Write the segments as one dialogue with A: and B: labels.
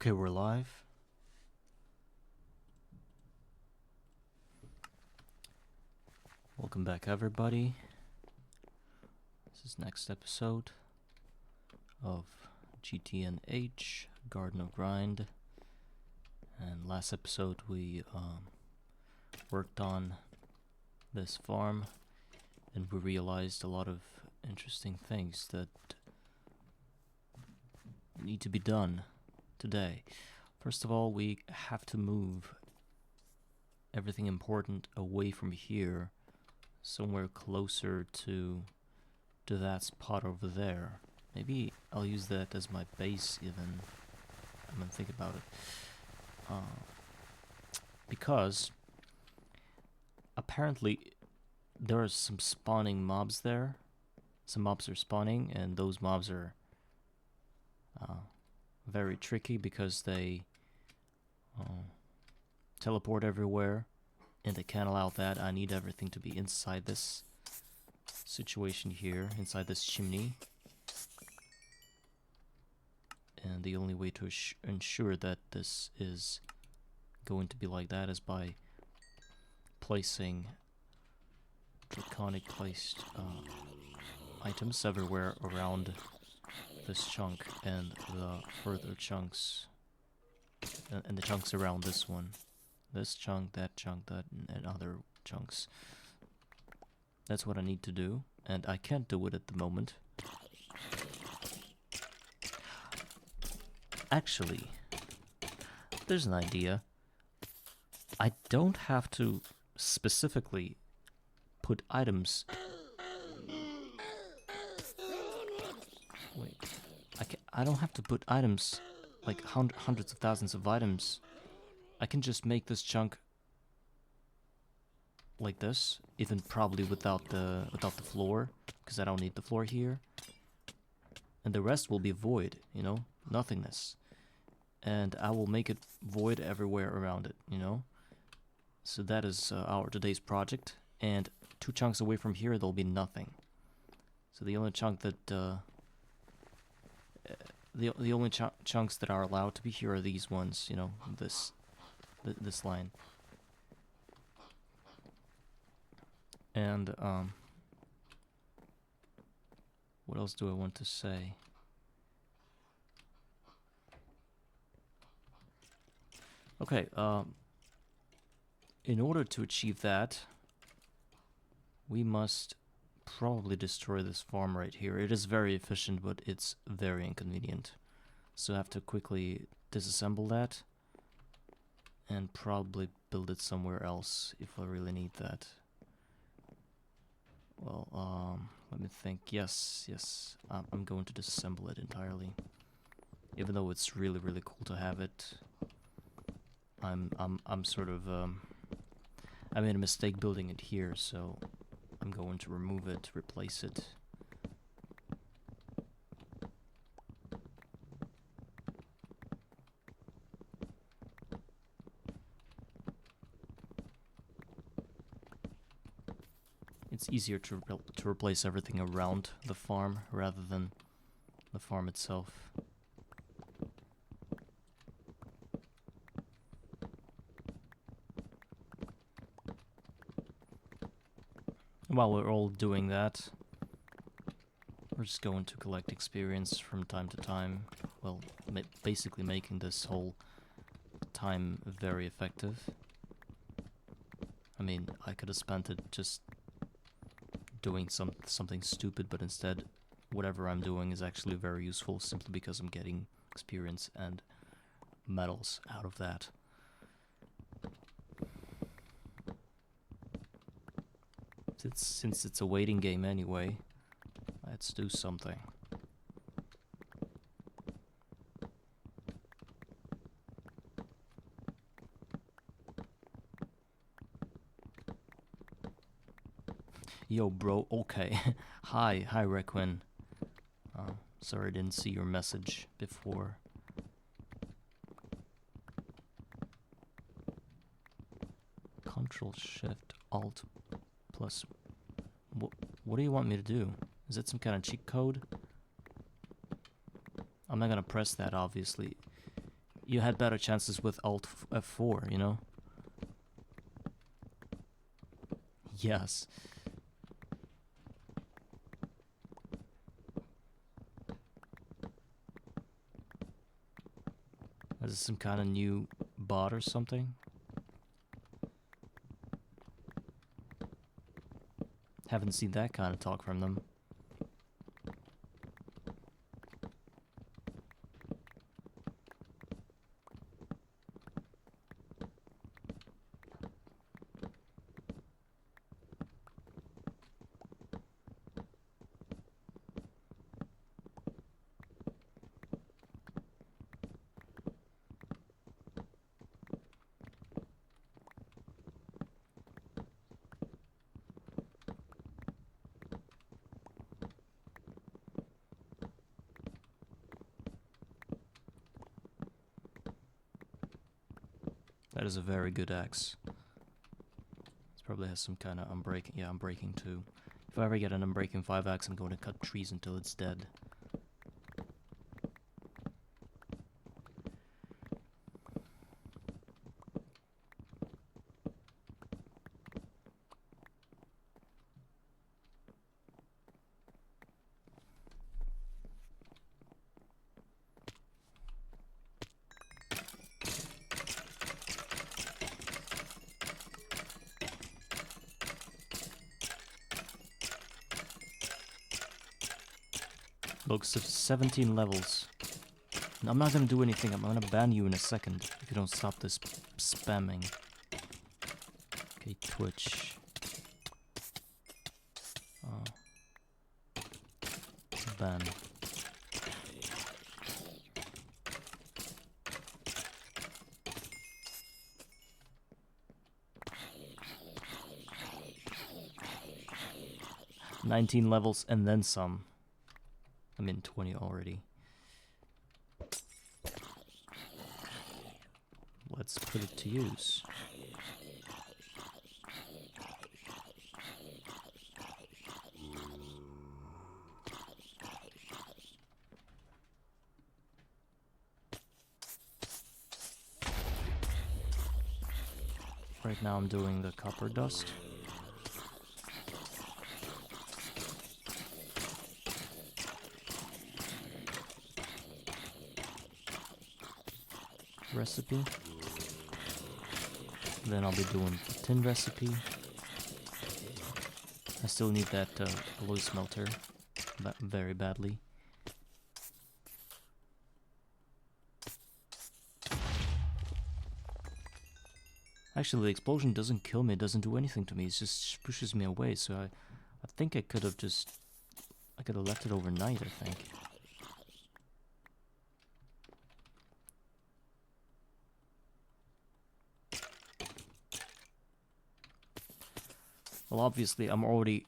A: Okay, we're live. Welcome back, everybody. This is next episode of GTNH Garden of Grind. And last episode we worked on this farm, and we realized a lot of interesting things that need to be done today. First of all, we have to move everything important away from here, somewhere closer to that spot over there. Maybe I'll use that as my base even. I'm gonna think about it. Because apparently there are some spawning mobs there. Some mobs are spawning, and those mobs are very tricky because they teleport everywhere, and they can't allow that. I need everything to be inside this situation here, inside this chimney. And the only way to ensure that this is going to be like that is by placing draconic placed items everywhere around this chunk and the further chunks and the chunks around this one. This chunk, that, and other chunks. That's what I need to do, and I can't do it at the moment. Actually, there's an idea. I don't have to specifically put items... Wait. I don't have to put items, like hundreds of thousands of items. I can just make this chunk like this, even probably without the floor, because I don't need the floor here. And the rest will be void, you know, nothingness. And I will make it void everywhere around it, you know. So that is our today's project. And 2 chunks away from here, there'll be nothing. So the only chunk that the only chunks that are allowed to be here are these ones, you know, this line. And what else do I want to say? Okay, in order to achieve that, we must probably destroy this farm right here. It is very efficient, but it's very inconvenient. So I have to quickly disassemble that and probably build it somewhere else if I really need that. Well, let me think. Yes, I'm going to disassemble it entirely. Even though it's really cool to have it, I'm sort of I made a mistake building it here, so I'm going to remove it, replace it. It's easier to replace everything around the farm rather than the farm itself. While we're all doing that, we're just going to collect experience from time to time. Well, basically making this whole time very effective. I mean, I could have spent it just doing something stupid, but instead, whatever I'm doing is actually very useful simply because I'm getting experience and medals out of that. Since it's a waiting game anyway, let's do something. Yo, bro, okay. Hi, Requin. Sorry I didn't see your message before. Control Shift Alt plus. What do you want me to do? Is that some kind of cheat code? I'm not gonna press that, obviously. you had better chances with Alt F4, you know? Yes. Is this some kind of new bot or something? Haven't seen that kind of talk from them. That is a very good axe. This probably has some kind of unbreaking. Yeah, unbreaking too. If I ever get an unbreaking 5 axe, I'm going to cut trees until it's dead. Looks at 17 levels. No, I'm not gonna do anything. I'm gonna ban you in a second if you don't stop this spamming. Okay, Twitch. Ban. "19 levels and then some." I'm in 20 already. Let's put it to use. Right now I'm doing the copper dust. Recipe. Then I'll be doing the tin recipe. I still need that alloy smelter very badly. Actually, the explosion doesn't kill me, it doesn't do anything to me, it just pushes me away, so I think I could have left it overnight, I think. Well, obviously, I'm already.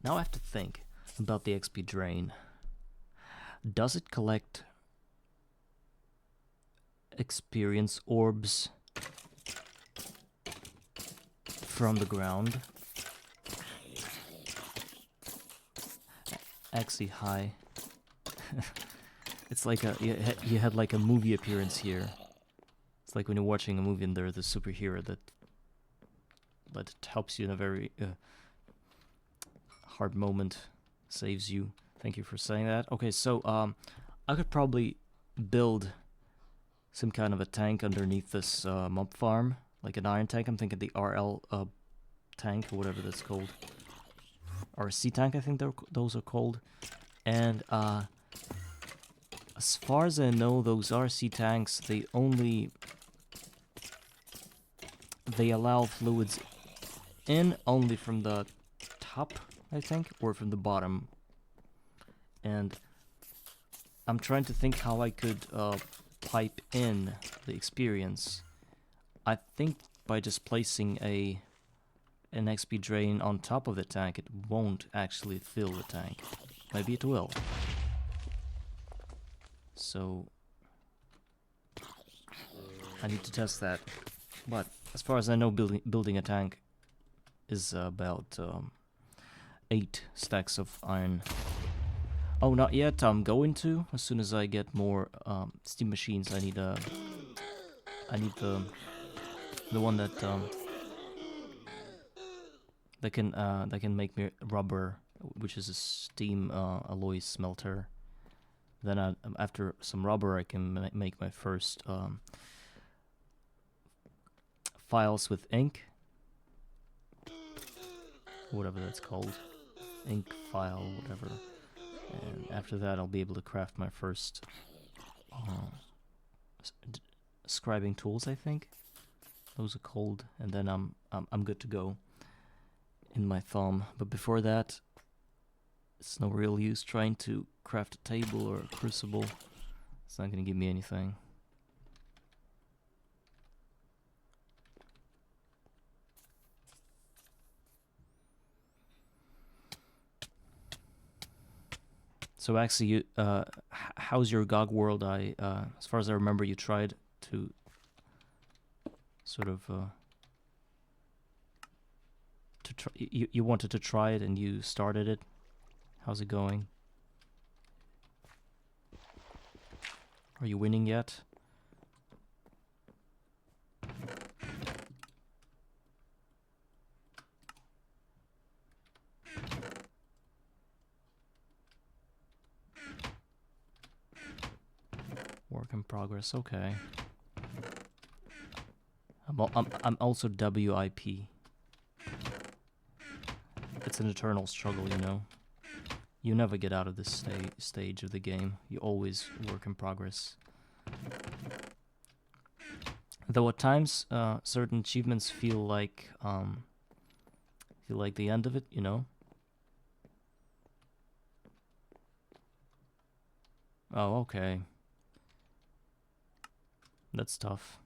A: Now I have to think about the XP drain. Does it collect experience orbs from the ground? Actually, hi. It's like you had like a movie appearance here. It's like when you're watching a movie and there's the superhero that helps you in a very hard moment, saves you. Thank you for saying that. Okay, so I could probably build some kind of a tank underneath this mob farm, like an iron tank. I'm thinking the RL tank or whatever that's called, RC tank. I think those are called, and as far as I know, those RC tanks, they allow fluids in only from the top, I think, or from the bottom. And I'm trying to think how I could pipe in the experience. I think by just placing an XP drain on top of the tank, it won't actually fill the tank. Maybe it will. So I need to test that. But as far as I know, building a tank is about 8 stacks of iron. Oh, not yet. I'm going to. As soon as I get more steam machines, I need the one that can make me rubber, which is a steam alloy smelter. Then after some rubber, I can make my first files with ink, whatever that's called, ink file, whatever. And after that, I'll be able to craft my first scribing tools, I think those are called, and then I'm good to go in my thumb. But before that, it's no real use trying to craft a table or a crucible. It's not gonna give me anything. So actually, you, how's your GOG world? As far as I remember, you tried to sort of you wanted to try it and you started it. How's it going? Are you winning yet? Work in progress. Okay. I'm also WIP. It's an eternal struggle, you know. You never get out of this stage of the game. You always work in progress. Though at times, certain achievements feel like the end of it, you know. Oh, okay. That's tough.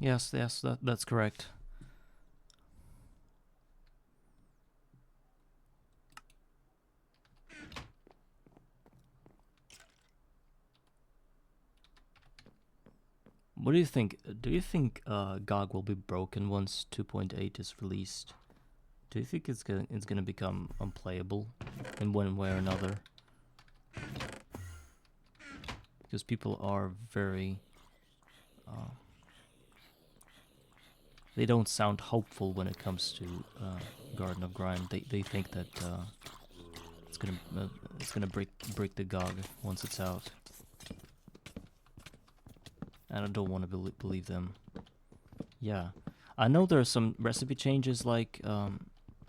A: Yes, that's correct. What do you think? Do you think GOG will be broken once 2.8 is released? Do you think it's gonna become unplayable in one way or another? Because people are very they don't sound hopeful when it comes to Garden of Grind. They think that it's gonna break the GOG once it's out. And I don't want to believe them. Yeah, I know there are some recipe changes. Like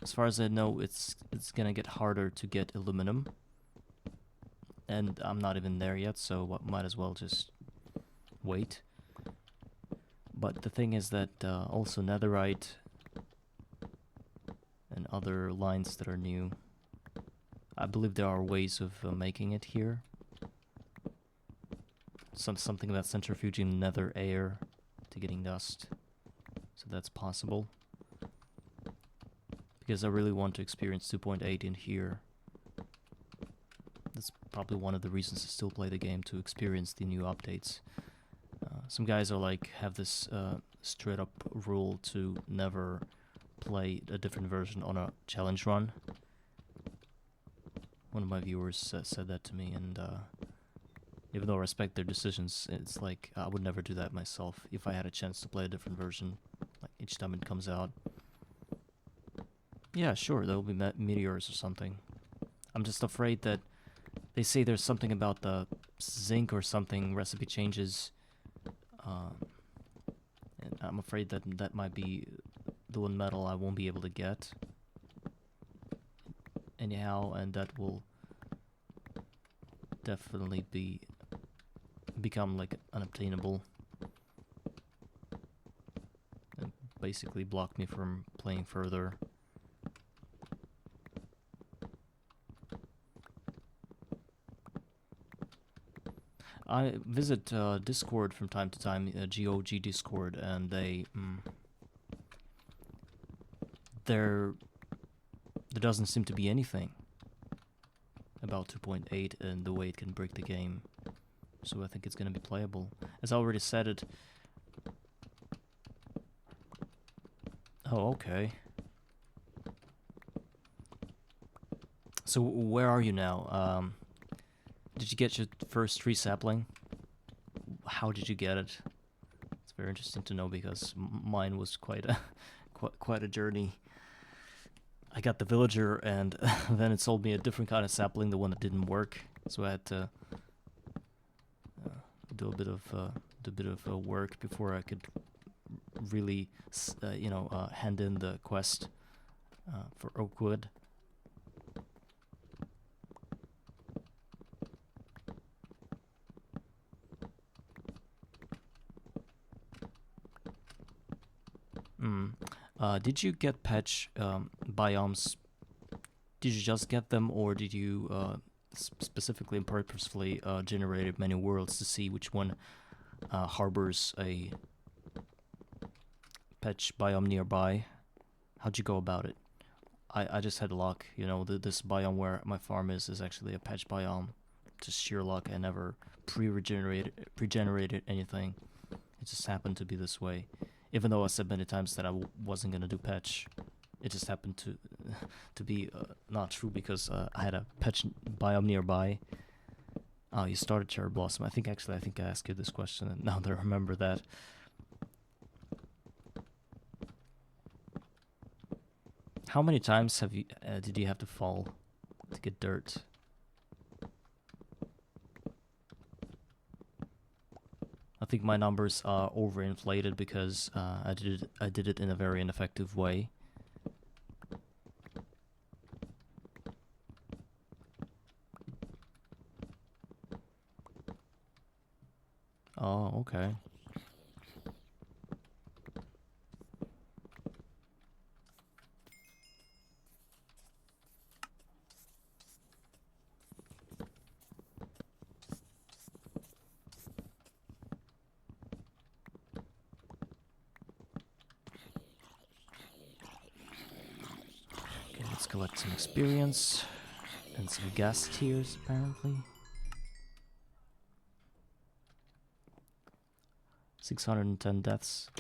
A: as far as I know, it's gonna get harder to get aluminum, and I'm not even there yet, so might as well just wait. But the thing is that also netherite and other lines that are new, I believe there are ways of making it here. something about centrifuging nether air to getting dust. So that's possible. Because I really want to experience 2.8 in here. That's probably one of the reasons I still play the game, to experience the new updates. Some guys are like, have this straight up rule to never play a different version on a challenge run. One of my viewers said that to me, and even though I respect their decisions, it's like I would never do that myself if I had a chance to play a different version, like each time it comes out. Yeah, sure, there'll be meteors or something. I'm just afraid that they say there's something about the zinc or something, recipe changes, and I'm afraid that that might be the one metal I won't be able to get anyhow, and that will definitely become like unobtainable and basically block me from playing further. I visit Discord from time to time, GOG Discord, and there doesn't seem to be anything about 2.8 and the way it can break the game. So I think it's going to be playable. As I already said it... Oh, okay. So where are you now? Did you get your first tree sapling? How did you get it? It's very interesting to know, because mine was quite a journey. I got the villager, and then it sold me a different kind of sapling, the one that didn't work. So I had to do a bit of work before I could really, hand in the quest for oak wood. Did you get patch biomes? Did you just get them, or did you specifically and purposefully generate many worlds to see which one harbors a patch biome nearby? How'd you go about it? I just had luck, you know. This biome where my farm is actually a patch biome. Just sheer luck. I never pre-generated anything. It just happened to be this way. Even though I said many times that I wasn't gonna do patch, it just happened to be not true, because I had a patch biome nearby. Oh, you started Cherry Blossom. I think I asked you this question, and now that I remember that. How many times did you have to fall to get dirt? I think my numbers are overinflated because I did it in a very ineffective way. Oh, okay. Let's collect some experience and some gas tiers, apparently. 610 deaths.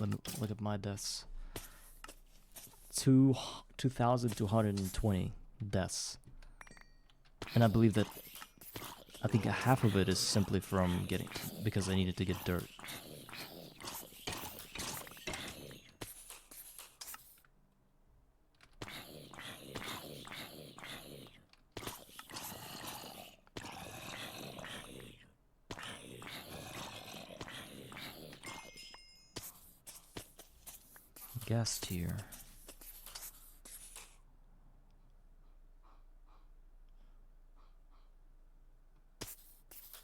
A: Let me look at my deaths. 2,220 deaths. And I believe that I think half of it is simply from because I needed to get dirt. Gas tier.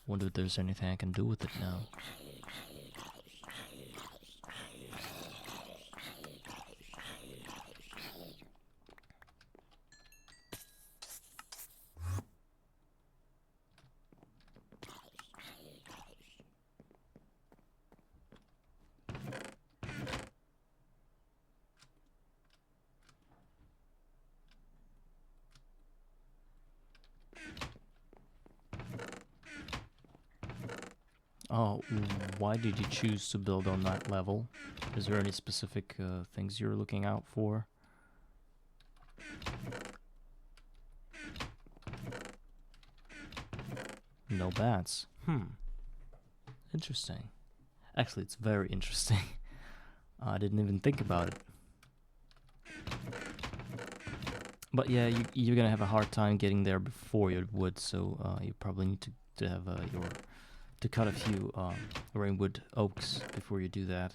A: Wonder if there's anything I can do with it now. Oh, why did you choose to build on that level? Is there any specific things you're looking out for? No bats. Interesting. Actually, it's very interesting. I didn't even think about it. But yeah, you're gonna have a hard time getting there before your wood, so you probably need to have to cut a few rainwood oaks before you do that.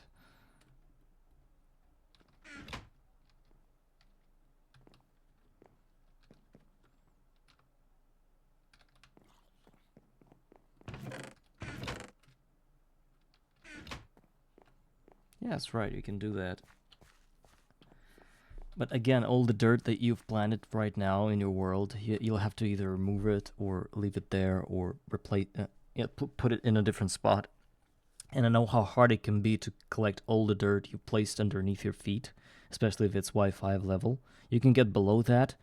A: Yeah, that's right, you can do that. But again, all the dirt that you've planted right now in your world, you'll have to either remove it or leave it there or replace, put it in a different spot. And I know how hard it can be to collect all the dirt you placed underneath your feet, especially if it's Y5 level. You can get below that,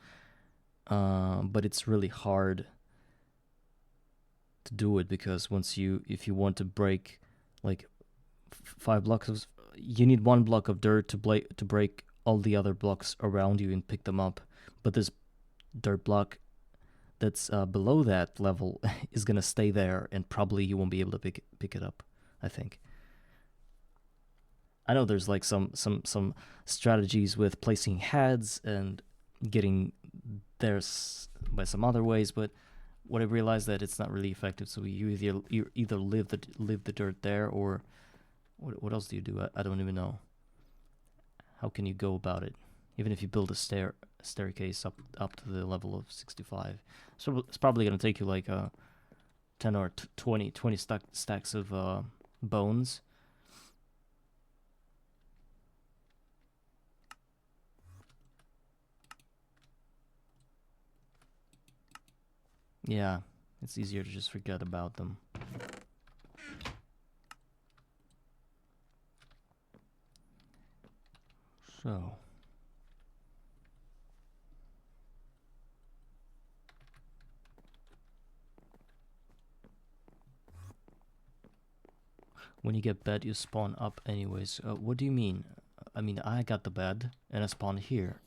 A: but it's really hard to do it because if you want to break like 5 blocks, you need 1 block of dirt to break all the other blocks around you and pick them up. But this dirt block that's below that level is gonna stay there, and probably you won't be able to pick it up, I think. I know there's like some strategies with placing heads and getting there by some other ways, but what I realized that it's not really effective. So you either leave the dirt there, or what else do you do? I don't even know. How can you go about it? Even if you build a staircase up to the level of 65, so it's probably gonna take you like 10 or 20 stacks of bones. Yeah, it's easier to just forget about them. So, when you get bed, you spawn up anyways. What do you mean? I mean, I got the bed and I spawned here.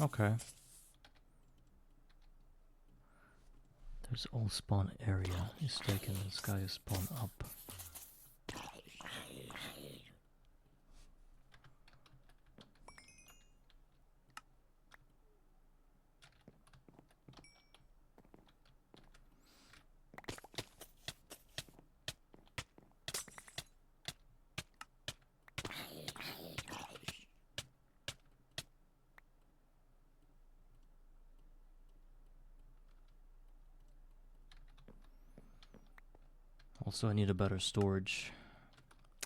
A: Okay. There's all spawn area is taken. This guy is spawn up. Also, I need a better storage.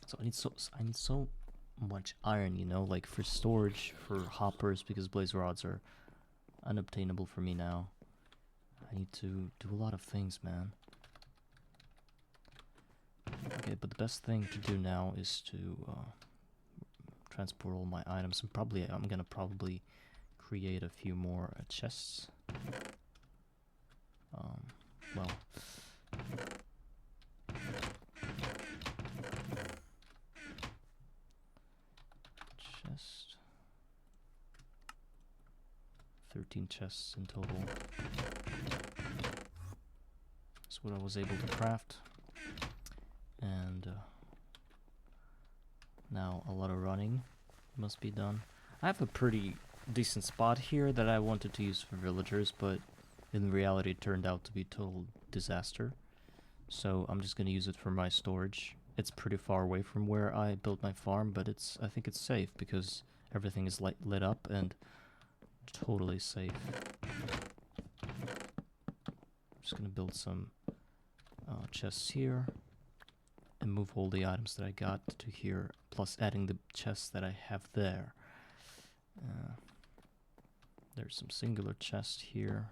A: So I need so much iron, you know, like for storage, for hoppers, because blaze rods are unobtainable for me now. I need to do a lot of things, man. Okay, but the best thing to do now is to transport all my items, and I'm gonna probably create a few more chests. Well, chest. 13 chests in total. That's what I was able to craft. And now a lot of running must be done. I have a pretty decent spot here that I wanted to use for villagers, but in reality it turned out to be a total disaster. So I'm just gonna use it for my storage. It's pretty far away from where I built my farm, but I think it's safe because everything is lit up and totally safe. Just gonna build some chests here and move all the items that I got to here, plus adding the chests that I have there. There's some singular chests here.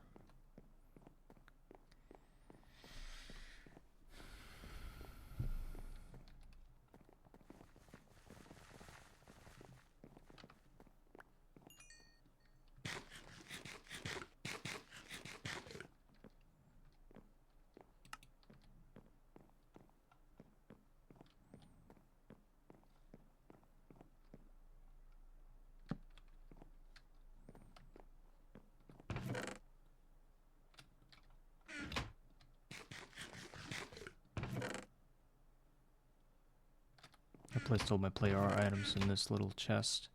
A: I placed all my player items in this little chest,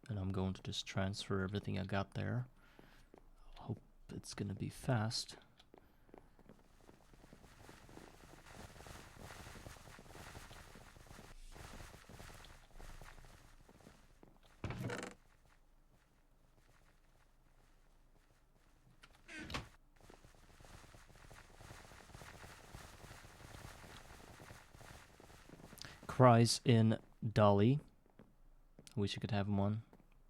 A: and I'm going to just transfer everything I got there. Hope it's gonna be fast. Cries in Dolly. I wish I could have him on,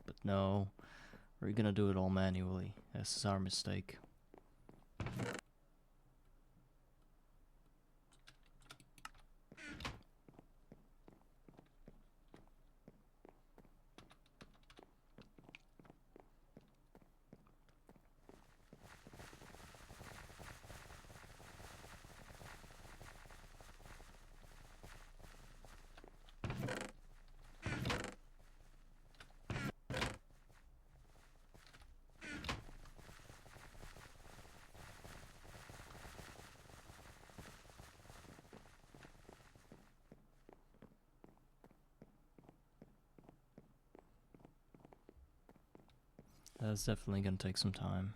A: but no. We're gonna do it all manually. This is our mistake. That's definitely gonna take some time.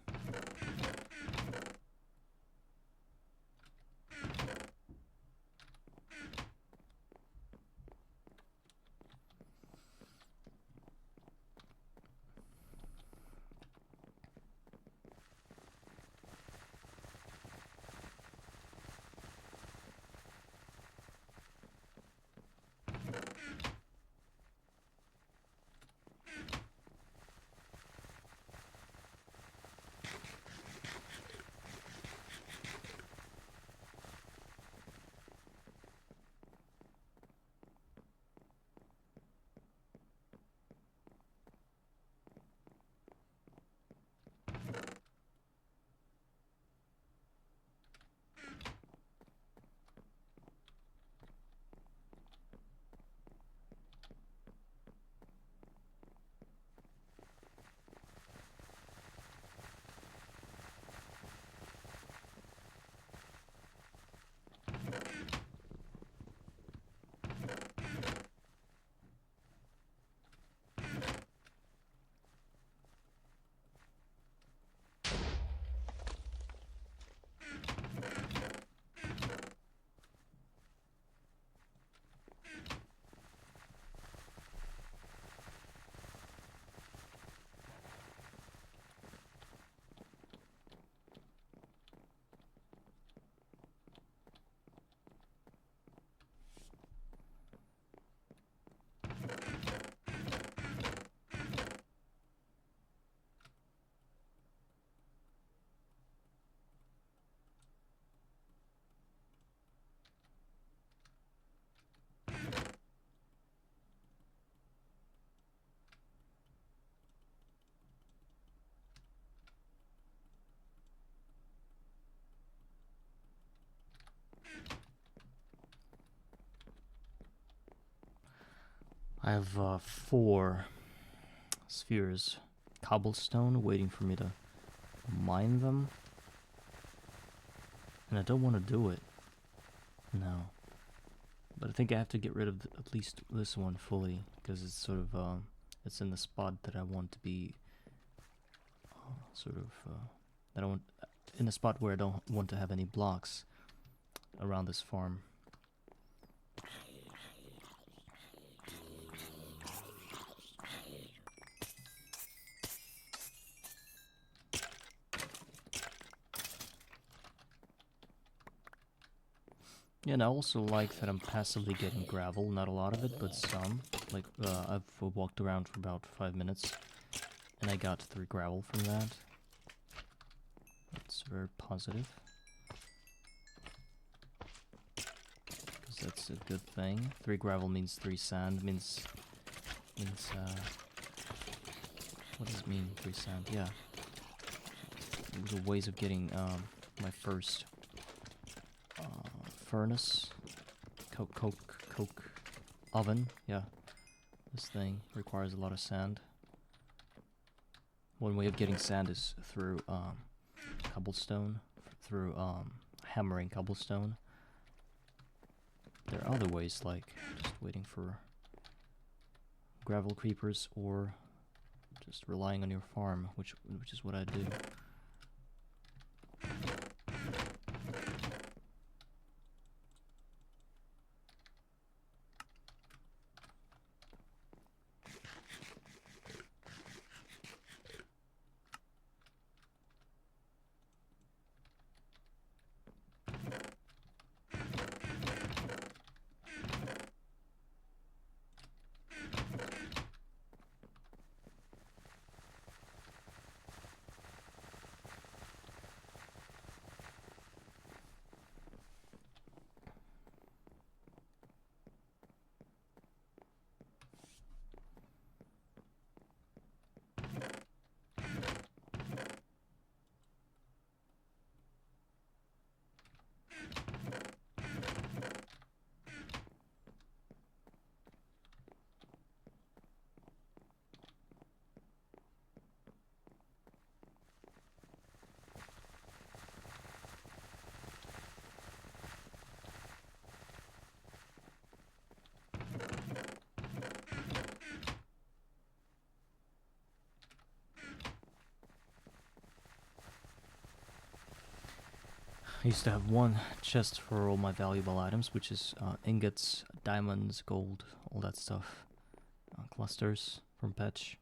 A: I have 4 spheres, cobblestone, waiting for me to mine them. And I don't want to do it. No. But I think I have to get rid of at least this one fully, because it's sort of, it's in the spot that I want to be, that I want, in a spot where I don't want to have any blocks around this farm. Yeah, and I also like that I'm passively getting gravel, not a lot of it, but some. Like, I've walked around for about 5 minutes, and I got 3 gravel from that. That's very positive. Because that's a good thing. 3 gravel means 3 sand, means, what does it mean, 3 sand? Yeah. The ways of getting, my first, furnace. Coke oven, yeah. This thing requires a lot of sand. One way of getting sand is through cobblestone, through hammering cobblestone. There are other ways, like just waiting for gravel creepers or just relying on your farm, which is what I do. I used to have one chest for all my valuable items, which is ingots, diamonds, gold, all that stuff. Clusters from Patch.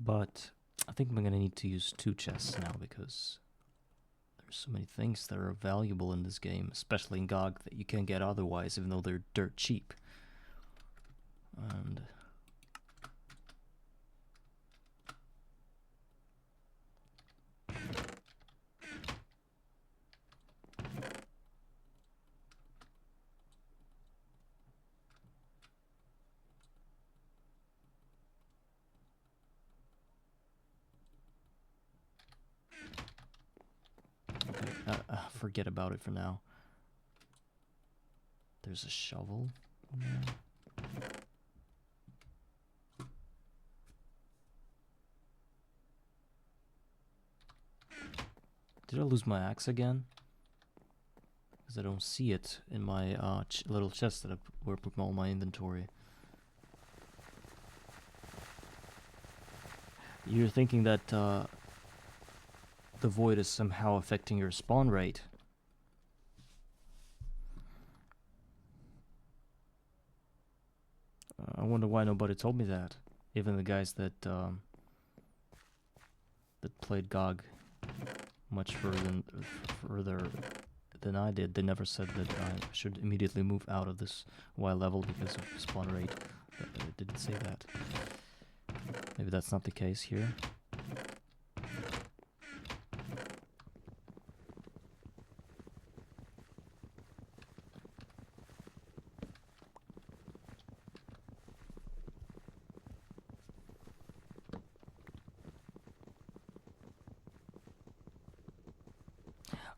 A: But I think I'm gonna need to use 2 chests now because there's so many things that are valuable in this game, especially in GOG, that you can't get otherwise, even though they're dirt cheap. And forget about it for now. There's a shovel in there. Did I lose my axe again? Because I don't see it in my little chest that where I put all my inventory. You're thinking that the void is somehow affecting your spawn rate. I wonder why nobody told me that. Even the guys that played GOG much further than I did, they never said that I should immediately move out of this Y level because of spawn rate. They didn't say that. Maybe that's not the case here.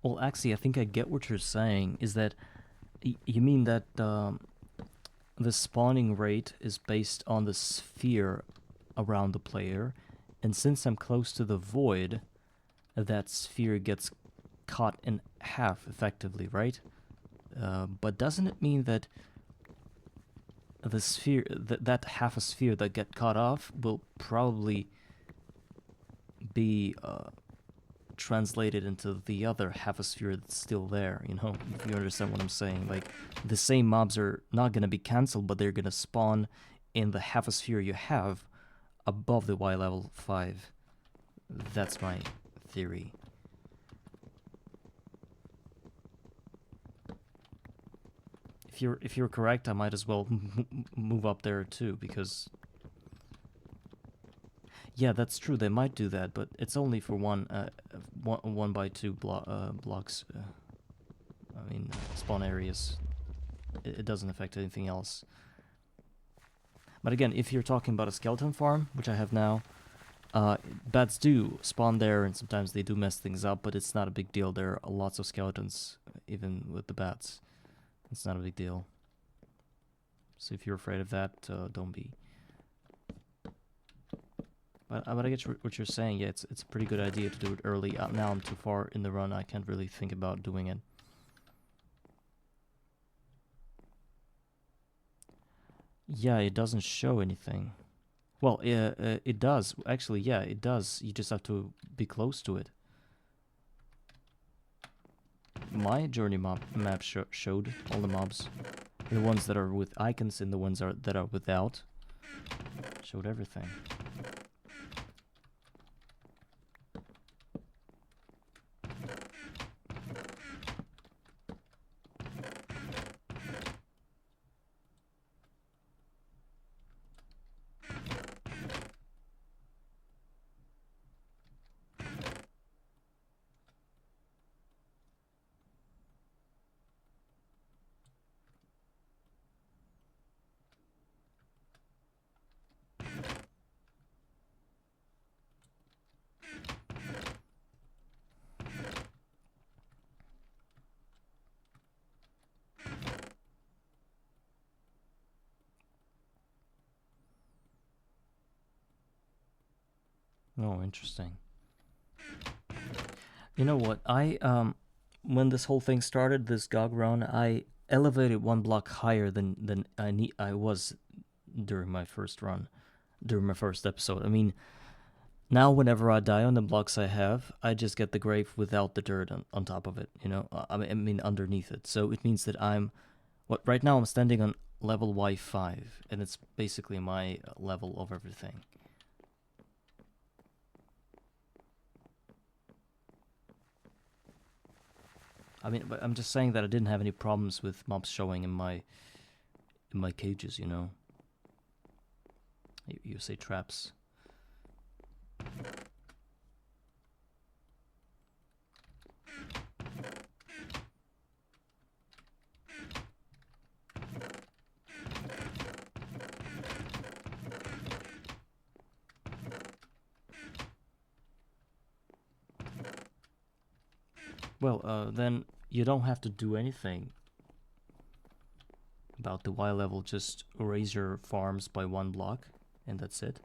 A: Well, actually, I think I get what you're saying. Is that you mean that the spawning rate is based on the sphere around the player, and since I'm close to the void, that sphere gets cut in half effectively, right? But doesn't it mean that the sphere, that half a sphere that get cut off will probably be translated into the other half a sphere that's still there, you know, if you understand what I'm saying. Like, the same mobs are not going to be cancelled, but they're going to spawn in the half a sphere you have above the Y level 5. That's my theory. if you're correct, I might as well move up there too, because yeah, that's true. They might do that, but it's only for one by two blocks. I mean, spawn areas. It doesn't affect anything else. But again, if you're talking about a skeleton farm, which I have now, bats do spawn there, and sometimes they do mess things up, but it's not a big deal. There are lots of skeletons, even with the bats. It's not a big deal. So if you're afraid of that, don't be. But I get what you're saying. Yeah, it's a pretty good idea to do it early. Now I'm too far in the run. I can't really think about doing it. Yeah, it doesn't show anything. Well, it does. Actually, yeah, it does. You just have to be close to it. My journey map showed all the mobs. The ones that are with icons and the ones that are without. Showed everything. Oh, interesting. You know what? When this whole thing started, this GOG run, I elevated one block higher than I was during my first run, during my first episode. I mean, now whenever I die on the blocks I have, I just get the grave without the dirt on top of it. You know, I mean underneath it. So it means that right now I'm standing on level Y5, and it's basically my level of everything. I mean, but I'm just saying that I didn't have any problems with mobs showing in my cages, you know. You say traps. Well, then you don't have to do anything about the Y level. Just raise your farms by one block, and that's it.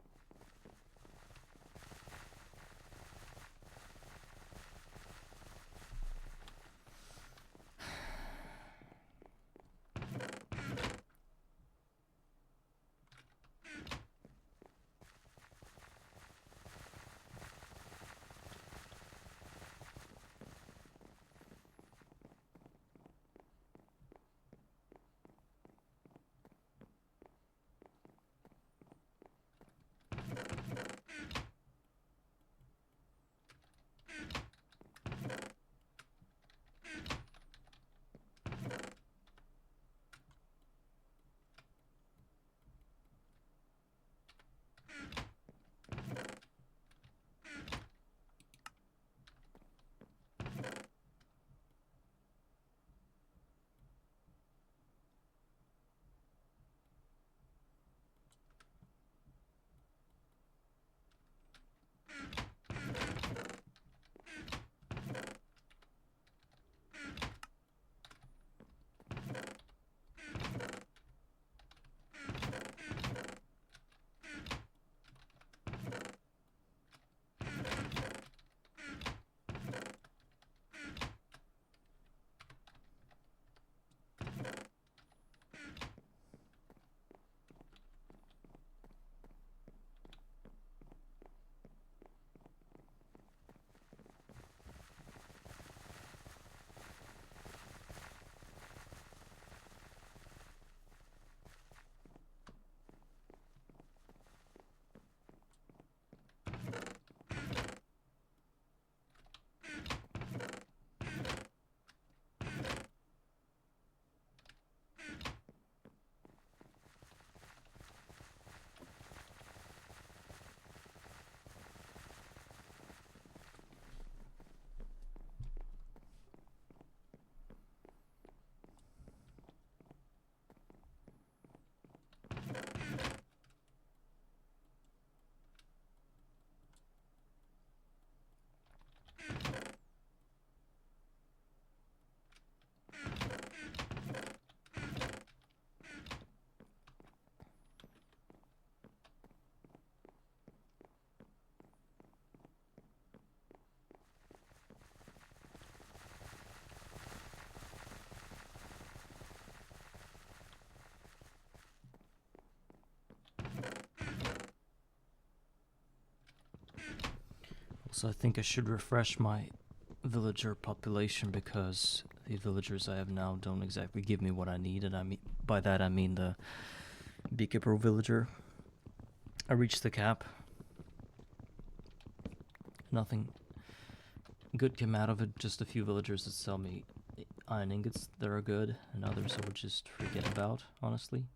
A: Also, I think I should refresh my villager population because the villagers I have now don't exactly give me what I need, and I mean by that I mean the beekeeper villager. I reached the cap. Nothing good came out of it, just a few villagers that sell me iron ingots that are good, and others I would just forget about, honestly.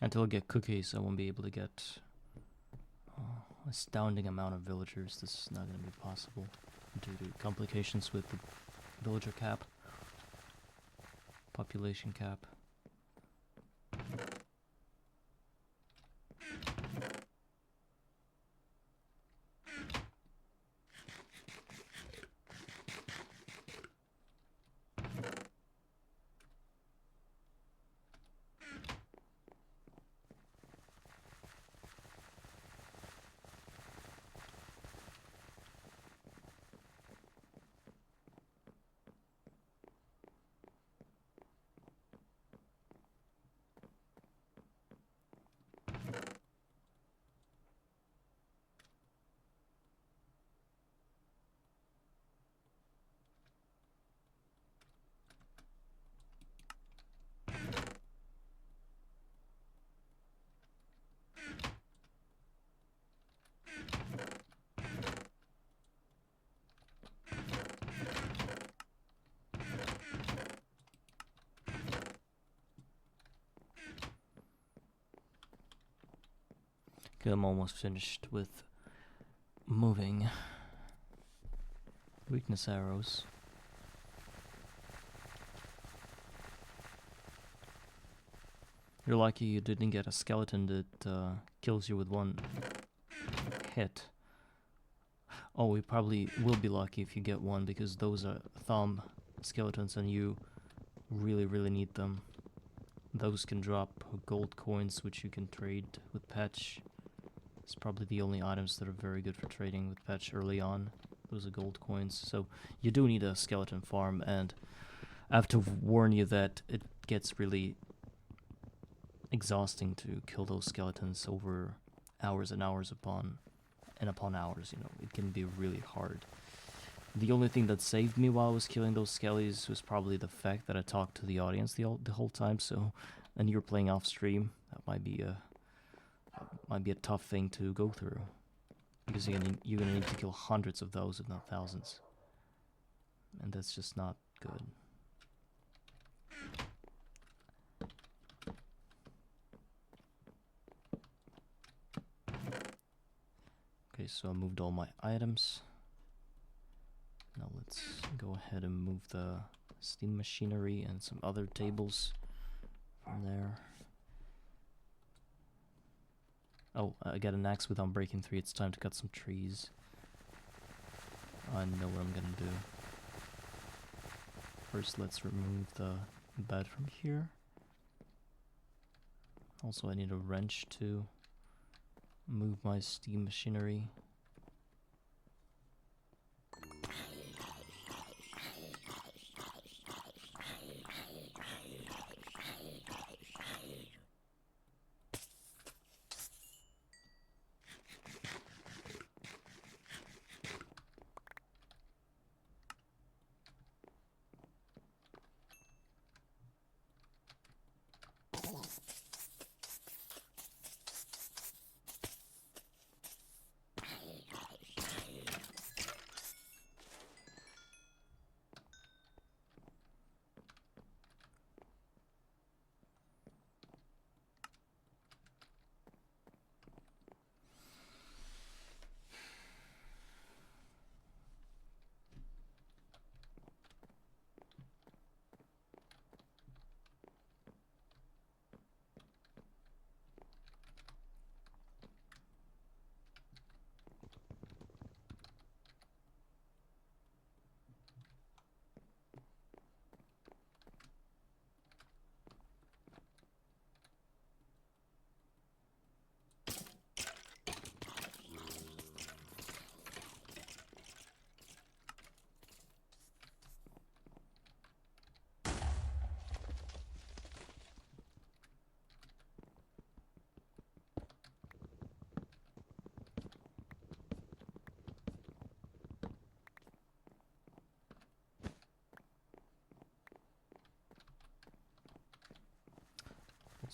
A: Until I get cookies, I won't be able to get astounding amount of villagers. This is not going to be possible due to complications with the villager cap, population cap. Okay, I'm almost finished with moving weakness arrows. You're lucky you didn't get a skeleton that kills you with one hit. Oh, we probably will be lucky if you get one, because those are thumb skeletons and you really need them. Those can drop gold coins, which you can trade with Patch. It's probably the only items that are very good for trading with Patch early on. Those are gold coins. So you do need a skeleton farm, and I have to warn you that it gets really exhausting to kill those skeletons over hours and hours upon hours. You know, it can be really hard. The only thing that saved me while I was killing those skellies was probably the fact that I talked to the audience the whole time. So, and you're playing off stream, that might be a tough thing to go through, because you're gonna need to kill hundreds of those, if not thousands, and that's just not good. Okay, so I moved all my items. Now let's go ahead and move the steam machinery and some other tables from there. Oh, I got an axe with Unbreaking 3. It's time to cut some trees. I know what I'm gonna do. First, let's remove the bed from here. Also, I need a wrench to move my steam machinery.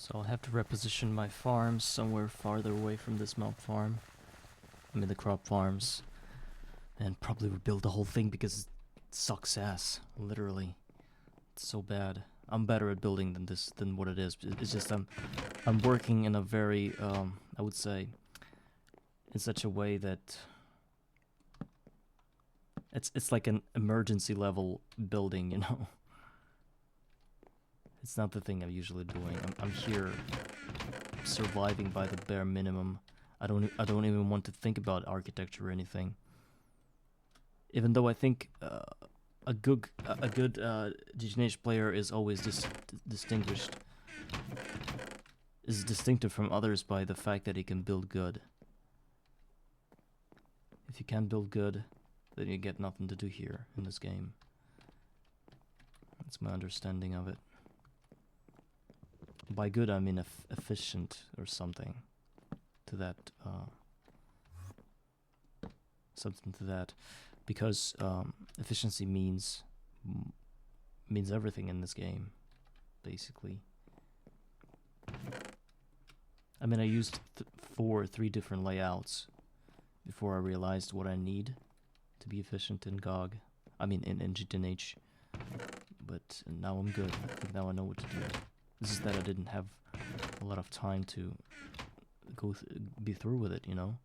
A: So I'll have to reposition my farms somewhere farther away from this mob farm. I mean the crop farms. And probably rebuild the whole thing because it sucks ass, literally. It's so bad. I'm better at building than what it is. It's just I'm working in a very I would say in such a way that it's like an emergency level building, you know. It's not the thing I'm usually doing. I'm here surviving by the bare minimum. I don't even want to think about architecture or anything. Even though I think a good GTNH player is always distinctive from others by the fact that he can build good. If you can't build good, then you get nothing to do here in this game. That's my understanding of it. By good, I mean efficient or something to that. Something to that, because efficiency means everything in this game, basically. I mean, I used three different layouts before I realized what I need to be efficient in GOG. I mean, in GTNH. But now I'm good. I think now I know what to do. This is that I didn't have a lot of time to be through with it, you know?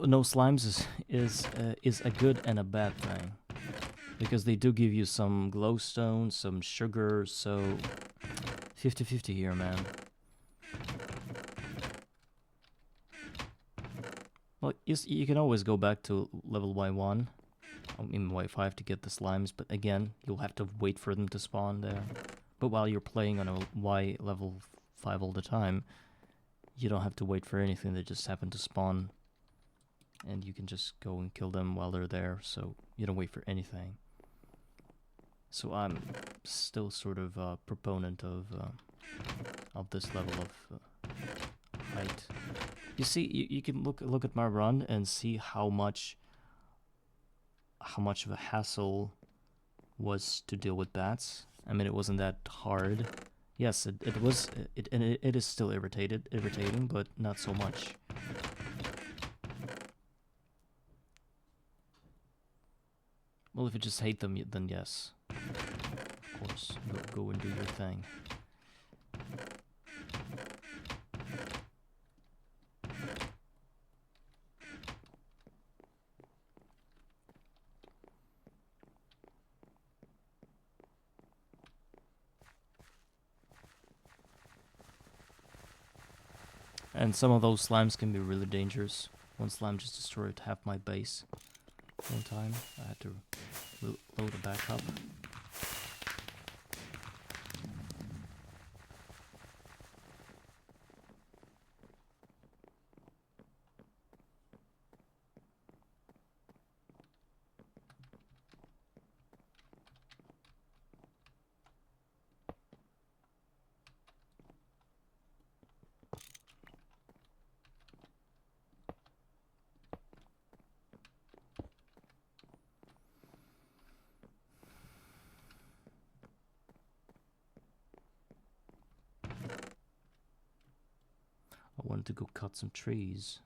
A: No, slimes is a good and a bad thing, because they do give you some glowstone, some sugar, so 50-50 here, man. Well, you can always go back to level Y1, I mean Y5 to get the slimes, but again, you'll have to wait for them to spawn there. But while you're playing on a Y level 5 all the time, you don't have to wait for anything, they just happen to spawn. And you can just go and kill them while they're there, so you don't wait for anything. So I'm still sort of a proponent of this level of height. You see, you can look at my run and see how much of a hassle was to deal with bats. I mean, it wasn't that hard. Yes, it was. It is still irritating, but not so much. Well, if you just hate them, then yes. Of course, go and do your thing. And some of those slimes can be really dangerous. One slime just destroyed half my base. One time, I had to load it back up. I wanted to go cut some trees.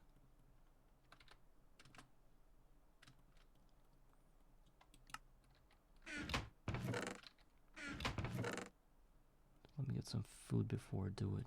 A: Let me get some food before I do it.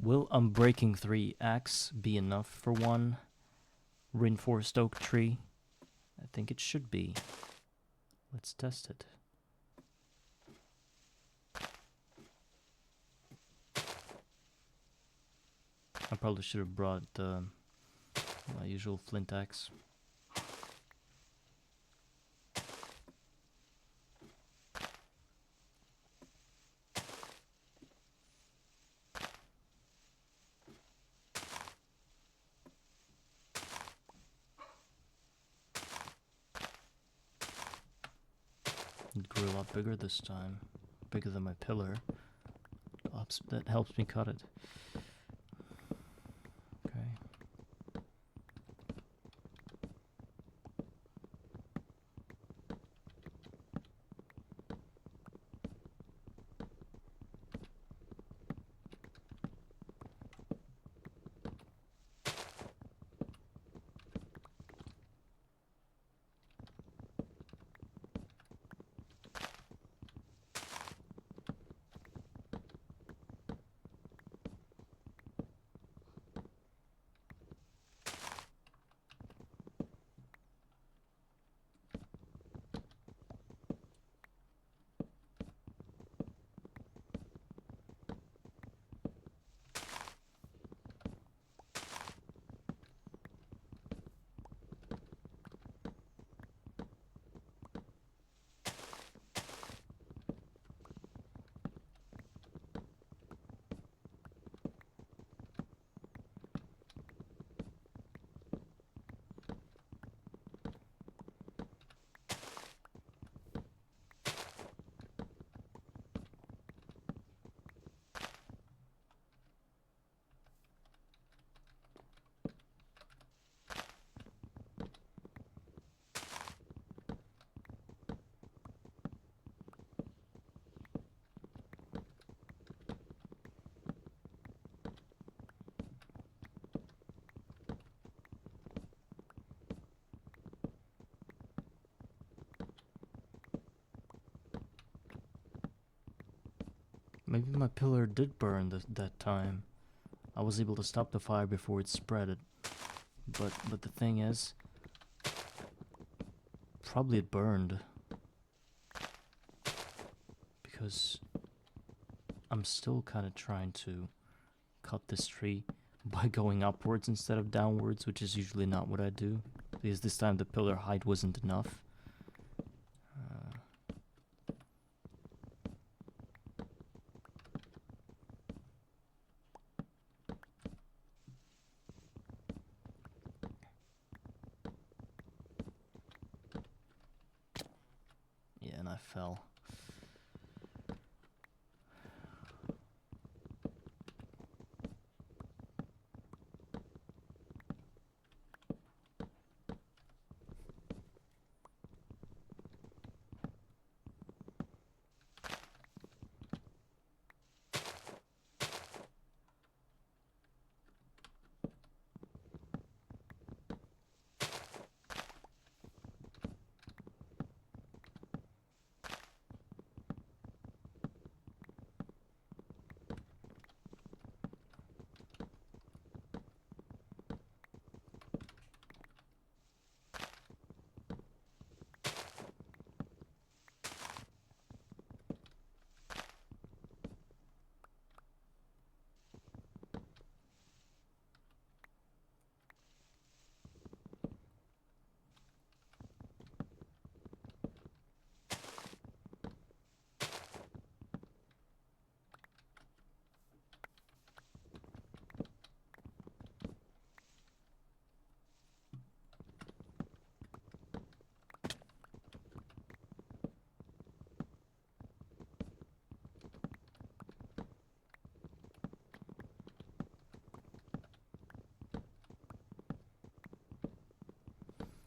A: Will Unbreaking 3 axe be enough for one reinforced oak tree? I think it should be. Let's test it. I probably should have brought my usual flint axe. It grew a lot bigger this time. Bigger than my pillar. That helps me cut it. Okay. Maybe my pillar did burn that time. I was able to stop the fire before it spread it. But the thing is, probably it burned. Because I'm still kind of trying to cut this tree by going upwards instead of downwards, which is usually not what I do. Because this time the pillar height wasn't enough. Yeah, and I fell.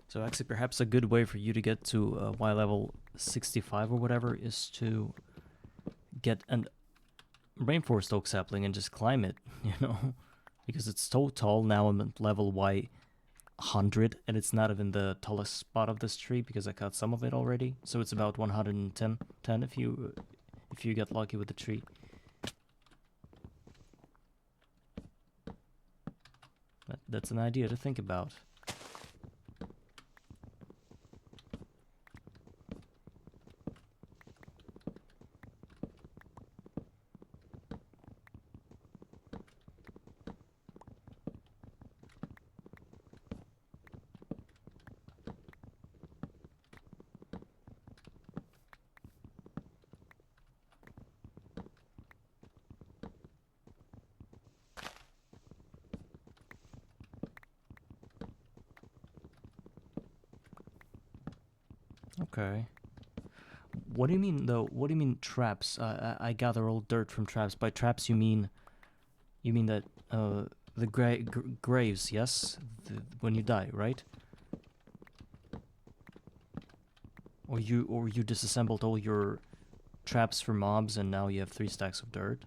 A: So actually perhaps a good way for you to get to Y level 65 or whatever is to get an rainforest oak sapling and just climb it, you know? Because it's so tall. Now I'm at level Y 100 and it's not even the tallest spot of this tree because I cut some of it already. So it's about 110 if you get lucky with the tree. That's an idea to think about. Okay. What do you mean though? What do you mean traps? I gather all dirt from traps. By traps you mean that the graves, yes? When you die, right? Or you disassembled all your traps for mobs and now you have 3 stacks of dirt?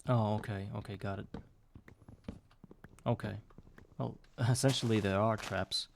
A: Oh, okay, okay, got it. Okay. Well, essentially there are traps.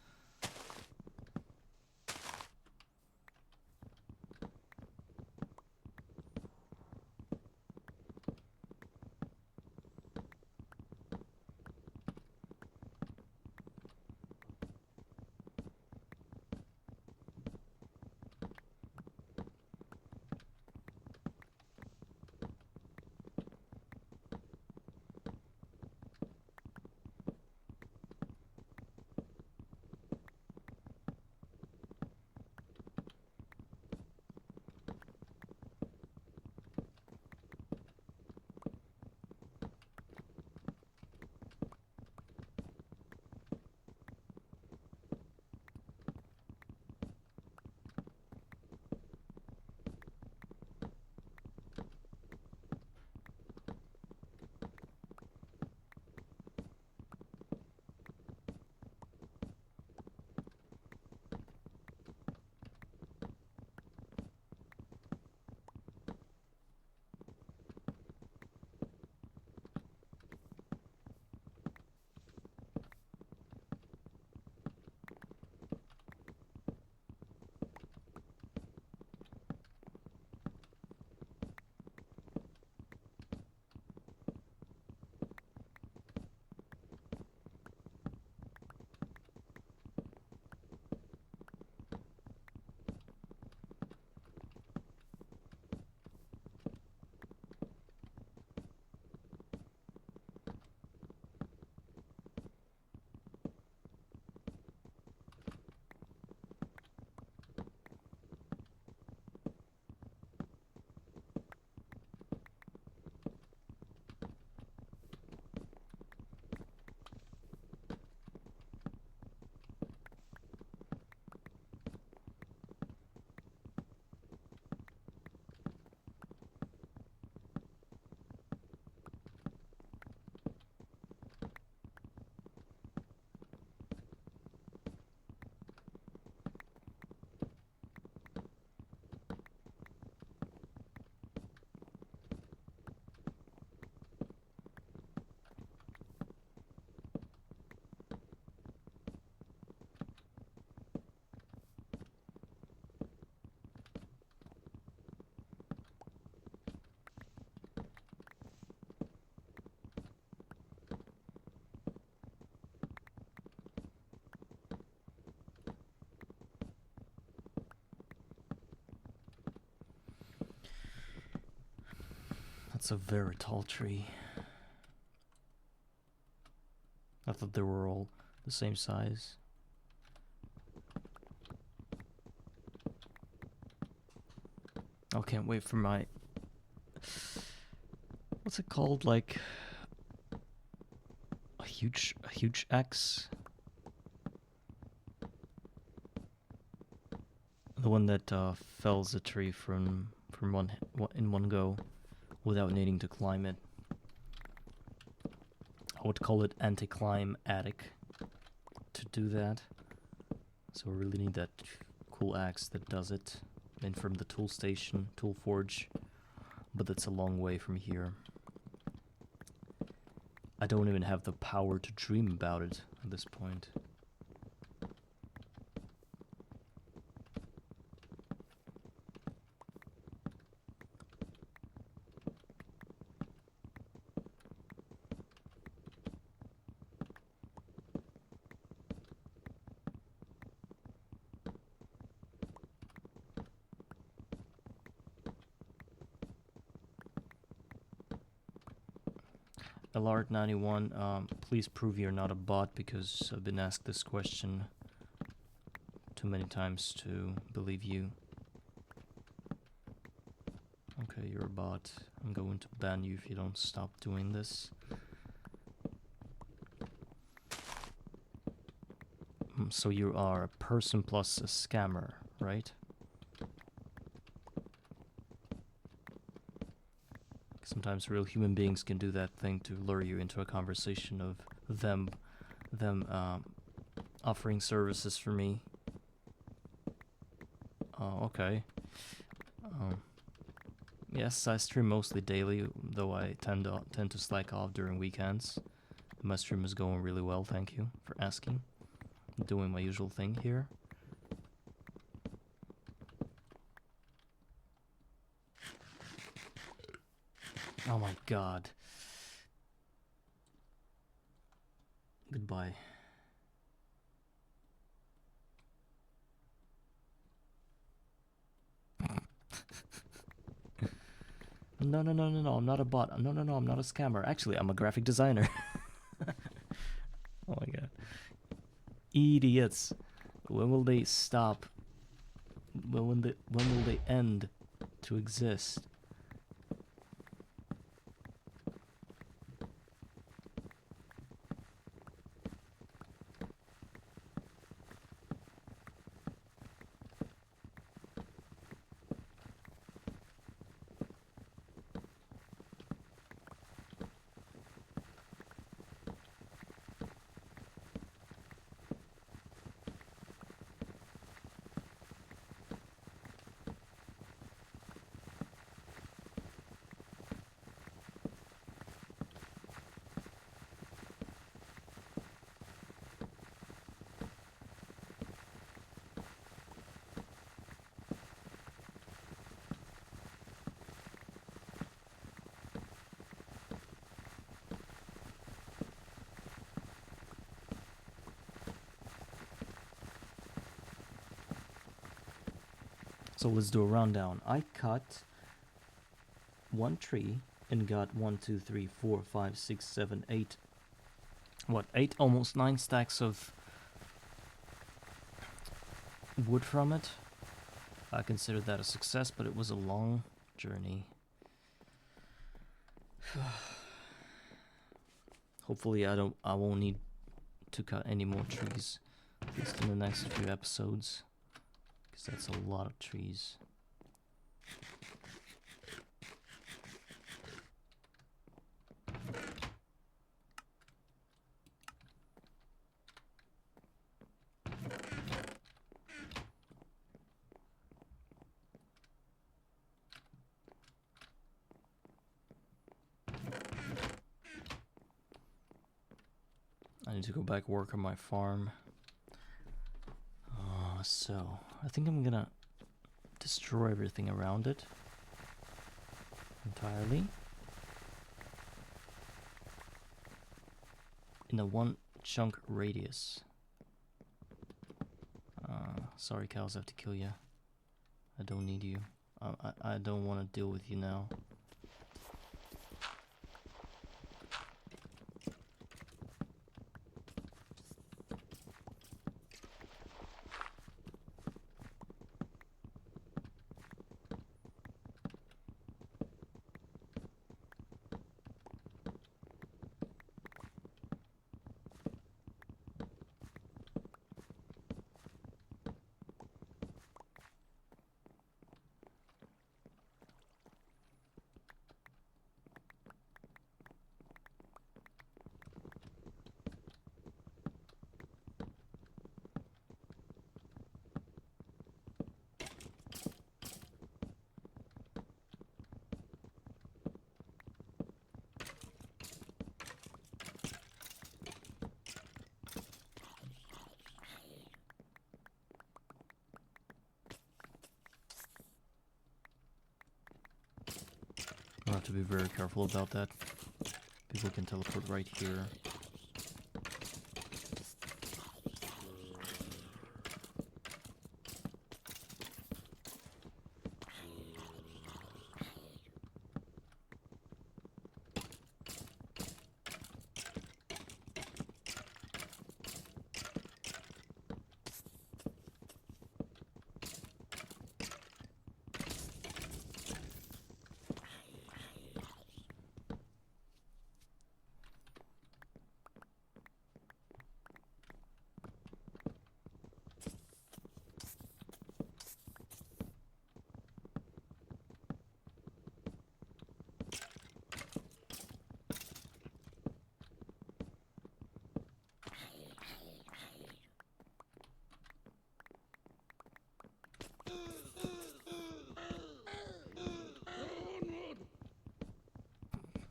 A: That's a very tall tree. I thought they were all the same size. Oh, can't wait for my... What's it called? Like... A huge axe? The one that fells a tree from in one go without needing to climb it. I would call it anti-climatic to do that. So we really need that cool axe that does it. And from the tool station, tool forge, but that's a long way from here. I don't even have the power to dream about it at this point. Alart91, please prove you're not a bot, because I've been asked this question too many times to believe you. Okay, you're a bot. I'm going to ban you if you don't stop doing this. So you are a person plus a scammer, right? Sometimes real human beings can do that thing to lure you into a conversation of them offering services for me. Oh, okay. Yes, I stream mostly daily, though I tend to slack off during weekends. My stream is going really well, thank you for asking. I'm doing my usual thing here. Oh my god. Goodbye. No, I'm not a bot. No, I'm not a scammer. Actually, I'm a graphic designer. Oh my god. Idiots. When will they stop? When will they end to exist? So let's do a rundown. I cut one tree and got 1, 2, 3, 4, 5, 6, 7, 8. What, 8? Almost 9 stacks of wood from it. I consider that a success, but it was a long journey. Hopefully I won't need to cut any more trees, at least in the next few episodes, because that's a lot of trees. I need to go back work on my farm. So I think I'm gonna destroy everything around it entirely in a 1 chunk radius. Sorry cows, I have to kill you. I don't need you. I don't want to deal with you now. have to be very careful about that. People can teleport right here.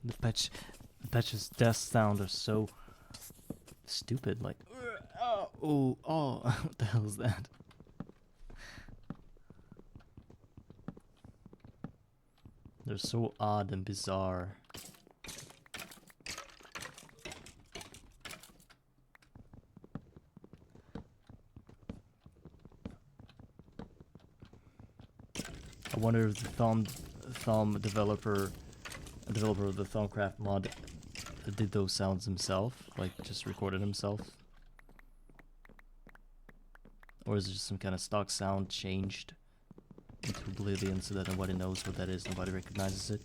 A: The patch's death sound are so stupid, like oh, what the hell is that? They're so odd and bizarre. I wonder if the Thumb developer of the Thumbcraft mod did those sounds himself, like just recorded himself. Or is it just some kind of stock sound changed into oblivion so that nobody knows what that is, nobody recognizes it?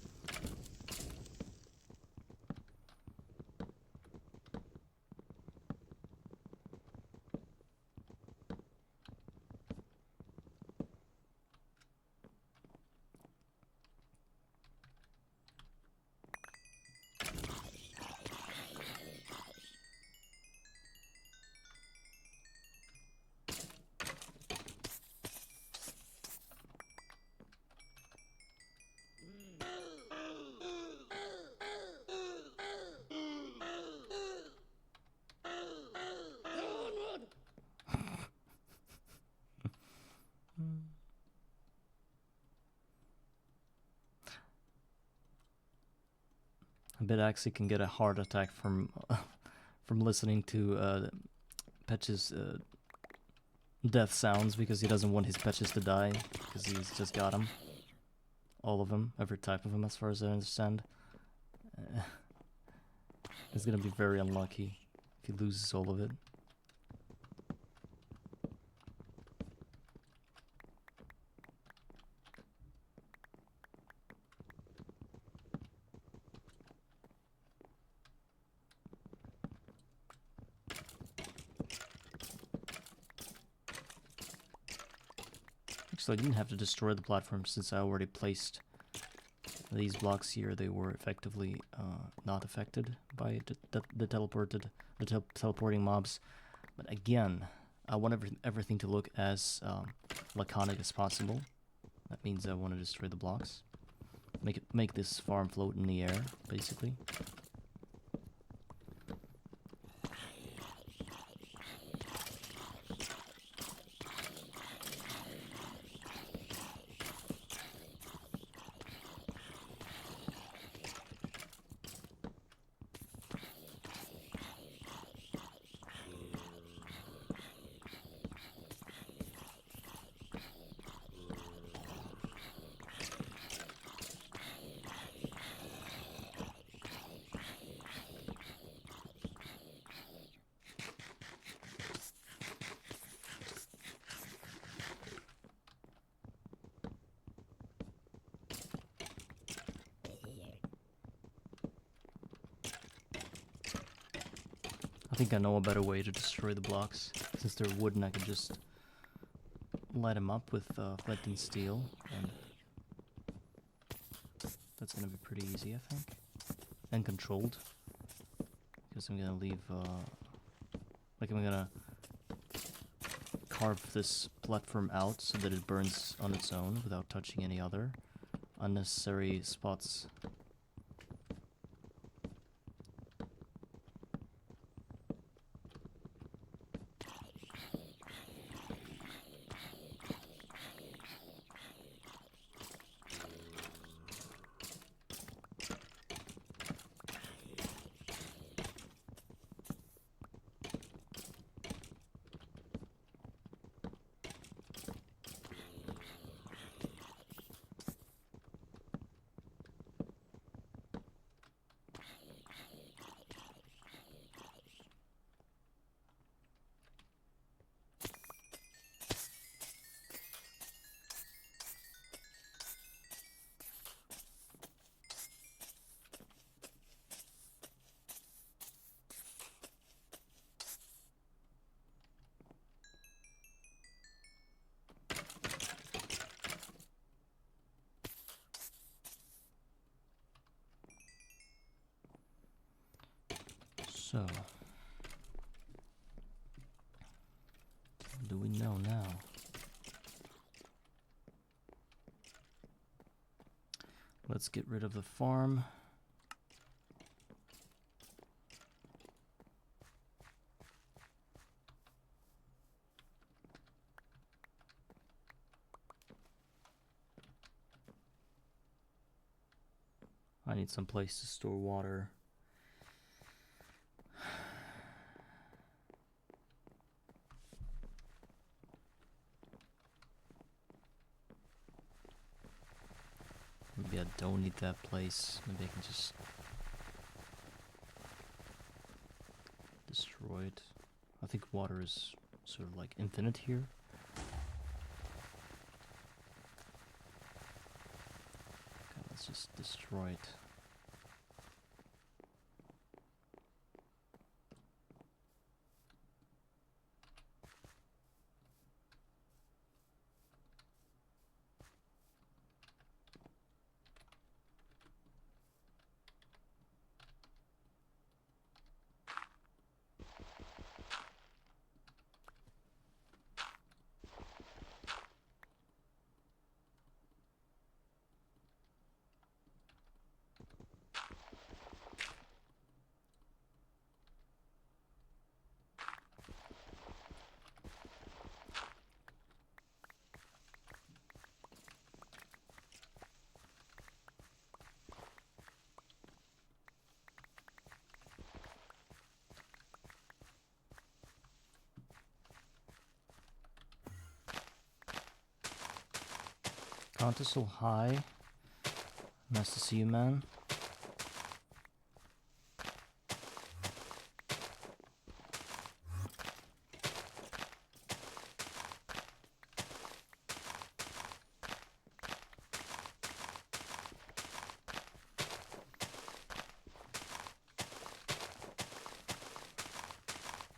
A: I bet Axie can get a heart attack from from listening to Petch's death sounds because he doesn't want his Petches to die because he's just got them. All of them, every type of them as far as I understand. He's gonna be very unlucky if he loses all of it. Actually, I didn't have to destroy the platform since I already placed these blocks here. They were effectively not affected by the teleporting mobs. But again, I want everything to look as laconic as possible. That means I want to destroy the blocks. Make this farm float in the air, basically. I think I know a better way to destroy the blocks. Since they're wooden, I can just light them up with flint and steel, and that's gonna be pretty easy, I think. And controlled. Because I'm gonna leave, I'm gonna carve this platform out so that it burns on its own without touching any other unnecessary spots. So, what do we know now? Let's get rid of the farm. I need some place to store water. Maybe I don't need that place. Maybe I can just destroy it. I think water is sort of like infinite here. Okay, let's just destroy it. Count is so high. Nice to see you, man.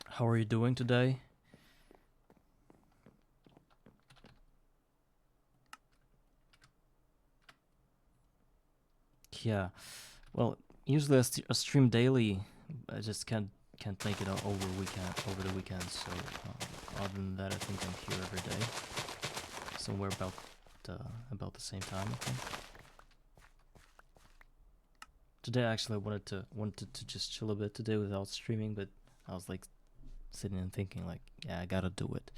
A: How are you doing today? Yeah, well, usually I stream daily. I just can't make it over the weekend. So other than that, I think I'm here every day, somewhere about the same time, I think. Today, actually, I wanted to just chill a bit today without streaming, but I was like sitting and thinking, like, yeah, I gotta do it.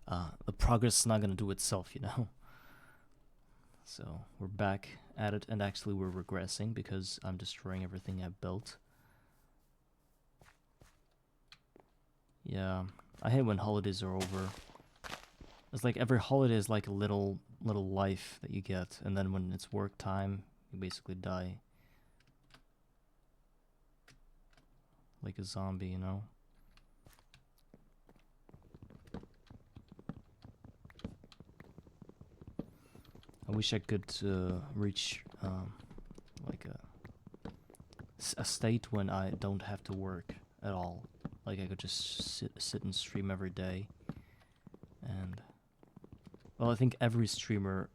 A: The progress is not gonna do itself, you know. So we're back at it, and actually we're regressing because I'm destroying everything I've built. Yeah, I hate when holidays are over. It's like every holiday is like a little life that you get, and then when it's work time, you basically die. Like a zombie, you know? I wish I could reach like a state when I don't have to work at all. Like I could just sit and stream every day. And well, I think every streamer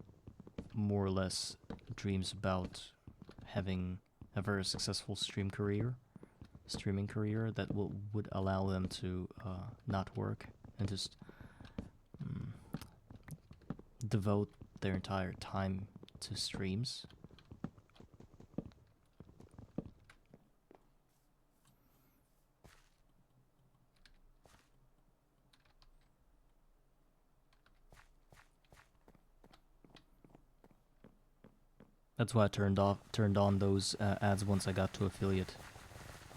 A: more or less dreams about having a very successful streaming career that would allow them to not work and just devote their entire time to streams. That's why I turned on those ads once I got to affiliate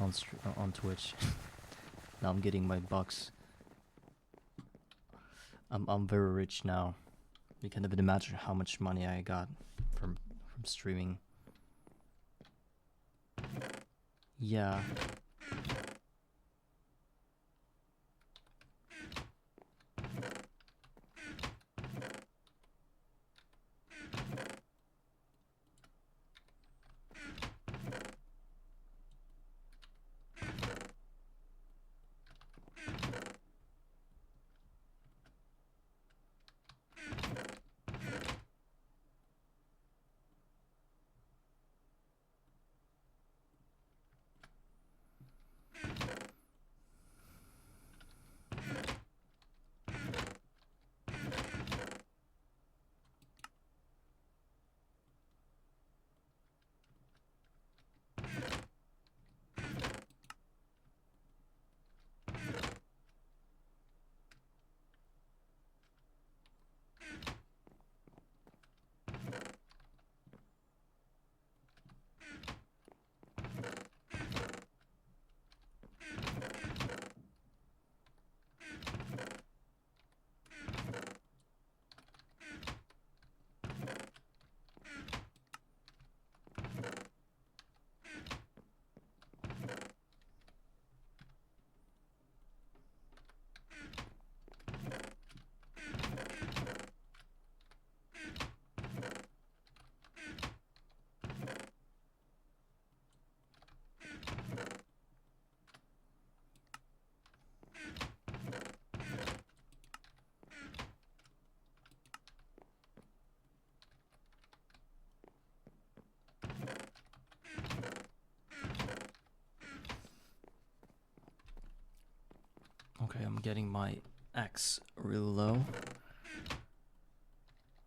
A: on Twitch. Now I'm getting my bucks. I'm very rich now. You can't even imagine how much money I got from streaming. Yeah. Okay, I'm getting my axe really low.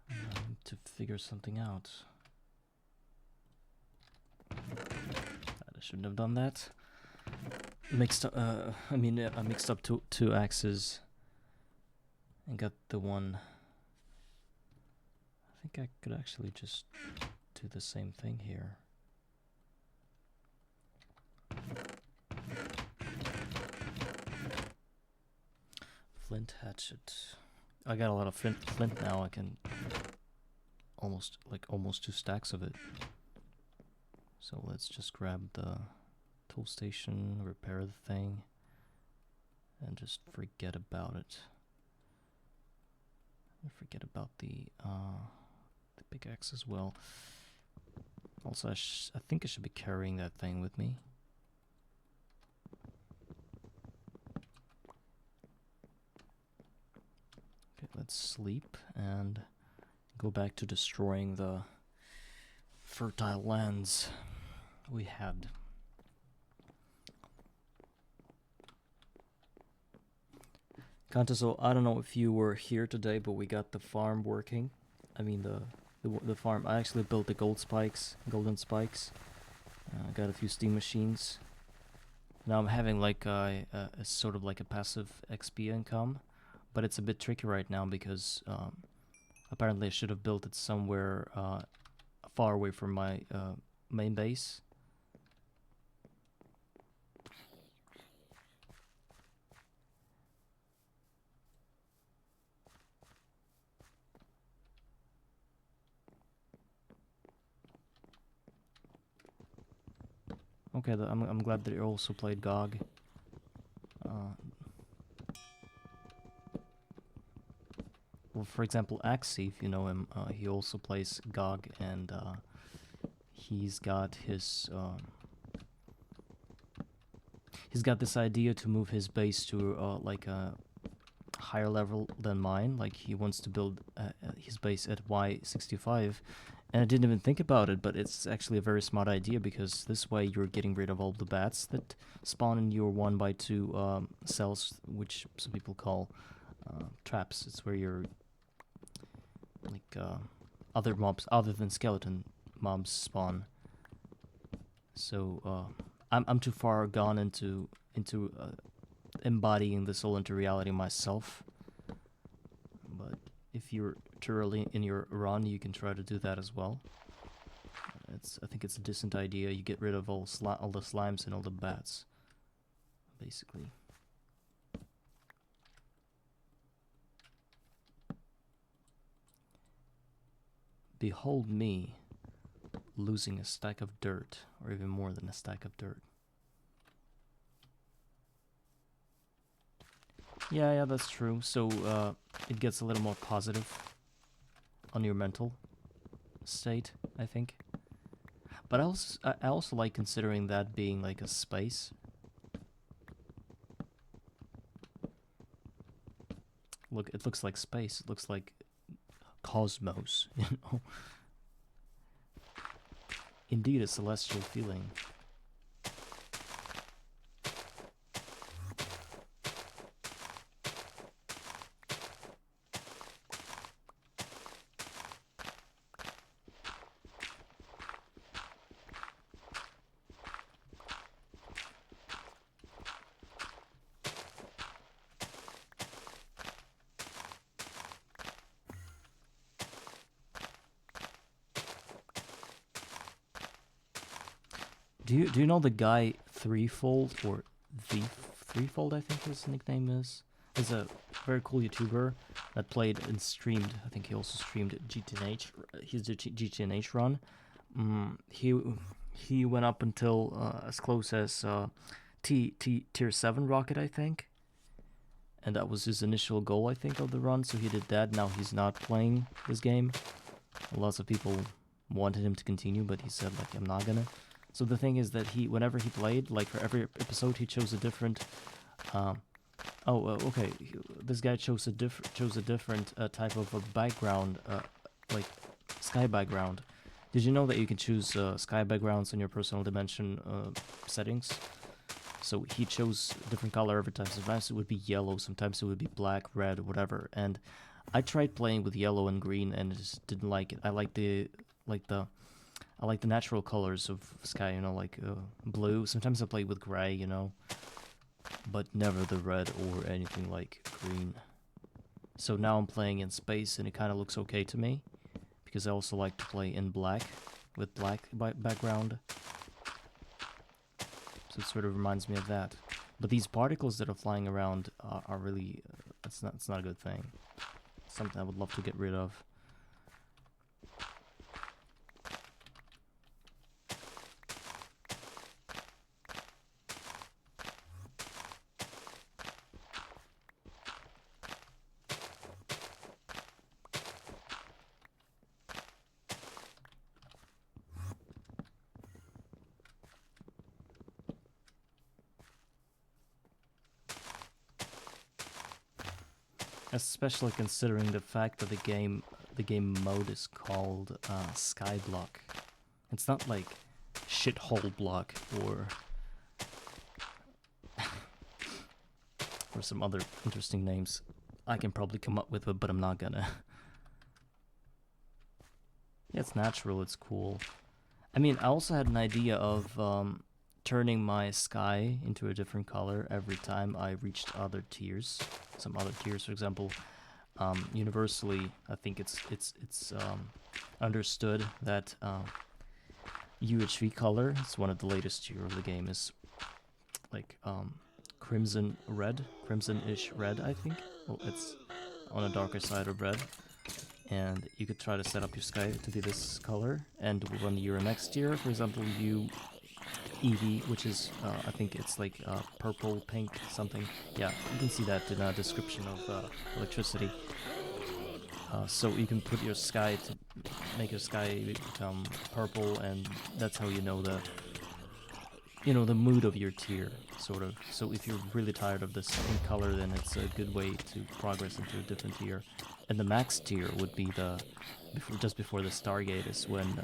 A: I need to figure something out. I shouldn't have done that. Mixed up, I mixed up two axes and got the one. I think I could actually just do the same thing here. Flint hatchet. I got a lot of flint now. I can almost 2 stacks of it. So let's just grab the tool station, repair the thing, and just forget about it. And forget about the pickaxe as well. Also, I think I should be carrying that thing with me. Okay, let's sleep and go back to destroying the fertile lands we had. Kanta, so I don't know if you were here today, but we got the farm working. I mean the farm. I actually built the golden spikes. I got a few steam machines. Now I'm having like a sort of like a passive XP income, but it's a bit tricky right now because apparently I should have built it somewhere far away from my main base. Okay, I'm glad that you also played GOG. Well, for example, Axie, if you know him, he also plays GOG, and he's got his he's got this idea to move his base to like a higher level than mine. Like he wants to build his base at Y65. And I didn't even think about it, but it's actually a very smart idea because this way you're getting rid of all the bats that spawn in your 1x2 cells, which some people call traps. It's where you're like other mobs other than skeleton mobs spawn. So I'm too far gone into embodying this all into reality myself. But if you're too early in your run, you can try to do that as well. I think it's a decent idea. You get rid of all the slimes and all the bats, basically. Behold me losing a stack of dirt, or even more than a stack of dirt. Yeah, that's true. So it gets a little more positive on your mental state, I think. But I also like considering that being like a space. Look, it looks like space. It looks like cosmos, you know. Indeed, a celestial feeling. Do you know the guy Threefold, or the Threefold, I think his nickname is? He's a very cool YouTuber that played and streamed. I think he also streamed GTNH. He's the GTNH run. He went up until as close as tier 7 rocket, I think. And that was his initial goal, I think, of the run. So he did that. Now he's not playing this game. Lots of people wanted him to continue, but he said, like, I'm not gonna. So the thing is that whenever he played, like for every episode, he chose a different. Okay. This guy chose a different type of a background, like sky background. Did you know that you can choose sky backgrounds in your personal dimension settings? So he chose a different color every time. Sometimes it would be yellow, sometimes it would be black, red, whatever. And I tried playing with yellow and green, and I just didn't like it. I like the natural colors of sky, you know, like blue. Sometimes I play with gray, you know, but never the red or anything like green. So now I'm playing in space, and it kind of looks okay to me, because I also like to play in black, with black background. So it sort of reminds me of that. But these particles that are flying around are really, it's not a good thing. Something I would love to get rid of. Especially considering the fact that the game mode is called Skyblock. It's not like shithole block or some other interesting names I can probably come up with, but I'm not gonna. Yeah, it's natural, it's cool. I mean, I also had an idea of turning my sky into a different color every time I reached other tiers. Some other tiers, for example, universally, I think it's understood that UHV color, it's one of the latest tier of the game, is like crimson-ish red, I think. Well, it's on a darker side of red. And you could try to set up your sky to be this color, and when you're next year, for example, you EV, which is I think it's like purple, pink, something. Yeah, you can see that in a description of electricity. So you can put your sky to make your sky become purple, and that's how you know the mood of your tier, sort of. So if you're really tired of this pink color, then it's a good way to progress into a different tier. And the max tier would be just before the Stargate is when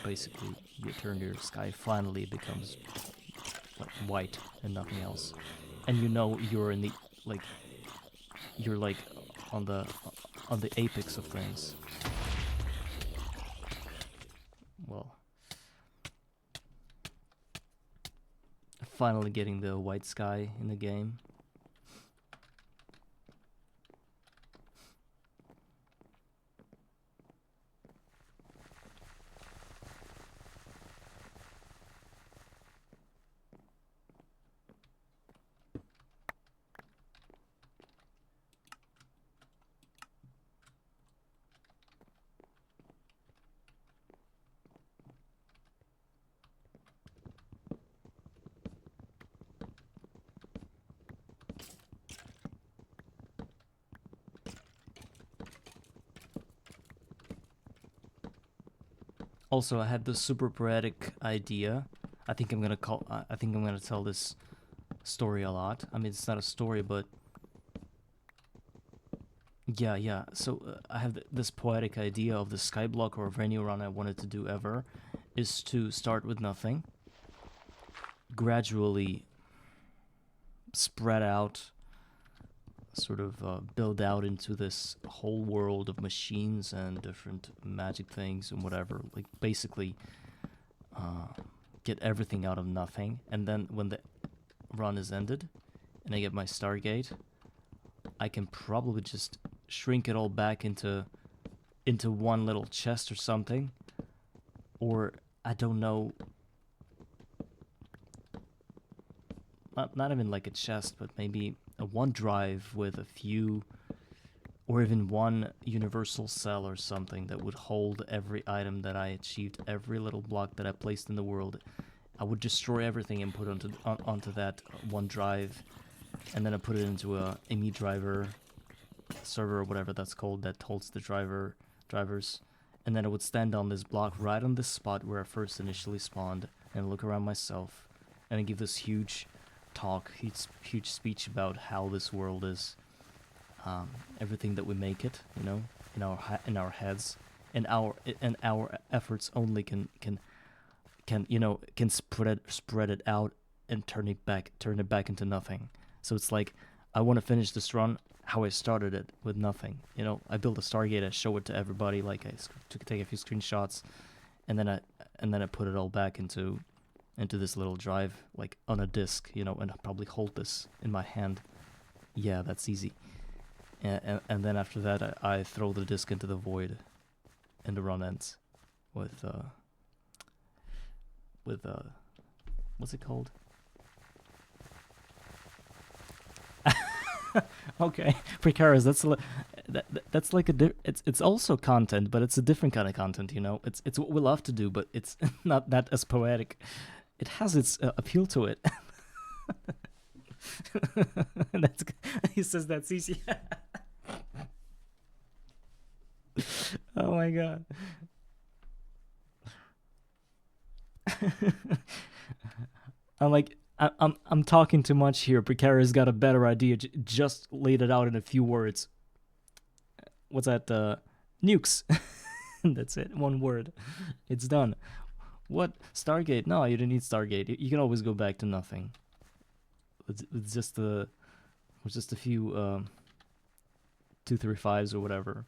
A: basically your sky finally becomes like white and nothing else, and you're in the you're like on the apex of things. Well, finally getting the white sky in the game. Also, I had this super poetic idea. I think I'm gonna tell this story a lot. I mean, it's not a story, but yeah. So I have this poetic idea of the skyblock or of any run I wanted to do ever, is to start with nothing, gradually spread out, sort of build out into this whole world of machines and different magic things and whatever. Like basically get everything out of nothing, and then when the run is ended and I get my Stargate, I can probably just shrink it all back into one little chest or something, or I don't know, not even like a chest, but maybe a OneDrive with a few, or even one universal cell or something that would hold every item that I achieved, every little block that I placed in the world. I would destroy everything and put onto that OneDrive, and then I put it into a ME driver server or whatever that's called, that holds the drivers, and then I would stand on this block right on this spot where I first initially spawned and look around myself and give this huge huge speech about how this world is, everything that we make it, in our heads, and our efforts only can spread it out and turn it back into nothing. So it's like I want to finish this run how I started it, with nothing. You know, I build a Stargate, I show it to everybody, like I take a few screenshots, and then I put it all back into this little drive, like on a disk, you know, and I'll probably hold this in my hand. Yeah, that's easy. And then after that, I throw the disk into the void, and the run ends with what's it called? Okay, precarious. That's like it's also content, but it's a different kind of content. You know, it's what we love to do, but it's not that as poetic. It has its appeal to it. That's he says that's easy. Oh my god. I'm talking too much here. Precarious got a better idea. Just laid it out in a few words. What's that? Nukes. That's it. One word. It's done. What? Stargate? No, you didn't need Stargate. You can always go back to nothing. It's just a few 235s or whatever.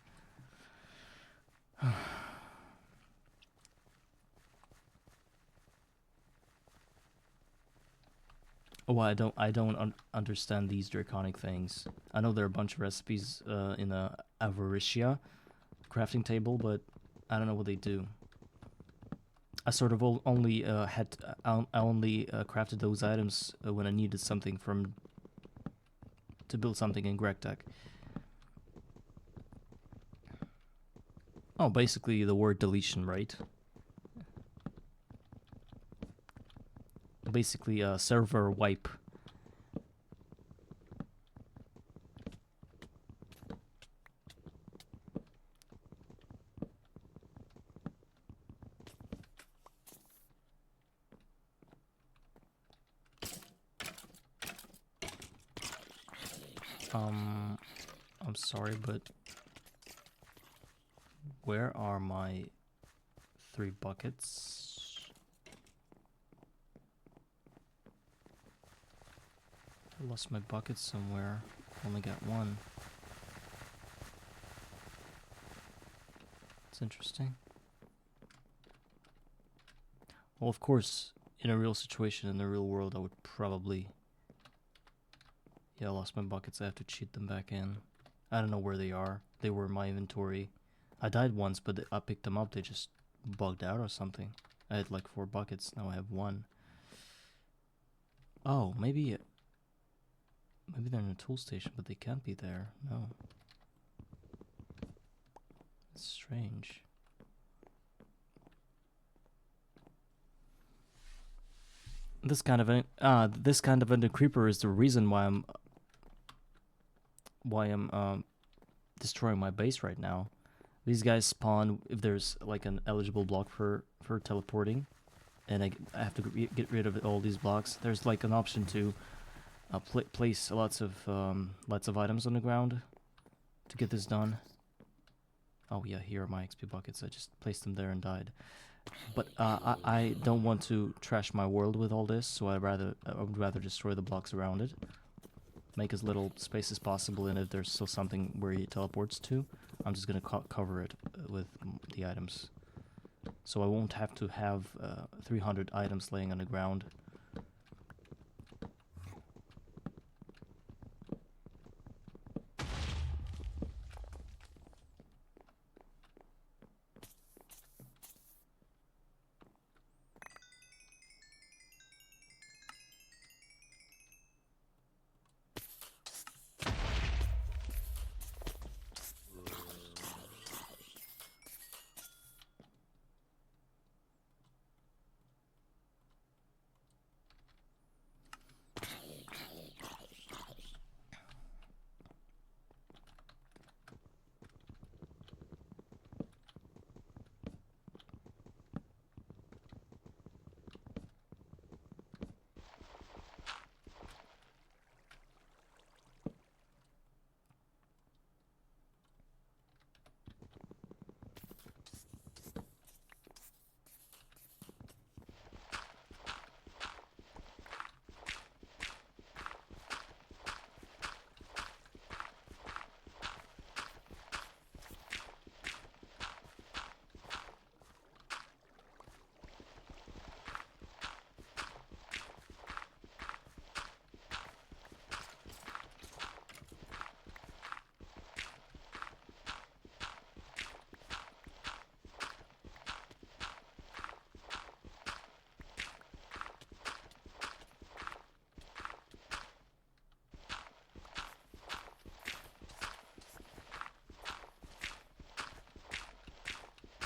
A: Oh, I don't understand these draconic things. I know there are a bunch of recipes in a Avaricia crafting table, but I don't know what they do. I sort of only crafted those items when I needed something to build something in GregTech. Oh, basically the word deletion, right? Basically a server wipe. I'm sorry, but where are my 3 buckets? I lost my bucket somewhere. Only got 1. It's interesting. Well, of course, in a real situation, in the real world, I would probably... Yeah, I lost my buckets. I have to cheat them back in. I don't know where they are. They were in my inventory. I died once, but I picked them up. They just bugged out or something. I had like 4 buckets. Now I have 1. Oh, maybe they're in a tool station, but they can't be there. No. It's strange. This kind of ender creeper is the reason why I'm destroying my base right now. These guys spawn if there's like an eligible block for teleporting, and I have to get rid of all these blocks. There's like an option to place lots of items on the ground to get this done. Oh yeah, here are my XP buckets. I just placed them there and died. But I don't want to trash my world with all this, so I would rather destroy the blocks around it. Make as little space as possible, and if there's still something where he teleports to, I'm just gonna cover it with the items. So I won't have to have 300 items laying on the ground.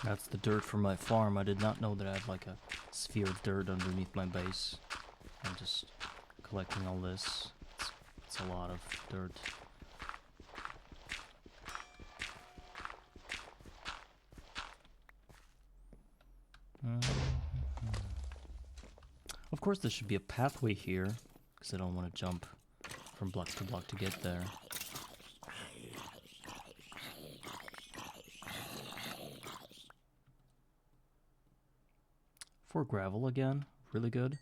A: That's the dirt from my farm. I did not know that I had like a sphere of dirt underneath my base. I'm just collecting all this. It's a lot of dirt. Of course there should be a pathway here, because I don't want to jump from block to block to get there. For gravel again, really good.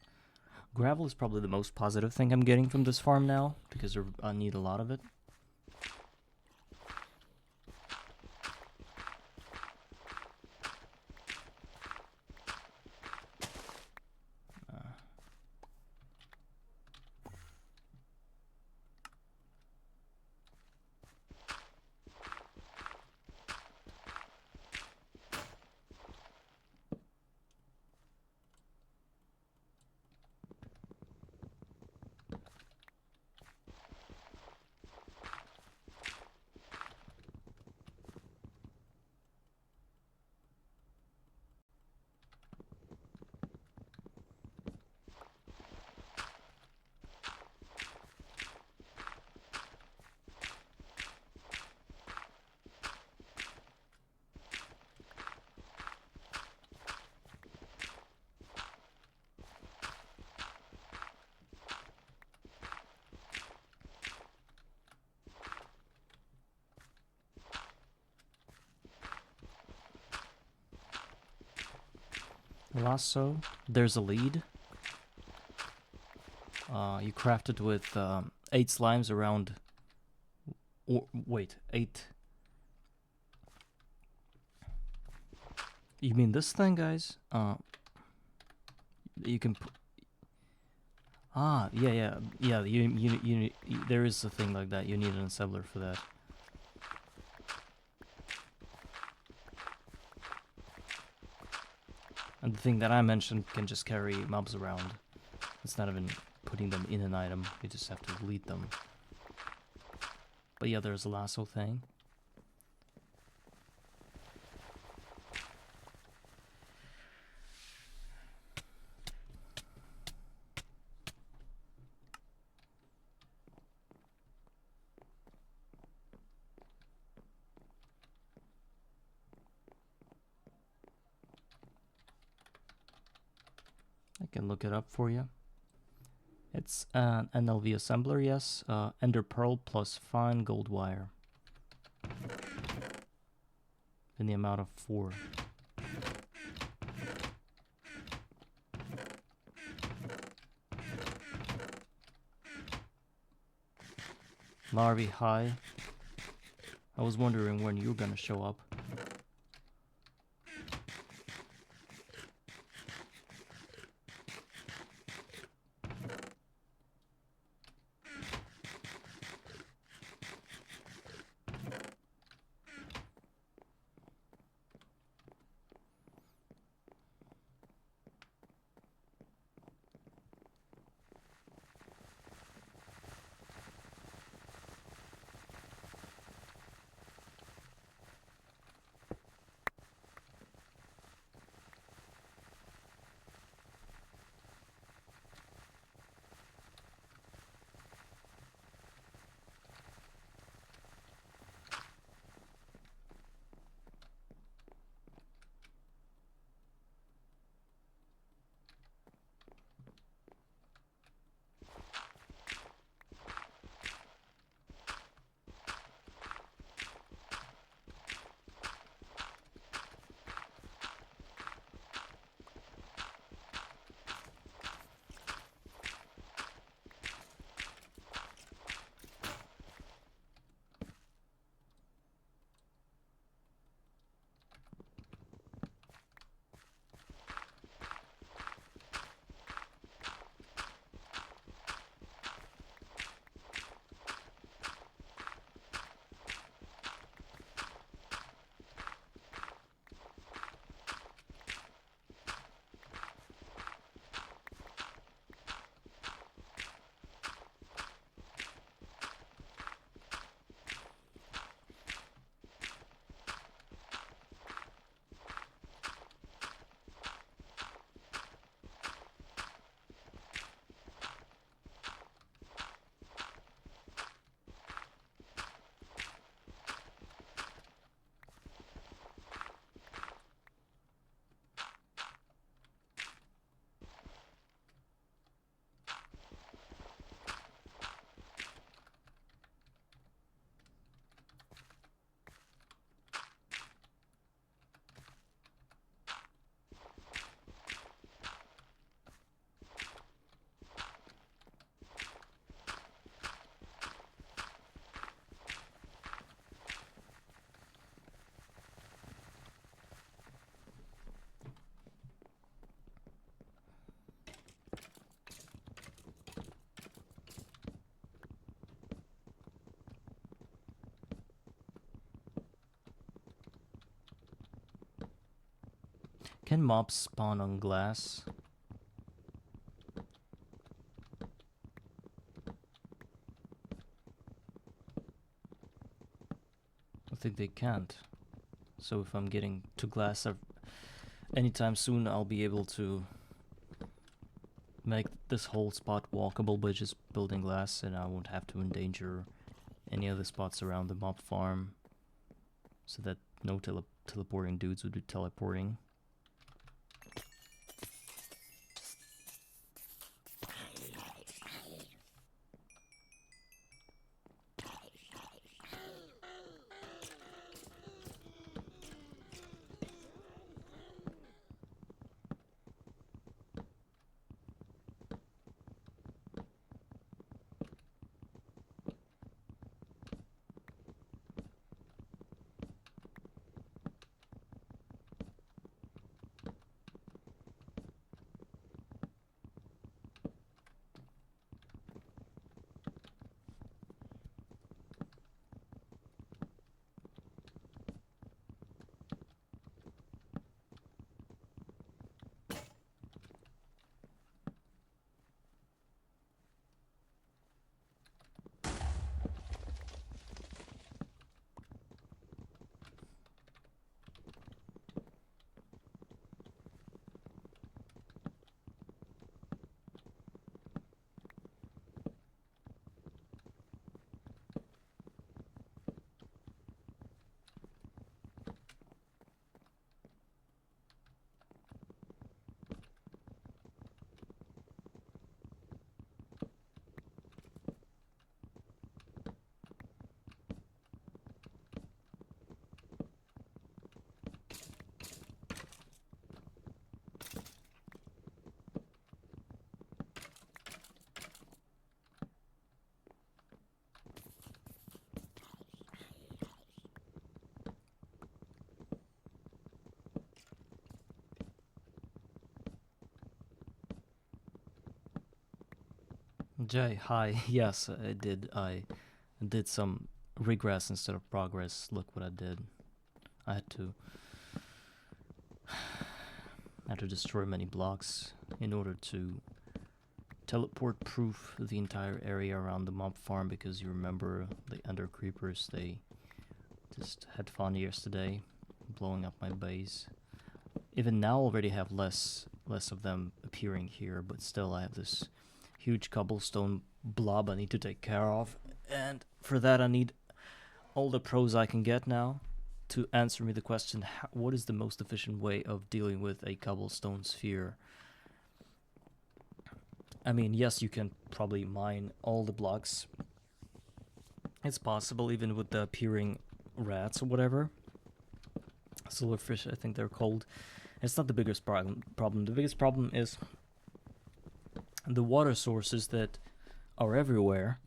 A: Gravel is probably the most positive thing I'm getting from this farm now, because I need a lot of it. Lasso, there's a lead. You craft it with 8 slimes around... wait, 8... You mean this thing, guys? You can... yeah. You there is a thing like that. You need an assembler for that. And the thing that I mentioned can just carry mobs around. It's not even putting them in an item. You just have to lead them. But yeah, there's a lasso thing. I can look it up for you. It's an NLV assembler, yes. Ender Pearl plus fine gold wire. In the amount of 4. Larvae, hi. I was wondering when you were gonna show up. Can mobs spawn on glass? I think they can't. So if I'm getting to glass anytime soon, I'll be able to make this whole spot walkable by just building glass, and I won't have to endanger any other spots around the mob farm, so that no teleporting dudes would be teleporting. Jay, hi. Yes, I did. I did some regress instead of progress. Look what I did. I had to destroy many blocks in order to teleport proof the entire area around the mob farm, because you remember the ender creepers, they just had fun yesterday blowing up my base. Even now already have less of them appearing here, but still I have this huge cobblestone blob I need to take care of, and for that I need all the pros I can get now to answer me the question, what is the most efficient way of dealing with a cobblestone sphere? I mean, yes, you can probably mine all the blocks. It's possible, even with the appearing rats or whatever. Silverfish, I think they're called. It's not the biggest problem. The biggest problem is the water sources that are everywhere.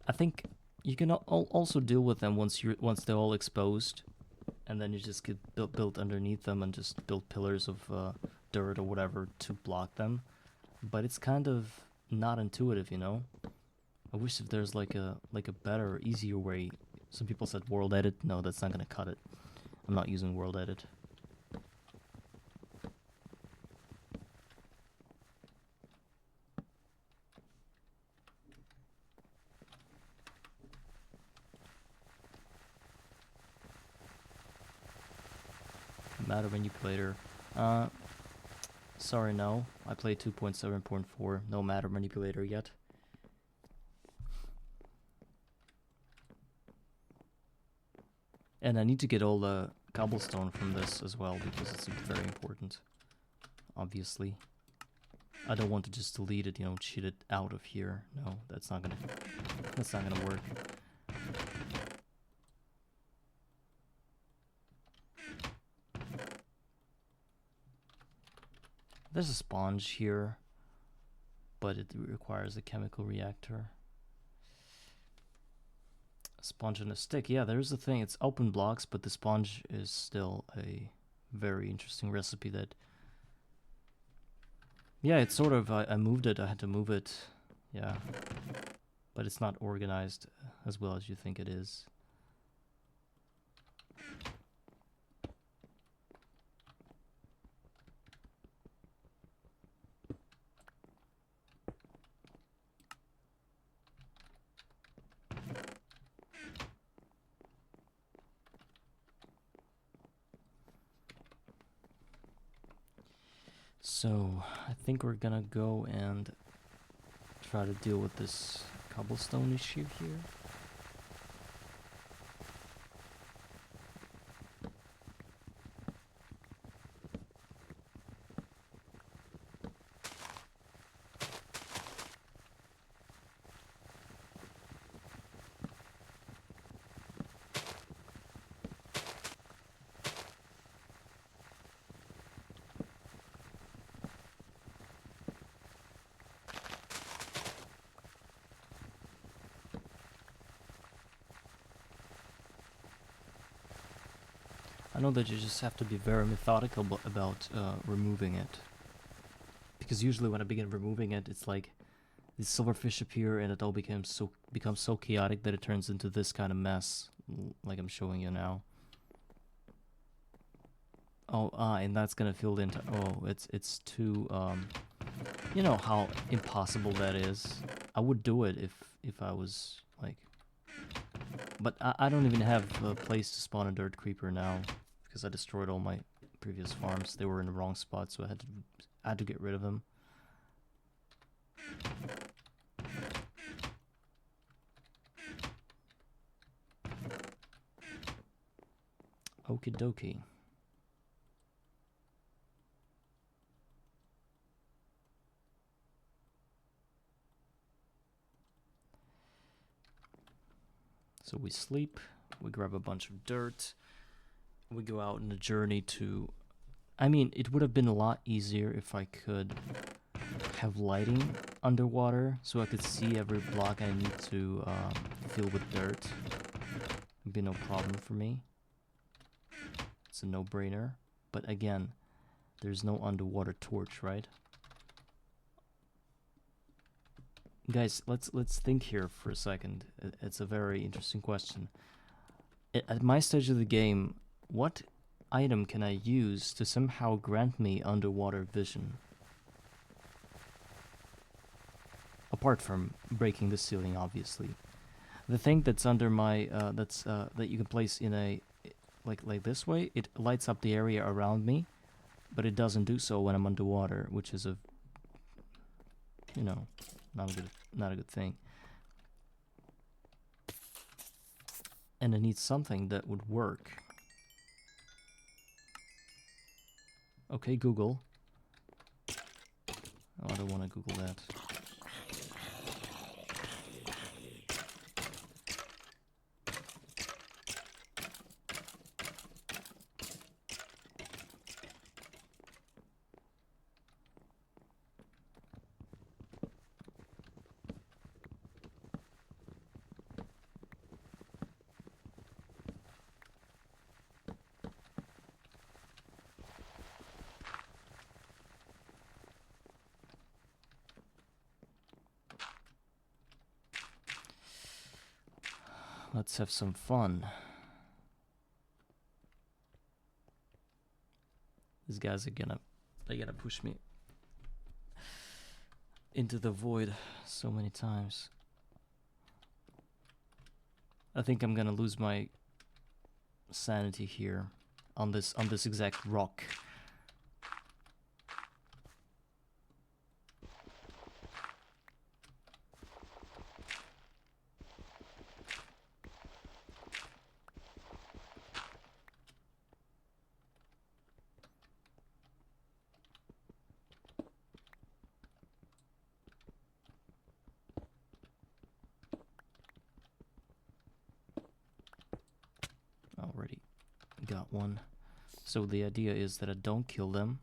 A: I think you can also deal with them once they're all exposed, and then you just get built underneath them and just build pillars of dirt or whatever to block them. But it's kind of not intuitive, you know. I wish if there's like a better, easier way. Some people said world edit. No, that's not gonna cut it. I'm not using world edit. Matter manipulator. Sorry, no. I played 2.7.4. No matter manipulator yet. And I need to get all the cobblestone from this as well, because it's very important. Obviously. I don't want to just delete it, you know, cheat it out of here. No, that's not gonna work. There's a sponge here, but it requires a chemical reactor. A sponge and a stick. Yeah, there's the thing. It's open blocks, but the sponge is still a very interesting recipe that... Yeah, it's sort of... I moved it. I had to move it. Yeah. But it's not organized as well as you think it is. So I think we're gonna go and try to deal with this cobblestone issue here. I know that you just have to be very methodical about removing it. Because usually when I begin removing it, it's like these silverfish appear and it all becomes so chaotic that it turns into this kind of mess, like I'm showing you now. Oh, and that's gonna fill the entire. Oh, it's too. You know how impossible that is. I would do it if I was like. But I don't even have a place to spawn a dirt creeper now because I destroyed all my previous farms. They were in the wrong spot, so I had to get rid of them. Okie dokie. So we sleep, we grab a bunch of dirt, we go out on a journey to... I mean, it would have been a lot easier if I could have lighting underwater so I could see every block I need to fill with dirt. It'd be no problem for me. It's a no-brainer. But again, there's no underwater torch, right? Guys, let's think here for a second. It's a very interesting question. At my stage of the game, what item can I use to somehow grant me underwater vision? Apart from breaking the ceiling, obviously. The thing that's under my that you can place in a like this way, it lights up the area around me, but it doesn't do so when I'm underwater, which is a not a good thing. And I need something that would work. Okay, Google. Oh, I don't want to Google that. Let's have some fun. These guys are they're gonna push me into the void so many times. I think I'm gonna lose my sanity here on this exact rock. Already got one. So the idea is that I don't kill them.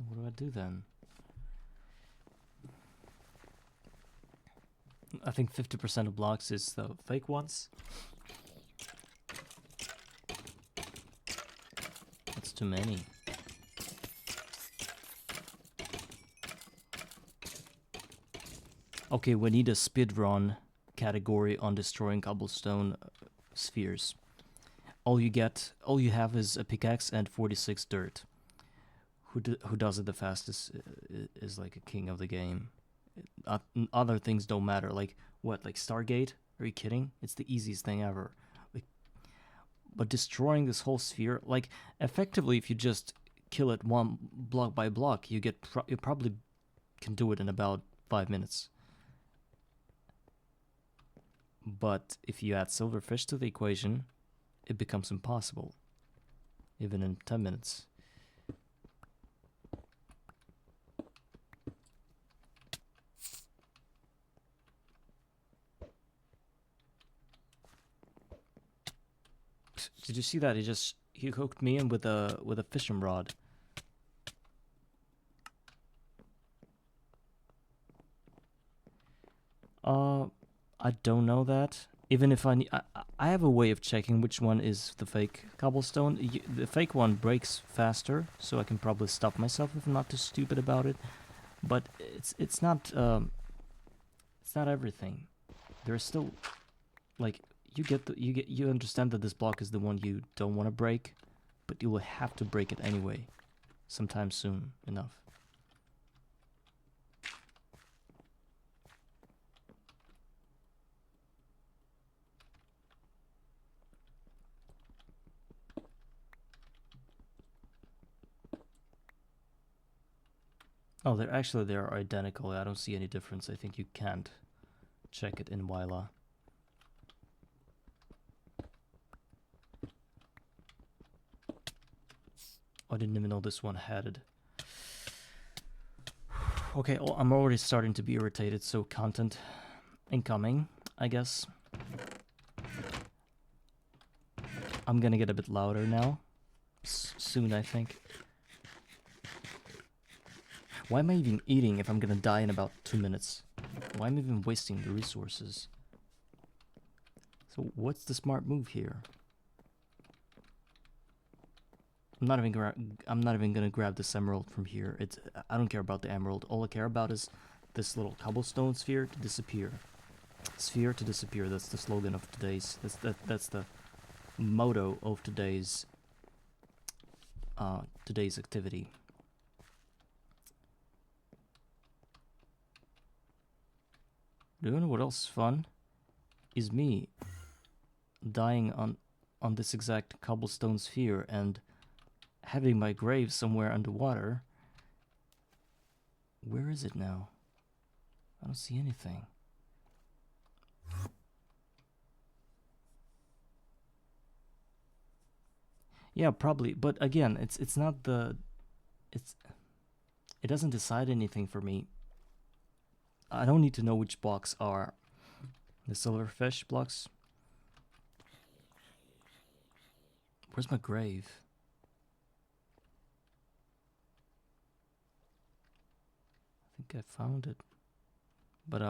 A: What do I do then? I think 50% of blocks is the fake ones. That's too many. Okay, we need a speedrun category on destroying cobblestone spheres. All you have is a pickaxe and 46 dirt. Who does it the fastest is like a king of the game. Other things don't matter. Like what? Like Stargate? Are you kidding? It's the easiest thing ever. Like But destroying this whole sphere, like, effectively, if you just kill it one block by block, you probably can do it in about 5 minutes. But if you add silverfish to the equation, it becomes impossible, even in 10 minutes. Did you see that? He hooked me in with a fishing rod. I don't know that. Even if I have a way of checking which one is the fake cobblestone. The fake one breaks faster, so I can probably stop myself if I'm not too stupid about it. But it's not everything. There's still, like, you understand that this block is the one you don't want to break, but you will have to break it anyway, sometime soon enough. Oh, they're identical. I don't see any difference. I think you can't check it in Wyla. I didn't even know this one had it. Okay, well, I'm already starting to be irritated, so content incoming, I guess. I'm gonna get a bit louder now. Soon, I think. Why am I even eating if I'm gonna die in about 2 minutes? Why am I even wasting the resources? So what's the smart move here? I'm not even gonna grab this emerald from here. I don't care about the emerald. All I care about is this little cobblestone sphere to disappear. Sphere to disappear. That's the slogan of today's. That's the motto of today's activity. Do you know what else is fun? Is me dying on this exact cobblestone sphere and having my grave somewhere underwater. Where is it now? I don't see anything. Yeah, probably, but again, it's not the it doesn't decide anything for me. I don't need to know which blocks are the silverfish blocks. Where's my grave? I think I found it. But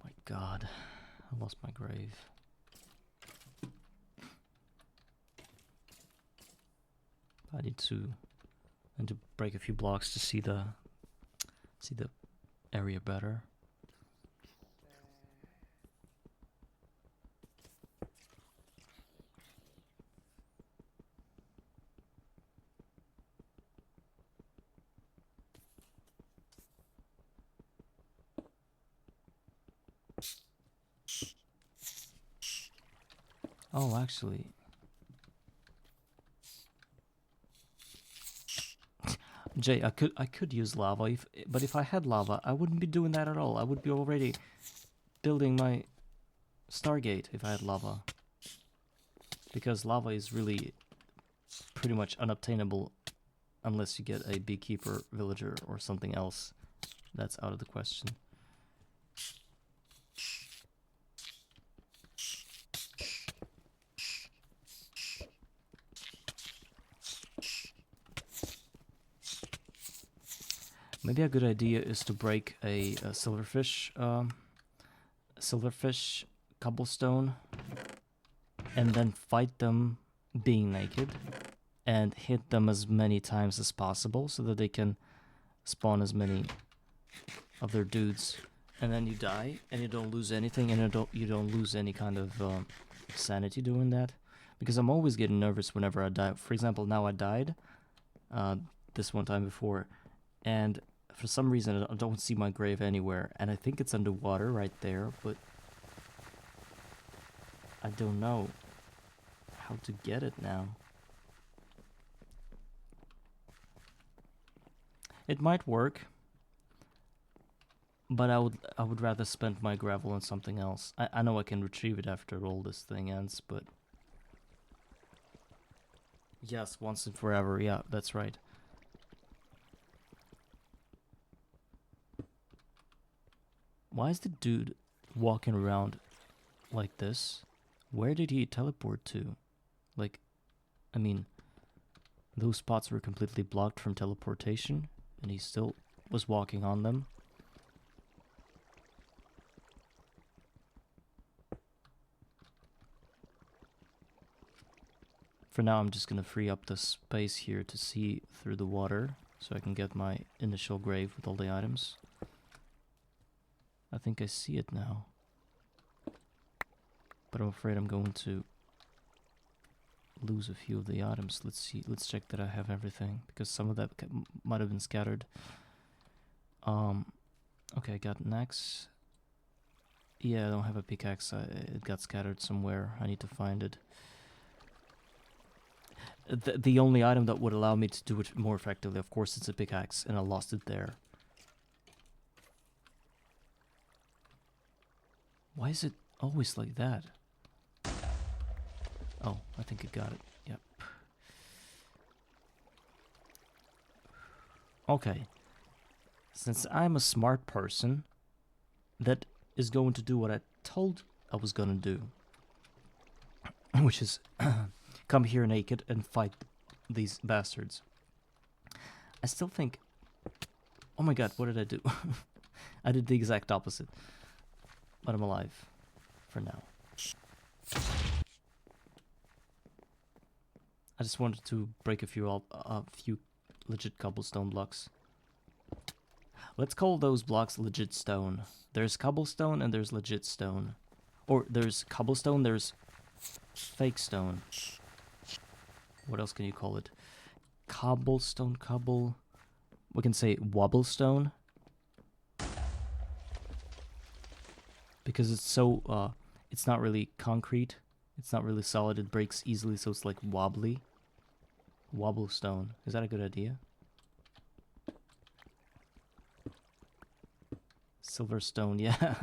A: my God, I lost my grave. I need to break a few blocks to see the area better. Oh, actually, Jay, I could use lava, but if I had lava, I wouldn't be doing that at all. I would be already building my Stargate if I had lava. Because lava is really pretty much unobtainable unless you get a beekeeper villager or something else. That's out of the question. Maybe a good idea is to break a silverfish cobblestone and then fight them being naked and hit them as many times as possible so that they can spawn as many of their dudes, and then you die and you don't lose anything, and you don't lose any kind of sanity doing that, because I'm always getting nervous whenever I die. For example, now I died this one time before, and for some reason I don't see my grave anywhere, and I think it's underwater right there, but I don't know how to get it now. It might work, but I would rather spend my gravel on something else. I know I can retrieve it after all this thing ends, but yes, once and forever. Yeah, that's right. Why is the dude walking around like this? Where did he teleport to? Like, I mean, those spots were completely blocked from teleportation, and he still was walking on them. For now, I'm just gonna free up the space here to see through the water, so I can get my initial grave with all the items. I think I see it now. But I'm afraid I'm going to lose a few of the items. Let's see. Let's check that I have everything, because some of that might have been scattered. Okay, I got an axe. Yeah, I don't have a pickaxe. It got scattered somewhere. I need to find it. The only item that would allow me to do it more effectively, of course, it's a pickaxe, and I lost it there. Why is it always like that? Oh, I think I got it. Yep. Okay. Since I'm a smart person, that is going to do what I told I was gonna do. Which is come here naked and fight these bastards. I still think... Oh my god, what did I do? I did the exact opposite. But I'm alive. For now. I just wanted to break a few legit cobblestone blocks. Let's call those blocks legit stone. There's cobblestone and there's legit stone. Or there's cobblestone, there's fake stone. What else can you call it? Cobblestone, we can say wobblestone. Because it's so, it's not really concrete. It's not really solid, it breaks easily, so it's like wobbly. Wobblestone. Is that a good idea? Silverstone, yeah.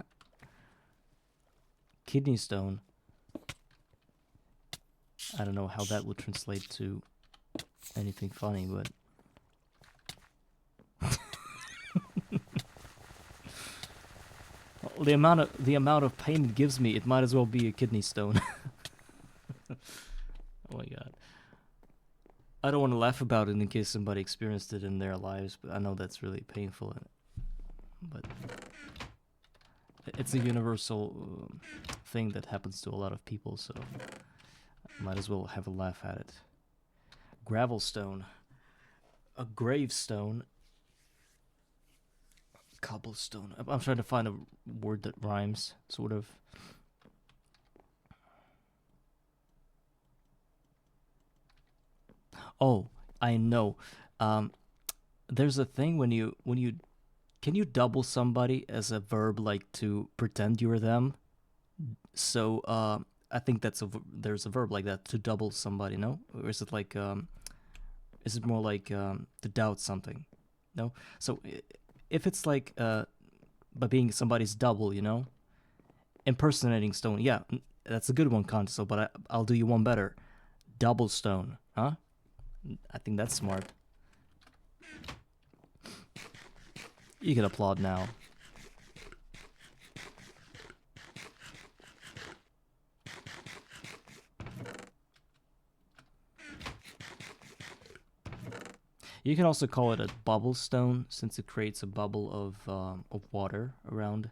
A: Kidney stone. I don't know how that would translate to anything funny, but... Well, the amount of pain it gives me, it might as well be a kidney stone. Oh my god. I don't want to laugh about it in case somebody experienced it in their lives, but I know that's really painful. But it's a universal thing that happens to a lot of people, so I might as well have a laugh at it. Gravelstone. A gravestone. Cobblestone. I'm trying to find a word that rhymes, sort of. Oh, I know. There's a thing when you can you double somebody as a verb, like to pretend you're them? So I think there's a verb like that, to double somebody, no? Or is it like is it more like to doubt something? No. So if it's like by being somebody's double, you know, impersonating stone. Yeah, that's a good one, Conso. But I'll do you one better. Doublestone, huh? I think that's smart. You can applaud now. You can also call it a bubble stone, since it creates a bubble of water around.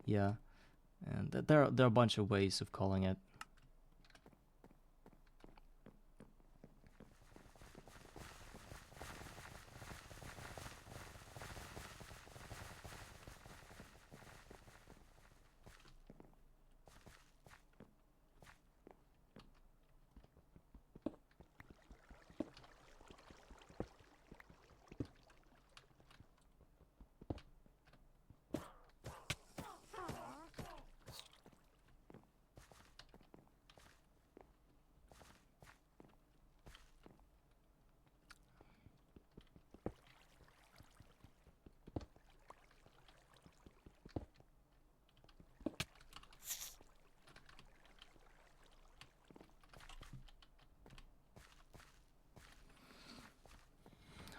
A: Yeah, and there are a bunch of ways of calling it.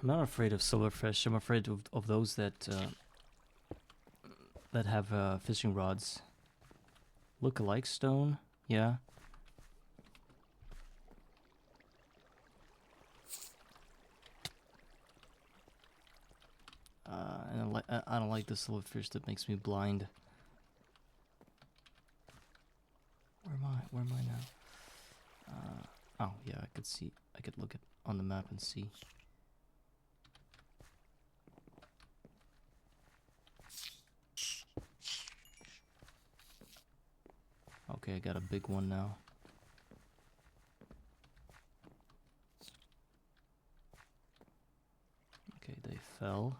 A: I'm not afraid of silverfish. I'm afraid of those that that have fishing rods. Look-alike stone, yeah. And I don't like the silverfish that makes me blind. Where am I now? Oh yeah, I could see. I could look at on the map and see. Okay, I got a big one now. Okay, they fell.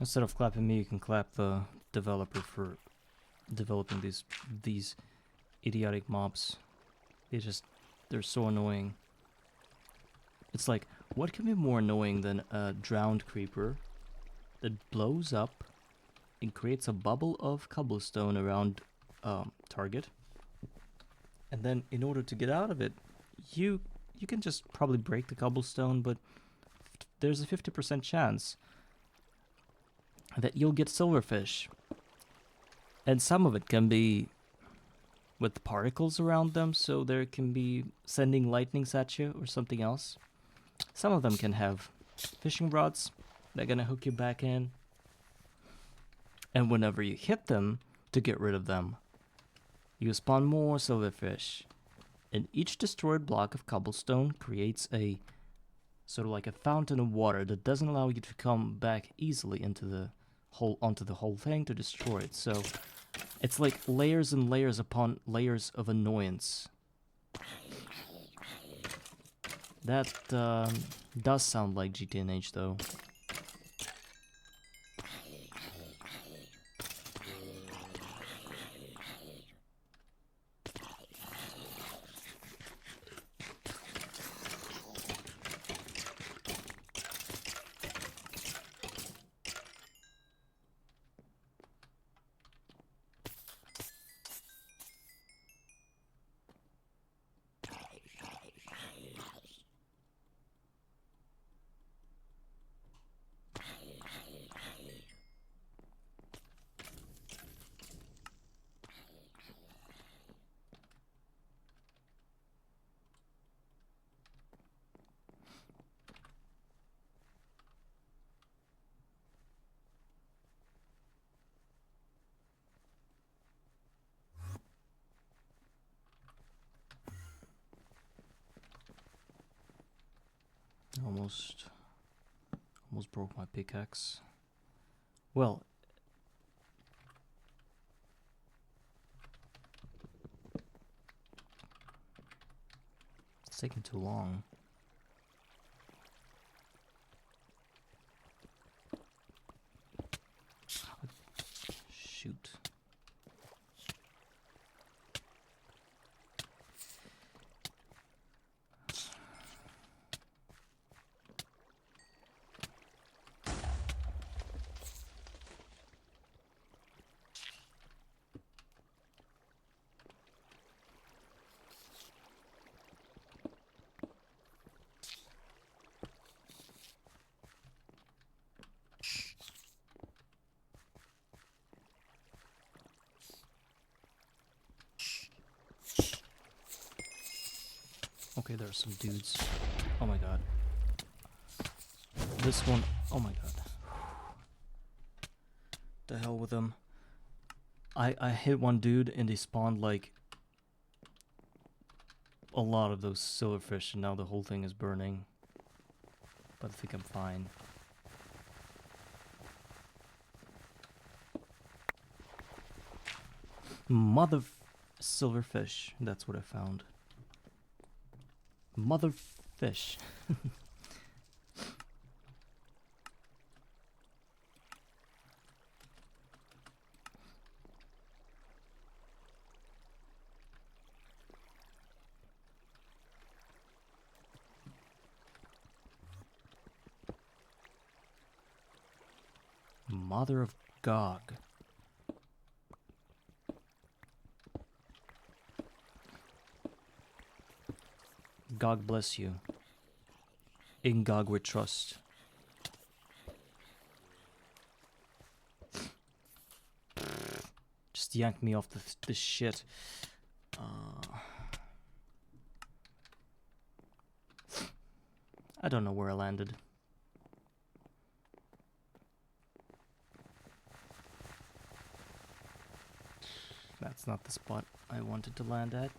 A: Instead of clapping me, you can clap the developer for developing these idiotic mobs. They're so annoying. It's like, what can be more annoying than a drowned creeper that blows up and creates a bubble of cobblestone around target, and then in order to get out of it, you can just probably break the cobblestone, but there's a 50% chance that you'll get silverfish. And some of it can be with particles around them, so there can be sending lightnings at you or something else. Some of them can have fishing rods. They're gonna hook you back in. And whenever you hit them to get rid of them, you spawn more silverfish. And each destroyed block of cobblestone creates a sort of like a fountain of water that doesn't allow you to come back easily into the onto the whole thing to destroy it. So it's like layers and layers upon layers of annoyance. That does sound like GTNH though. Almost broke my pickaxe. Well, it's taking too long. Shoot. Okay, there are some dudes. Oh my god. This one, oh my god. The hell with them. I hit one dude and they spawned like a lot of those silverfish and now the whole thing is burning. But I think I'm fine. Silverfish, that's what I found. Motherfish. Mother of Gog. God bless you. In God we trust. Just yanked me off this shit. I don't know where I landed. That's not the spot I wanted to land at.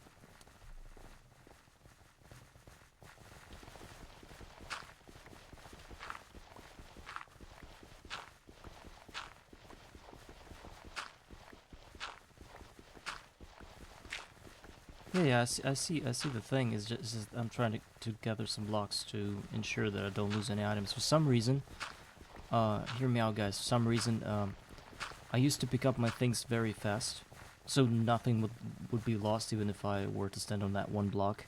A: Yeah, I see the thing. Is just I'm trying to gather some blocks to ensure that I don't lose any items. For some reason, hear me out, guys. For some reason, I used to pick up my things very fast, so nothing would be lost even if I were to stand on that one block.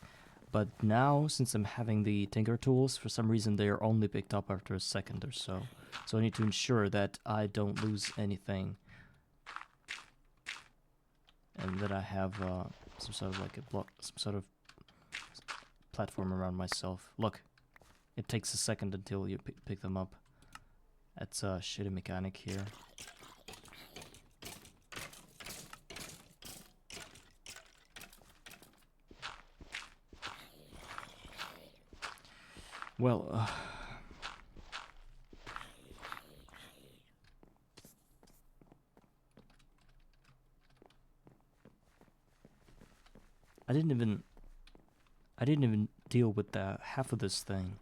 A: But now, since I'm having the Tinker tools, for some reason they are only picked up after a second or so. So I need to ensure that I don't lose anything, and that I have some sort of like a block, some sort of platform around myself. Look, it takes a second until you pick them up. That's a shitty mechanic here. Well, I didn't even deal with the half of this thing.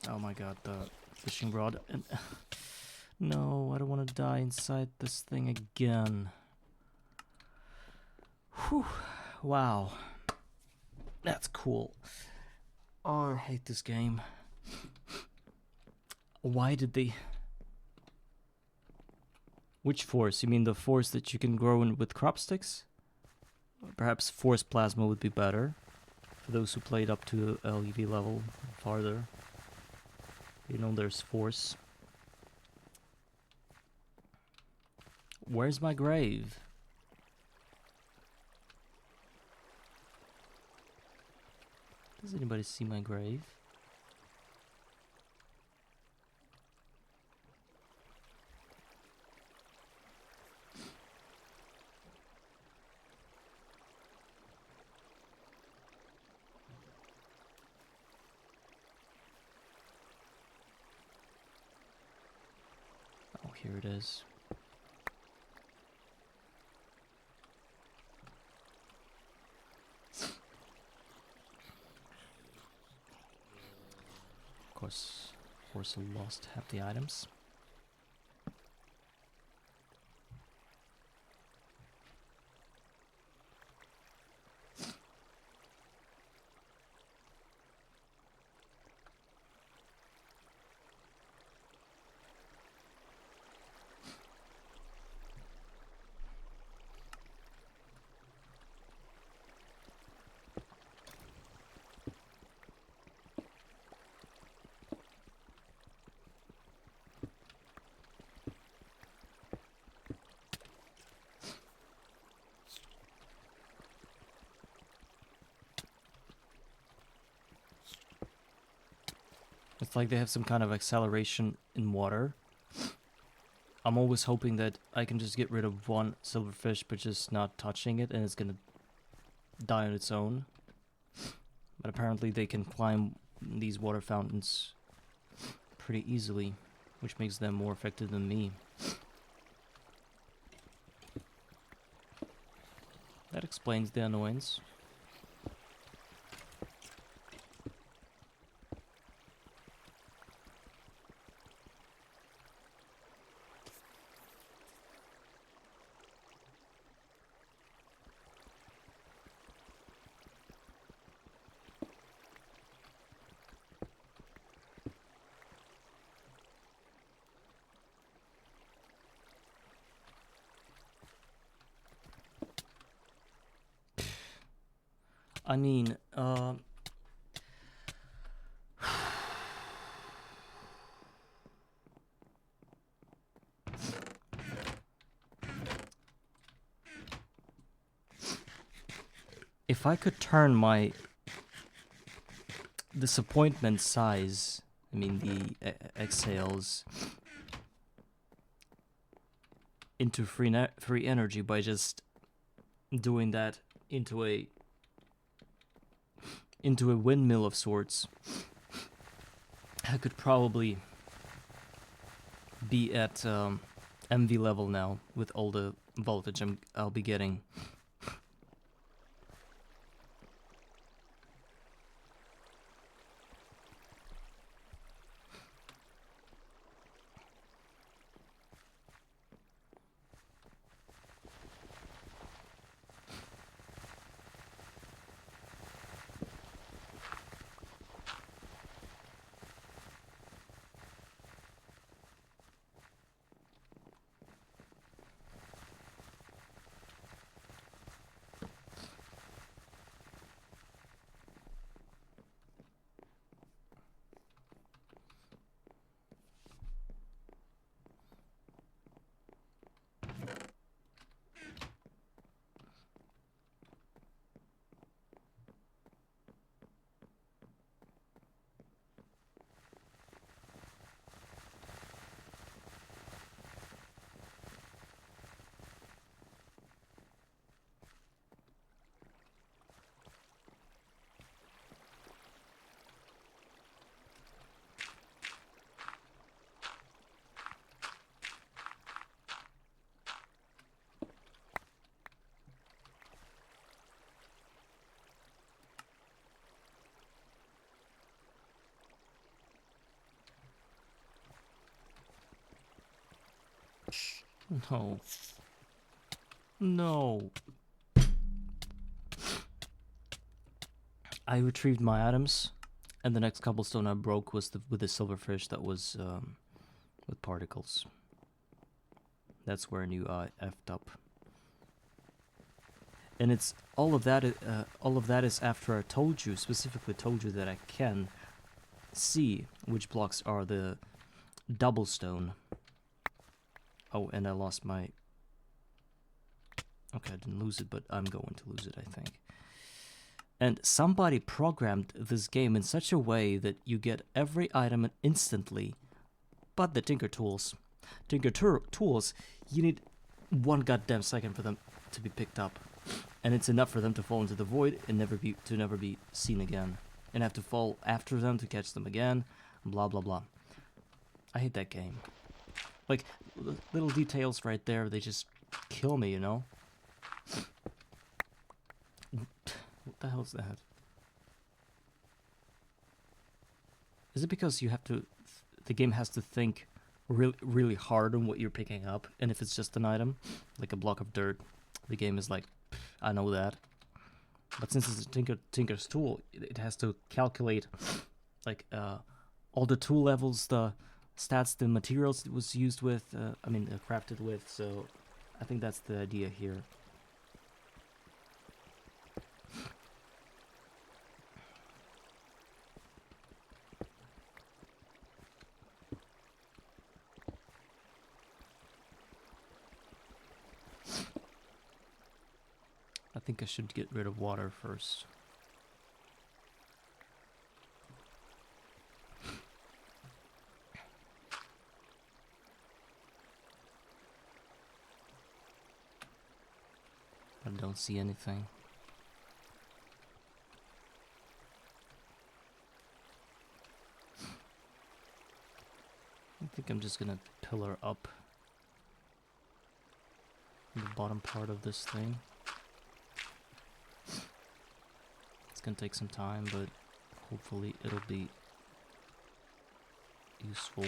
A: Oh my god, the fishing rod. And no, I don't want to die inside this thing again. Whew. Wow. That's cool. Oh, I hate this game. Why did they... Which force? You mean the force that you can grow in with crop sticks? Perhaps force plasma would be better. For those who played up to LEV level farther. You know there's force. Where's my grave? Does anybody see my grave? Oh, here it is. Of course, Force lost half the items. It's like they have some kind of acceleration in water. I'm always hoping that I can just get rid of one silverfish, but just not touching it, and it's gonna die on its own. But apparently they can climb these water fountains pretty easily, which makes them more effective than me. That explains the annoyance. I mean, if I could turn my disappointment size, I mean the exhales, into free energy by just doing that into a windmill of sorts, I could probably be at MV level now with all the voltage I'll be getting. No. No. I retrieved my items, and the next cobblestone I broke was with the silverfish that was with particles. That's where I knew I effed up. And it's all of that is after I specifically told you that I can see which blocks are the doublestone. Oh, and I lost my... Okay, I didn't lose it, but I'm going to lose it, I think. And somebody programmed this game in such a way that you get every item instantly, but the Tinker Tools. Tools, you need 1 goddamn second for them to be picked up. And it's enough for them to fall into the void and never be seen again. And have to fall after them to catch them again, blah blah blah. I hate that game. Like, little details right there, they just kill me, you know? What the hell is that? Is it because you have to... the game has to think really hard on what you're picking up, and if it's just an item, like a block of dirt, the game is like, I know that. But since it's a Tinker's tool, it has to calculate, like, all the tool levels, the stats, the materials it was used with, crafted with, so I think that's the idea here. I think I should get rid of water first. don't see anything. I think I'm just gonna pillar up the bottom part of this thing. It's gonna take some time, but hopefully it'll be useful.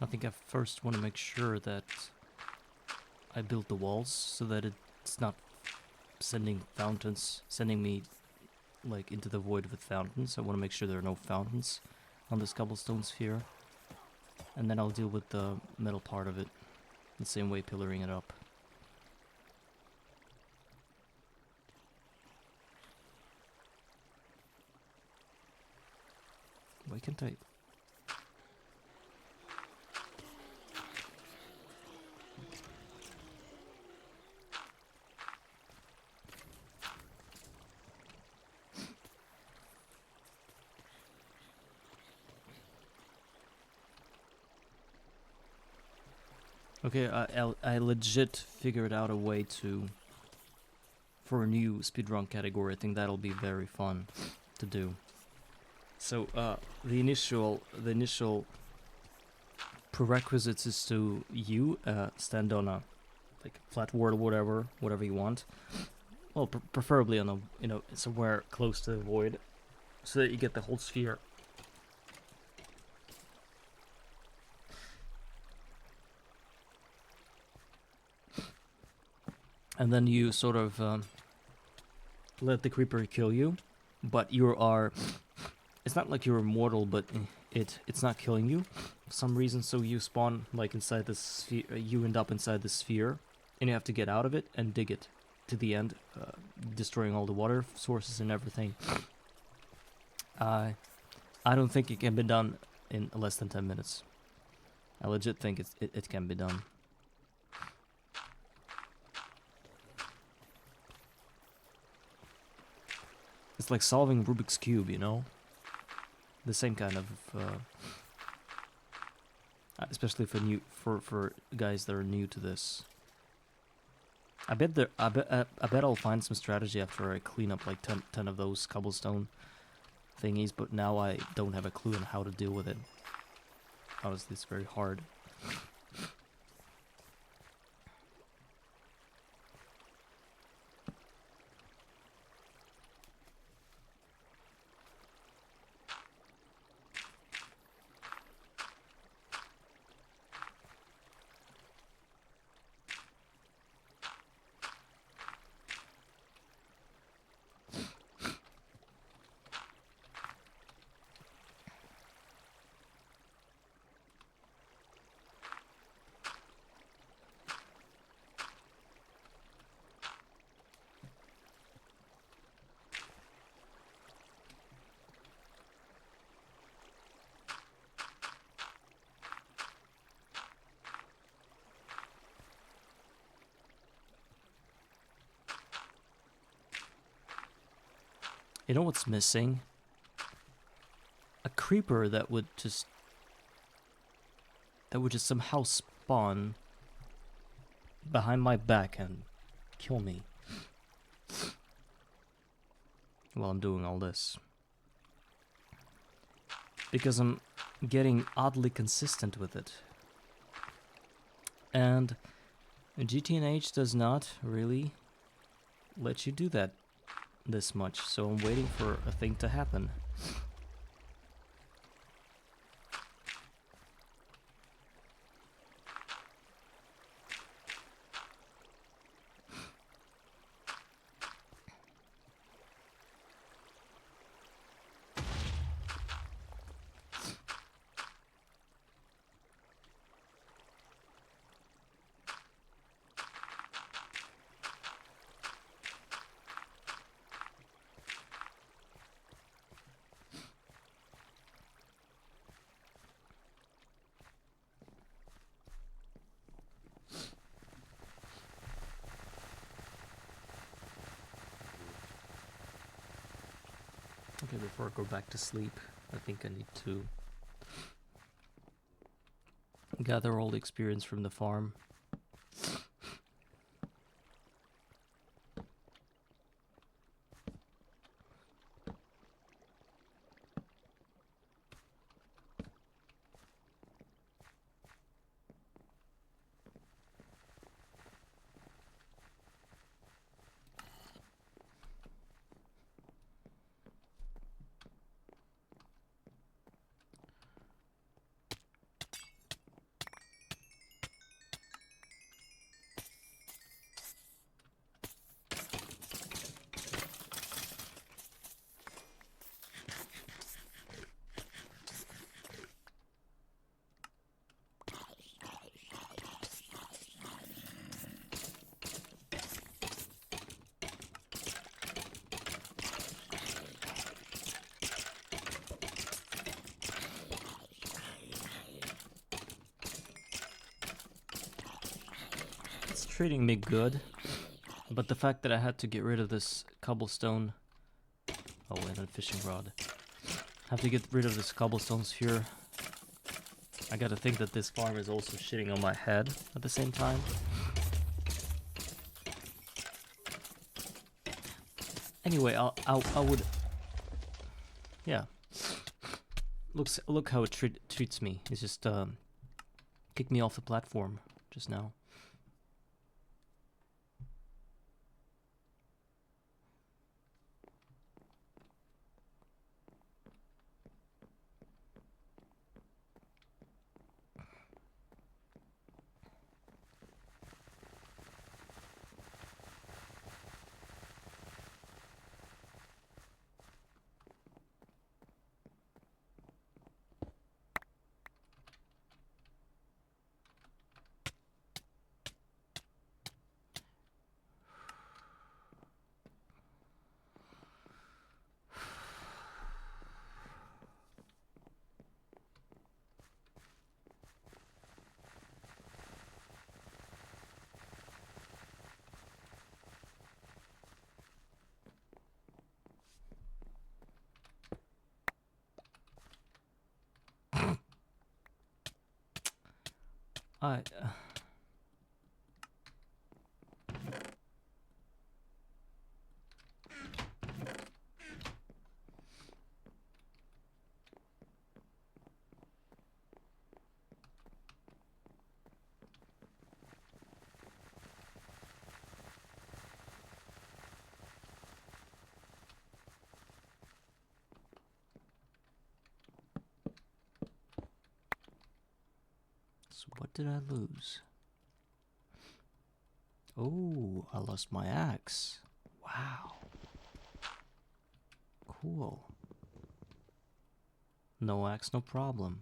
A: I think I first want to make sure that I build the walls so that it's not sending me like into the void with fountains. I want to make sure there are no fountains on this cobblestone sphere. And then I'll deal with the metal part of it the same way, pillaring it up. Why can't I? Okay, I legit figured out a way for a new speedrun category. I think that'll be very fun to do. So the initial prerequisites is to stand on a flat wall or whatever you want. Well, preferably on a somewhere close to the void, so that you get the whole sphere. And then you sort of let the creeper kill you, but you are... It's not like you're immortal, but it's not killing you for some reason, so you spawn inside the sphere, you end up inside the sphere, and you have to get out of it and dig it to the end, destroying all the water sources and everything. I don't think it can be done in less than 10 minutes. I legit think it can be done. It's like solving Rubik's Cube, you know? The same kind of, especially for guys that are new to this. I bet I'll find some strategy after I clean up 10 of those cobblestone thingies, but now I don't have a clue on how to deal with it. Honestly, it's very hard. You know what's missing? A creeper that would just somehow spawn behind my back and kill me while I'm doing all this. Because I'm getting oddly consistent with it. And GTNH does not really let you do that this much, so I'm waiting for a thing to happen. Okay, before I go back to sleep, I think I need to gather all the experience from the farm. It's treating me good, but the fact that I had to get rid of this cobblestone... Oh, and a fishing rod. Have to get rid of this cobblestone sphere. I gotta think that this farm is also shitting on my head at the same time. Anyway, I would... Yeah. Look how it treats me. It's just kicked me off the platform just now. I... So what did I lose? Oh, I lost my axe. Wow. Cool. No axe, no problem.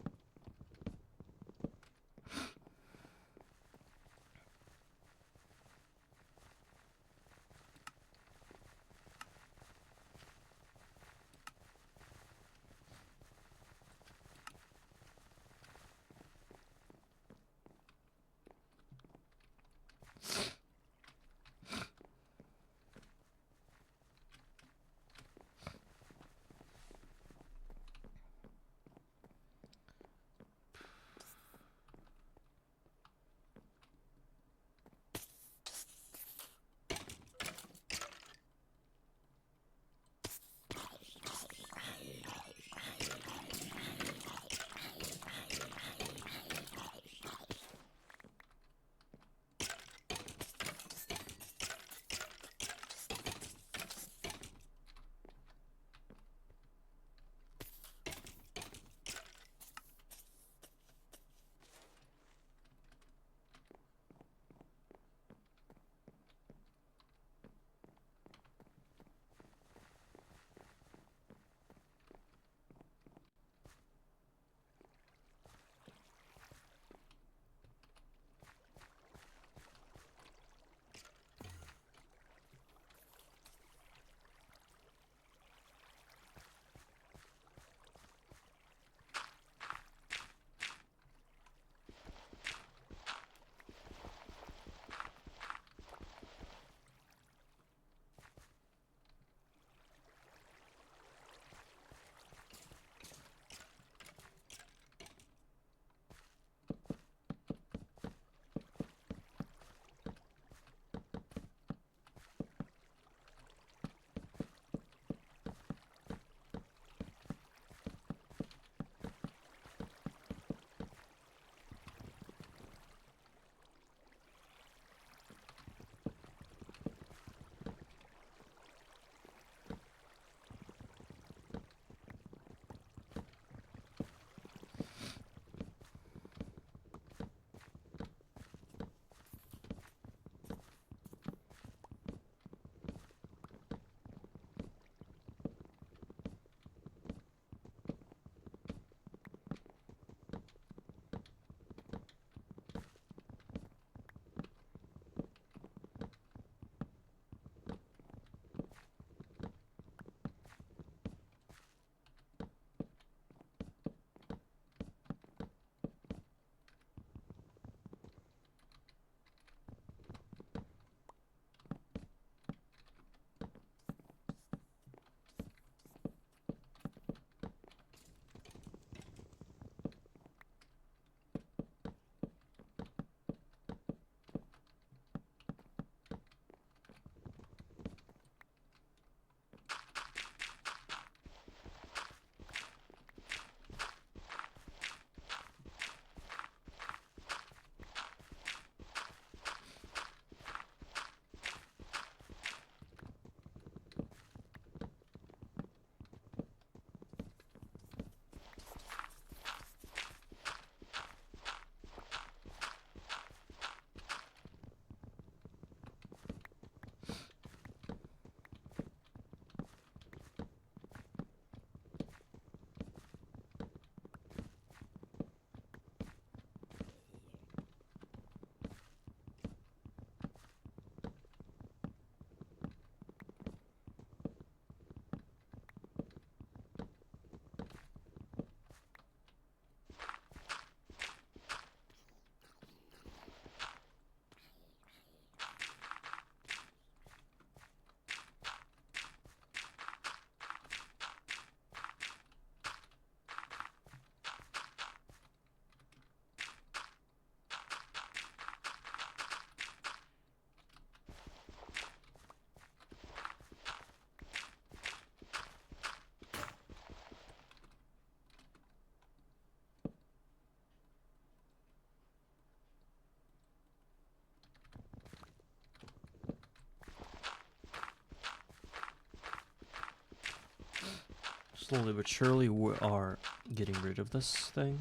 A: Slowly but surely we are getting rid of this thing.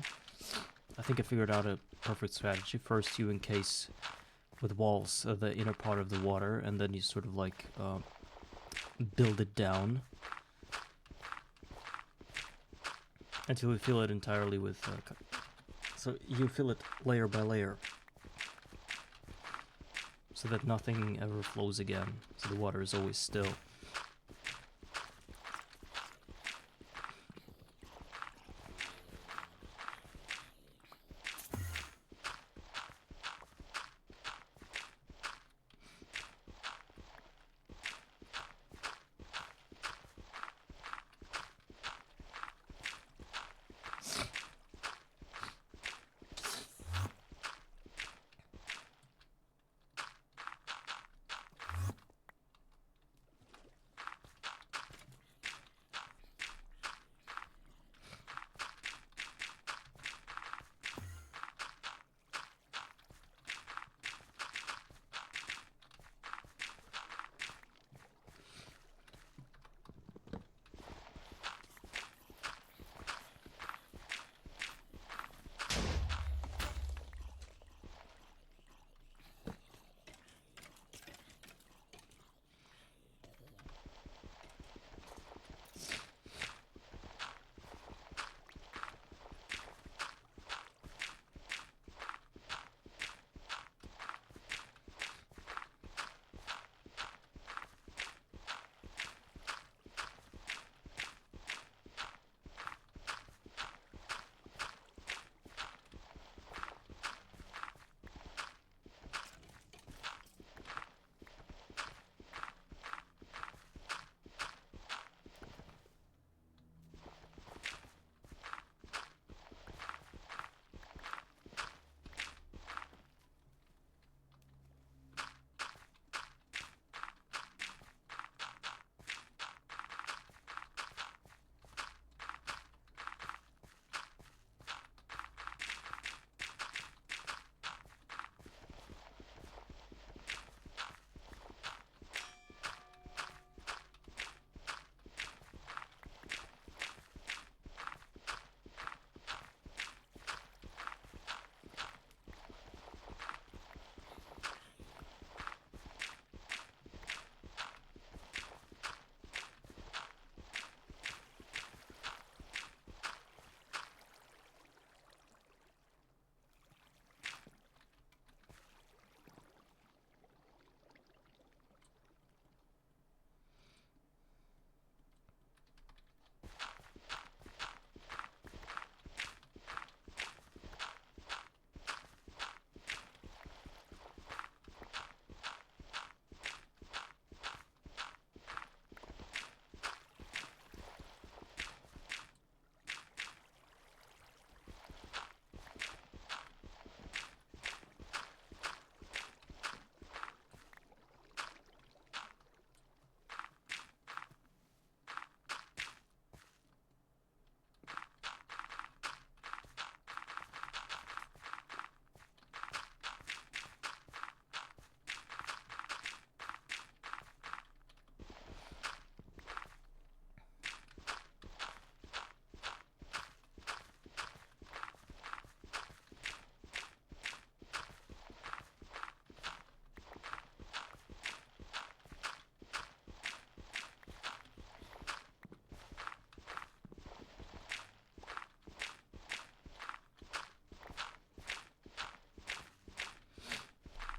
A: I think I figured out a perfect strategy. First you encase with walls the inner part of the water, and then you sort of like build it down until you fill it entirely with so you fill it layer by layer so that nothing ever flows again, so the water is always still.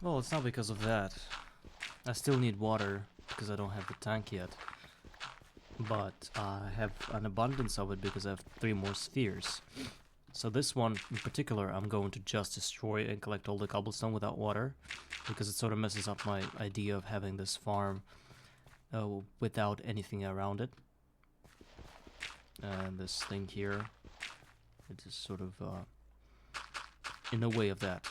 A: Well, it's not because of that. I still need water because I don't have the tank yet. But I have an abundance of it because I have 3 more spheres. So this one in particular I'm going to just destroy and collect all the cobblestone without water, because it sort of messes up my idea of having this farm without anything around it. And this thing here, it is sort of in the way of that.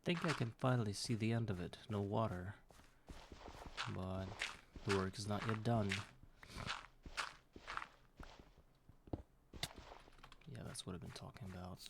A: think I can finally see the end of it. No water. But the work is not yet done. Yeah, that's what I've been talking about.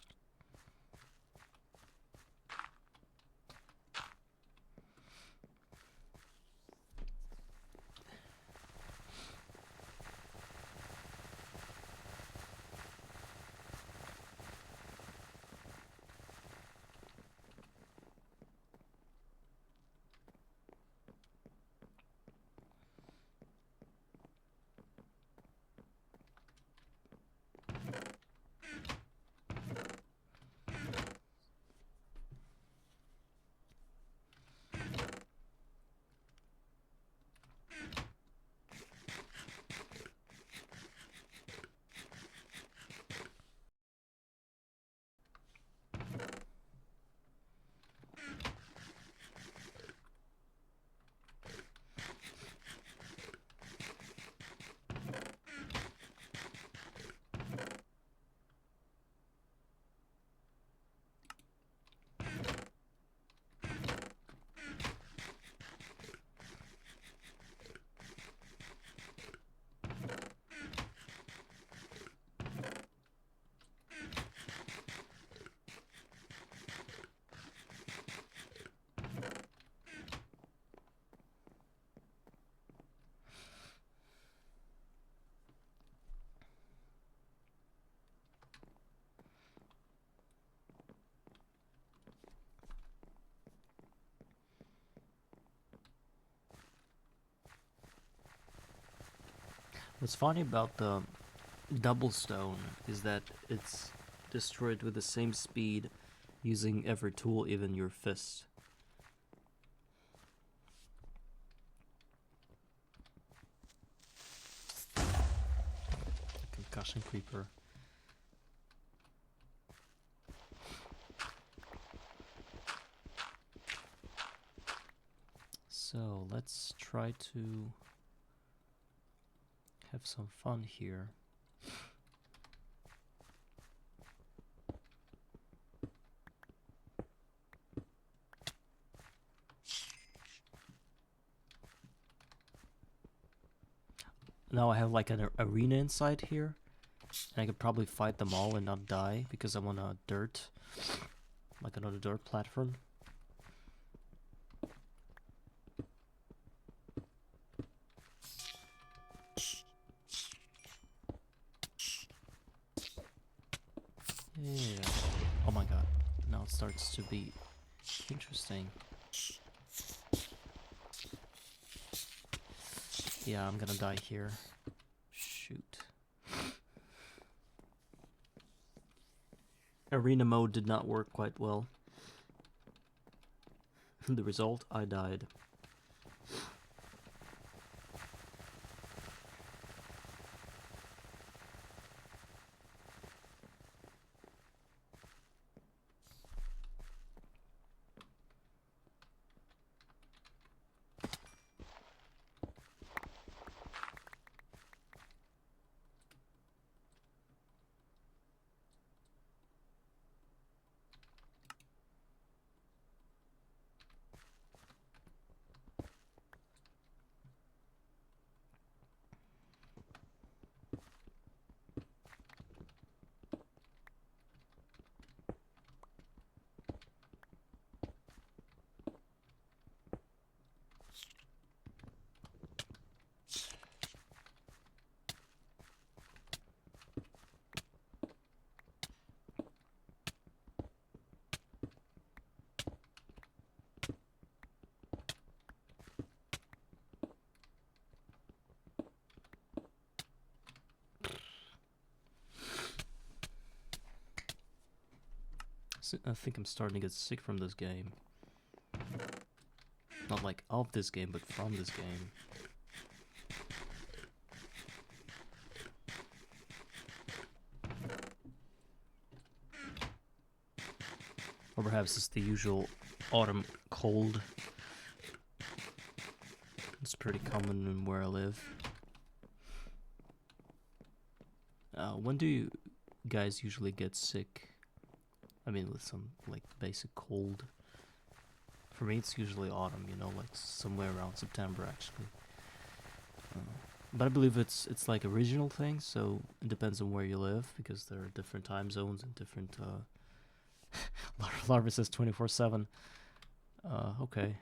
A: What's funny about the doublestone is that it's destroyed with the same speed using every tool, even your fist. Concussion creeper. So let's try to have some fun here. Now I have like an arena inside here, and I could probably fight them all and not die because I'm on a dirt, like another dirt platform. Yeah. Oh my god. Now it starts to be interesting. Yeah, I'm gonna die here. Shoot. Arena mode did not work quite well. The result, I died. I think I'm starting to get sick from this game. Not like of this game, but from this game. Or perhaps it's the usual autumn cold. It's pretty common in where I live. When do you guys usually get sick? I mean, with some like basic cold. For me, it's usually autumn, you know, like somewhere around September, actually. But I believe it's like a regional thing, so it depends on where you live, because there are different time zones and different... Larva says 24/7. Okay.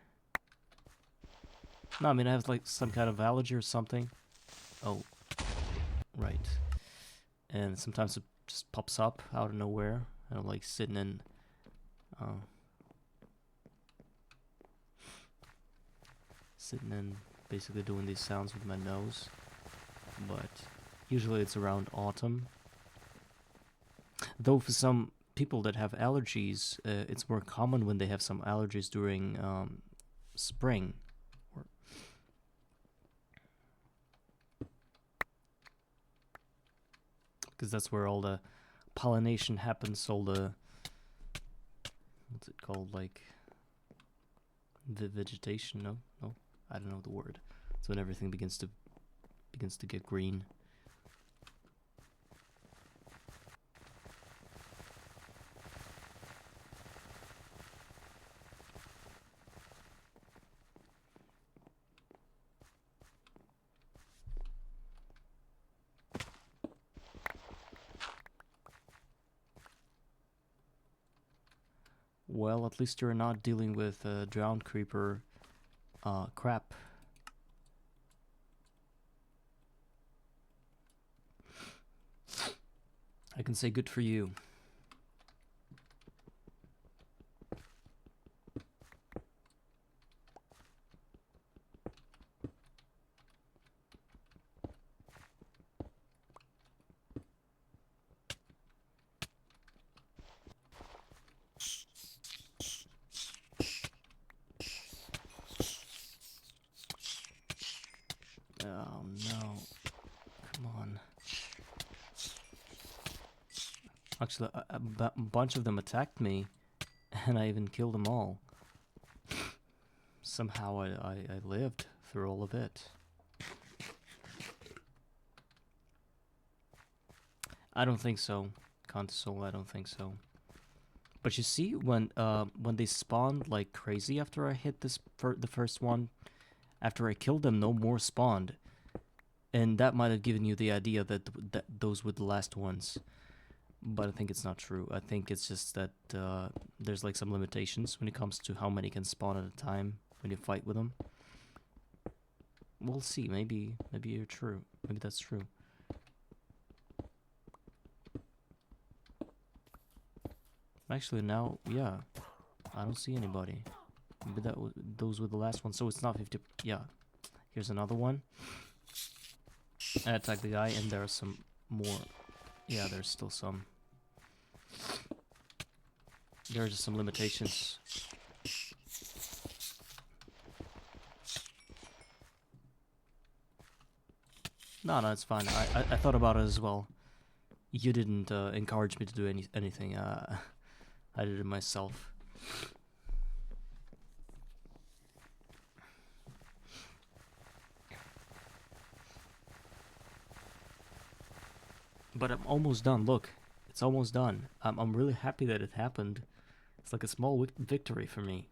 A: No, I mean, I have like some kind of allergy or something. Oh, right. And sometimes it just pops up out of nowhere. And I'm like sitting in... sitting in, basically doing these sounds with my nose. But usually it's around autumn. Though for some people that have allergies, it's more common when they have some allergies during spring. Because that's where all the pollination happens, all the... what's it called, like... vegetation? No? I don't know the word. It's when everything begins to get green. Well, at least you're not dealing with drowned creeper crap. I can say good for you. Oh no. Come on. Actually, a bunch of them attacked me, and I even killed them all. Somehow I lived through all of it. I don't think so, Console, I don't think so. But you see, when they spawned like crazy after I hit the first one, after I killed them, no more spawned. And that might have given you the idea that those were the last ones. But I think it's not true. I think it's just that there's like some limitations when it comes to how many can spawn at a time when you fight with them. We'll see. Maybe you're true. Maybe that's true. Actually, now, yeah, I don't see anybody. Maybe those were the last ones. So it's not 50. Yeah, here's another one. I attacked the guy, and there are some more. Yeah, there's still some. There are just some limitations. No, it's fine. I thought about it as well. You didn't encourage me to do anything. I did it myself. But I'm almost done. Look, it's almost done. I'm really happy that it happened. It's like a small victory for me.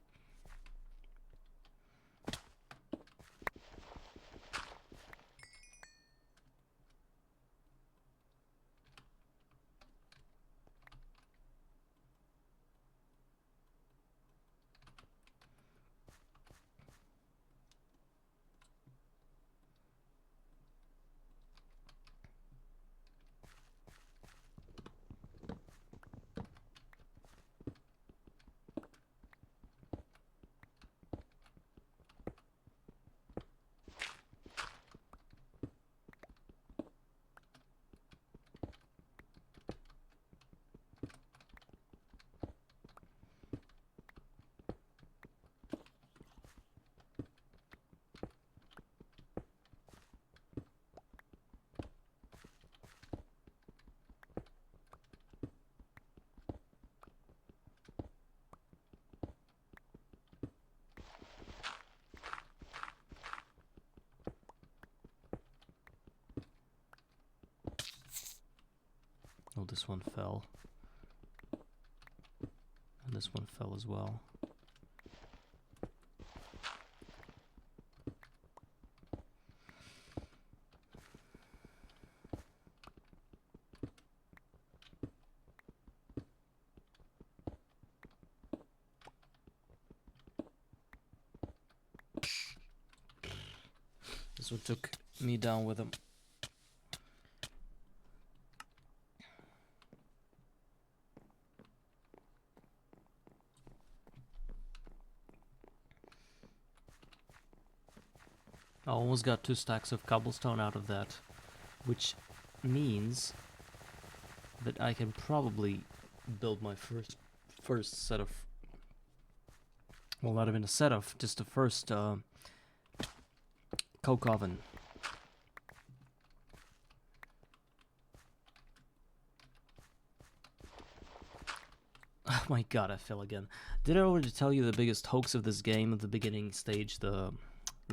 A: Oh, this one fell. And this one fell as well. This what took me down with him. I almost got 2 stacks of cobblestone out of that, which means that I can probably build my first set of, well, not even a set of, just the first coke oven. Oh my god, I fell again. Did I already tell you the biggest hoax of this game at the beginning stage, the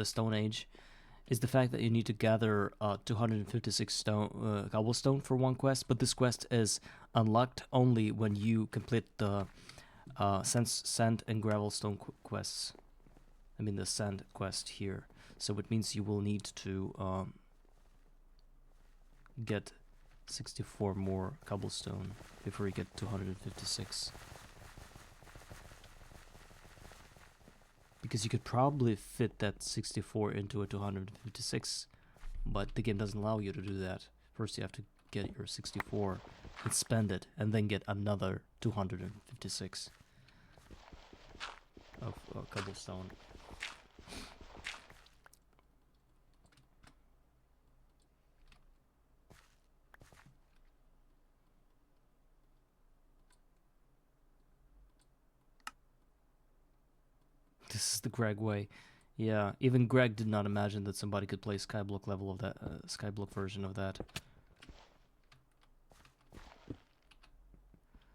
A: Stone Age, is the fact that you need to gather 256 cobblestone for one quest, but this quest is unlocked only when you complete the sand and gravelstone quests. I mean the sand quest here. So it means you will need to get 64 more cobblestone before you get 256. Because you could probably fit that 64 into a 256, but the game doesn't allow you to do that. First you have to get your 64 and spend it, and then get another 256 of cobblestone. This is the Greg way. Yeah, even Greg did not imagine that somebody could play Skyblock level of that, Skyblock version of that.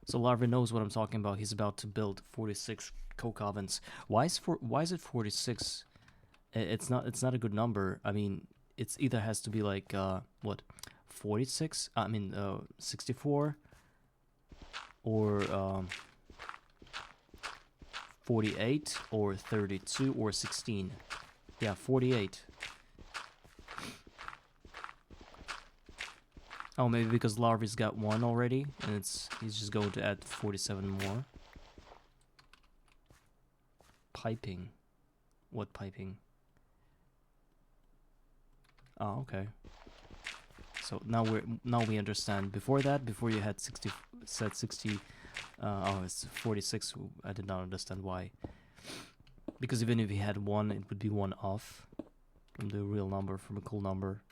A: So Larva knows what I'm talking about. He's about to build 46 coke ovens. Why is it 46? It's not a good number. I mean, it's either has to be like what, 46? I mean 64 or 48 or 32 or 16. Yeah, 48. Oh, maybe because Larvy's got one already, and he's just going to add 47 more. Piping. What piping? Oh, okay. So now we understand. Before you had 60, said 60. Oh, it's 46. I did not understand why. Because even if he had one, it would be one off from the real number, from a cool number.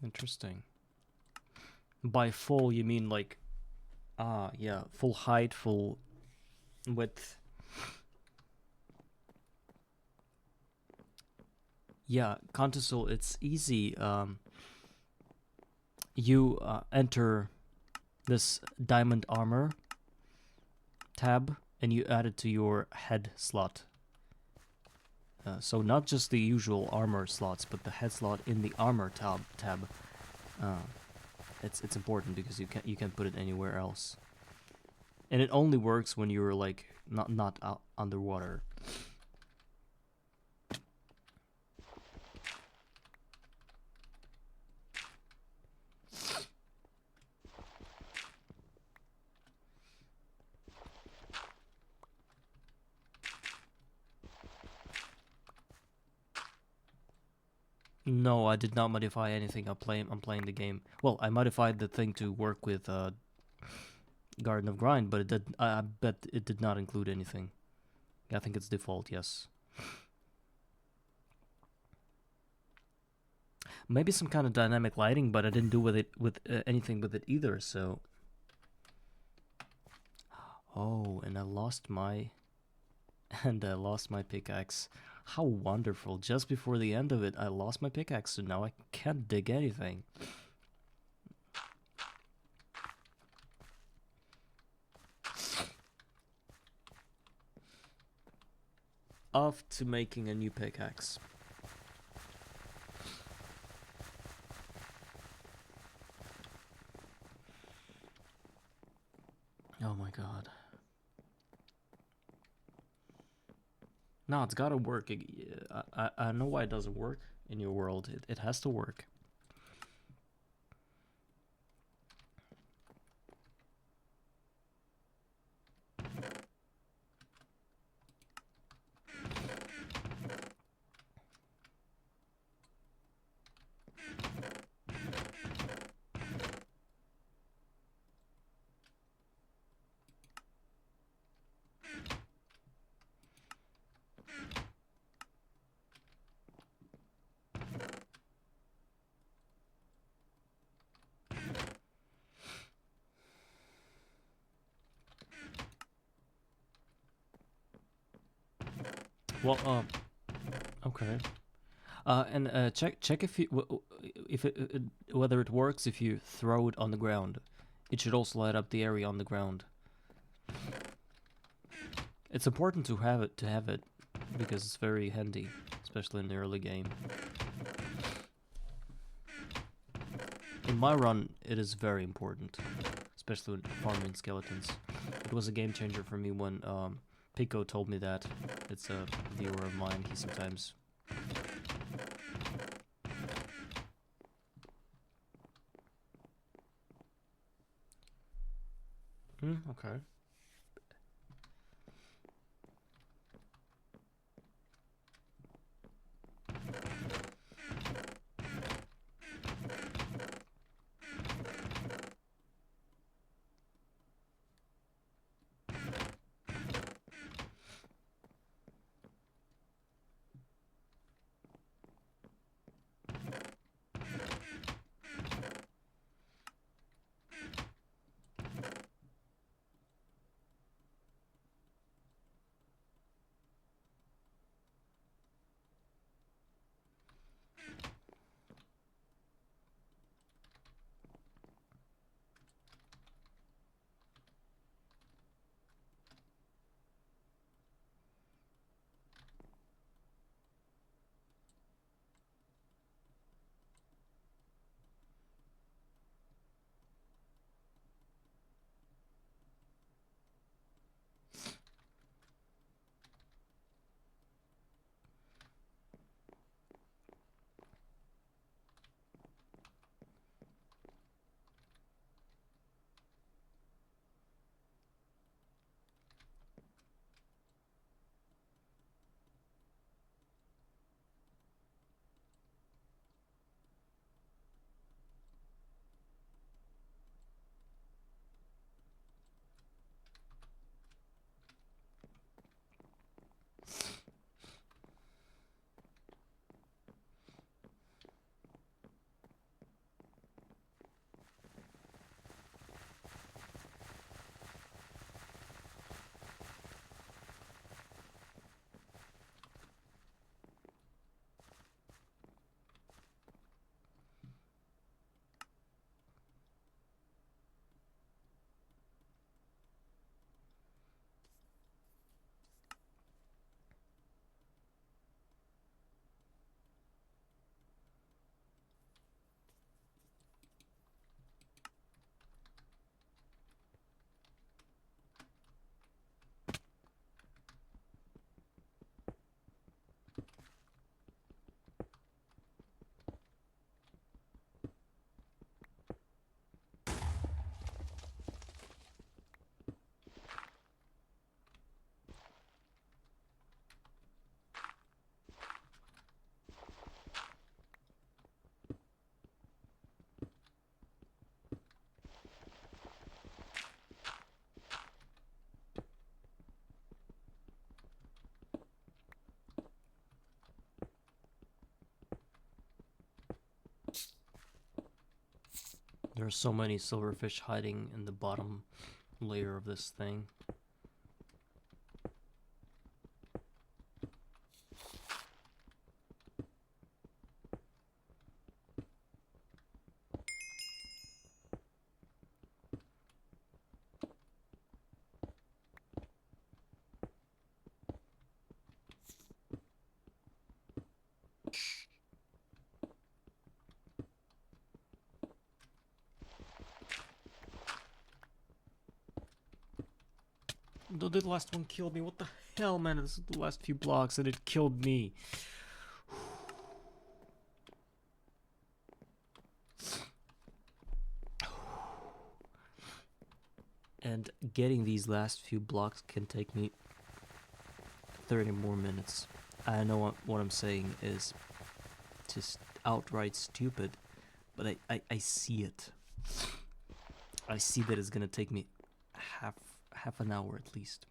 A: Interesting. By full, you mean like, yeah, full height, full width. Yeah, Contosul, it's easy. You enter this diamond armor tab, and you add it to your head slot. So not just the usual armor slots, but the head slot in the armor tab. It's important because you can't put it anywhere else, and it only works when you're like not underwater. No, I did not modify anything. I'm playing the game. Well, I modified the thing to work with Garden of Grind, but it did. I bet it did not include anything. I think it's default. Yes. Maybe some kind of dynamic lighting, but I didn't do anything with it either. So. Oh, and I lost my pickaxe. How wonderful. Just before the end of it, I lost my pickaxe, so now I can't dig anything. Off to making a new pickaxe. Oh my god. No, it's gotta work. I know why it doesn't work in your world. It has to work. Well, okay. And check if whether it works if you throw it on the ground. It should also light up the area on the ground. It's important to have it because it's very handy, especially in the early game. In my run, it is very important, especially when farming skeletons. It was a game changer for me when Pico told me that. It's a viewer of mine. He sometimes. Okay. There are so many silverfish hiding in the bottom layer of this thing. The last one killed me. What the hell, man? This is the last few blocks and it killed me. And getting these last few blocks can take me 30 more minutes. I know what I'm saying is just outright stupid, but I see it. I see that it's gonna take me half an hour at least.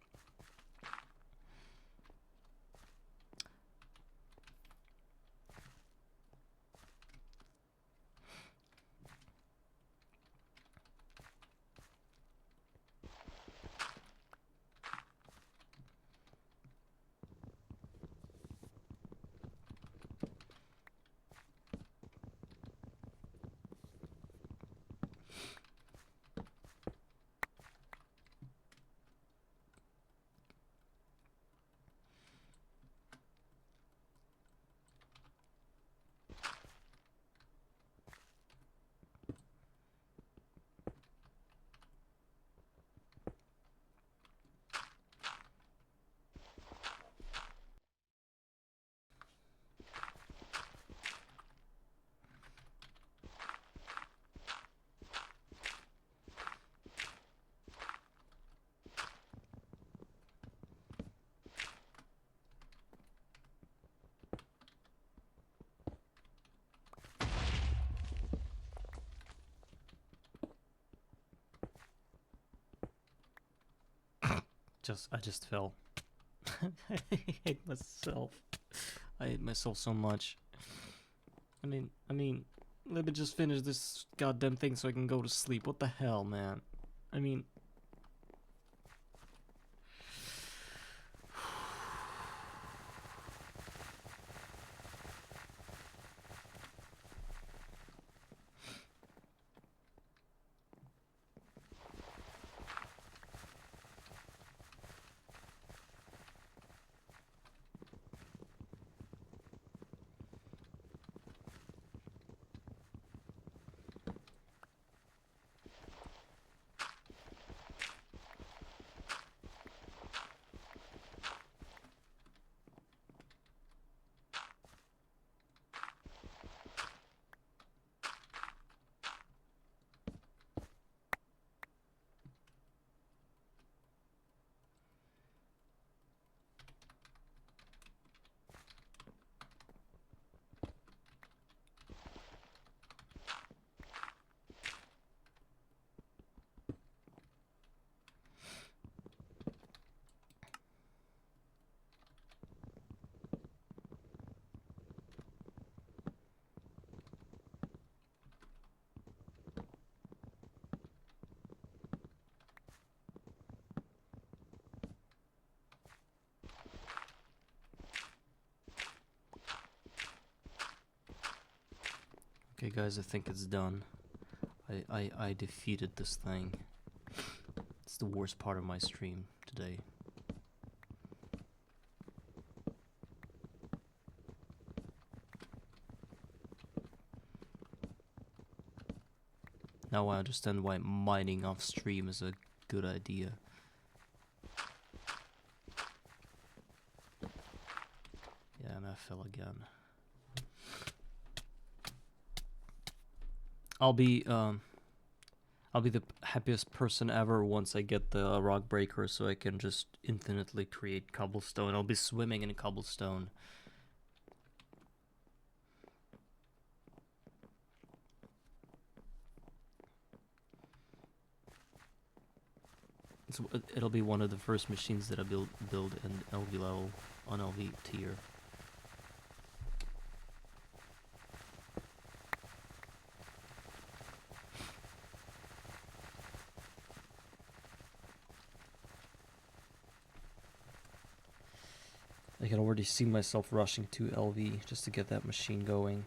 A: I just fell. I hate myself. I hate myself so much. I mean, let me just finish this goddamn thing so I can go to sleep. What the hell, man? I mean... Okay, guys, I think it's done. I defeated this thing. It's the worst part of my stream today. Now I understand why mining off stream is a good idea. Yeah, and I fell again. I'll be the happiest person ever once I get the rock breaker, so I can just infinitely create cobblestone. I'll be swimming in cobblestone. It'll be one of the first machines that I build in LV level on LV tier. I can already see myself rushing to LV just to get that machine going.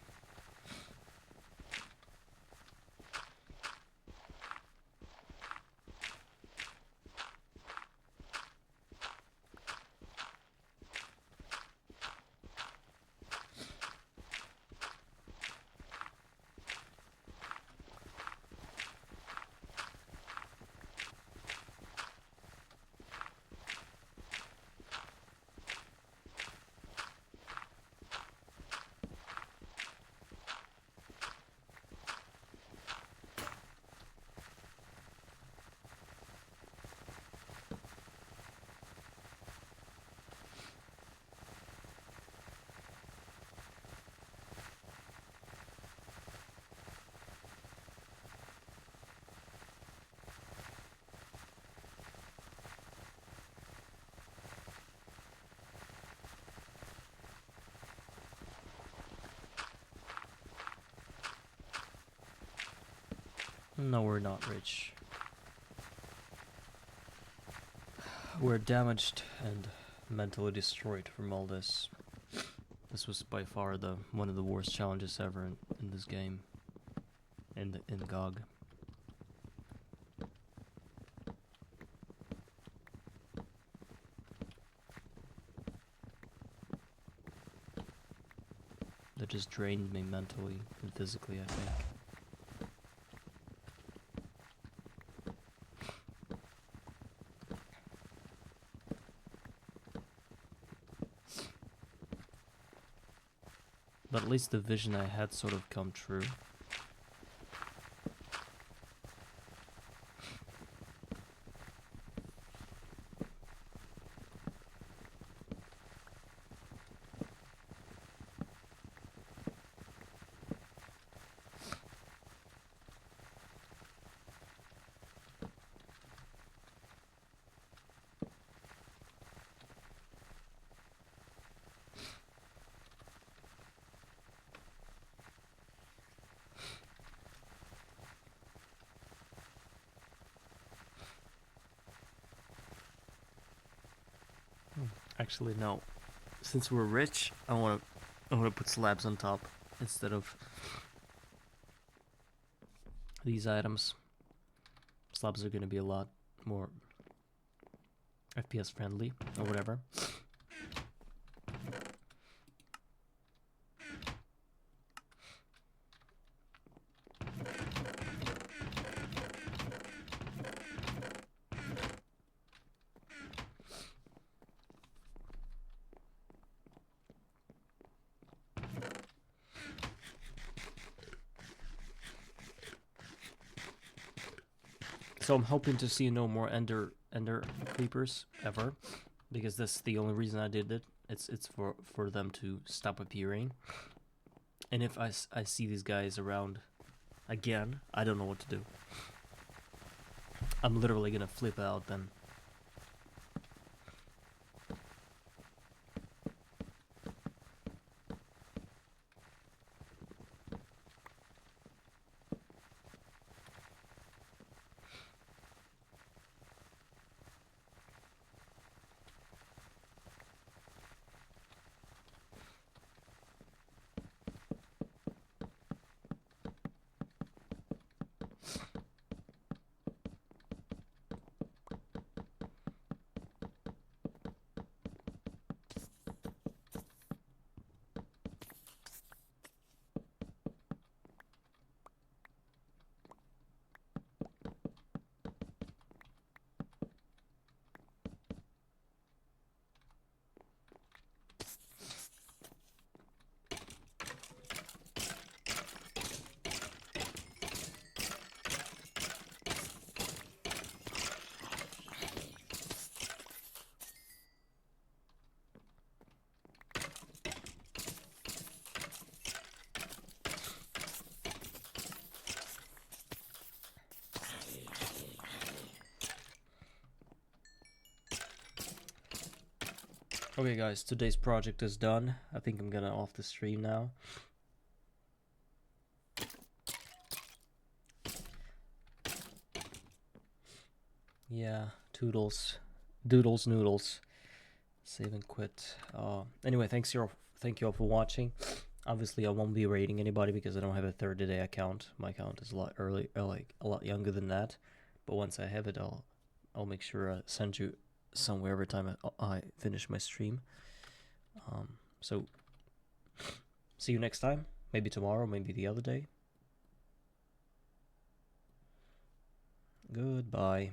A: No, we're not rich. We're damaged and mentally destroyed from all this. This was by far one of the worst challenges ever in this game. In GOG. That just drained me mentally and physically, I think. But at least the vision I had sort of come true. Actually, no. Since we're rich, I want to put slabs on top instead of these items. Slabs are going to be a lot more FPS friendly or whatever. So I'm hoping to see no more ender creepers ever, because that's the only reason I did it. It's for them to stop appearing. And if I see these guys around again, I don't know what to do. I'm literally gonna flip out then. Okay guys, today's project is done. I think I'm gonna off the stream now. Yeah, toodles. Doodles noodles. Save and quit. Anyway, thank you all for watching. Obviously I won't be rating anybody because I don't have a 30-day account. My account is a lot a lot younger than that. But once I have it, I'll make sure I send you somewhere every time I finish my stream. So see you next time. Maybe tomorrow, maybe the other day. Goodbye.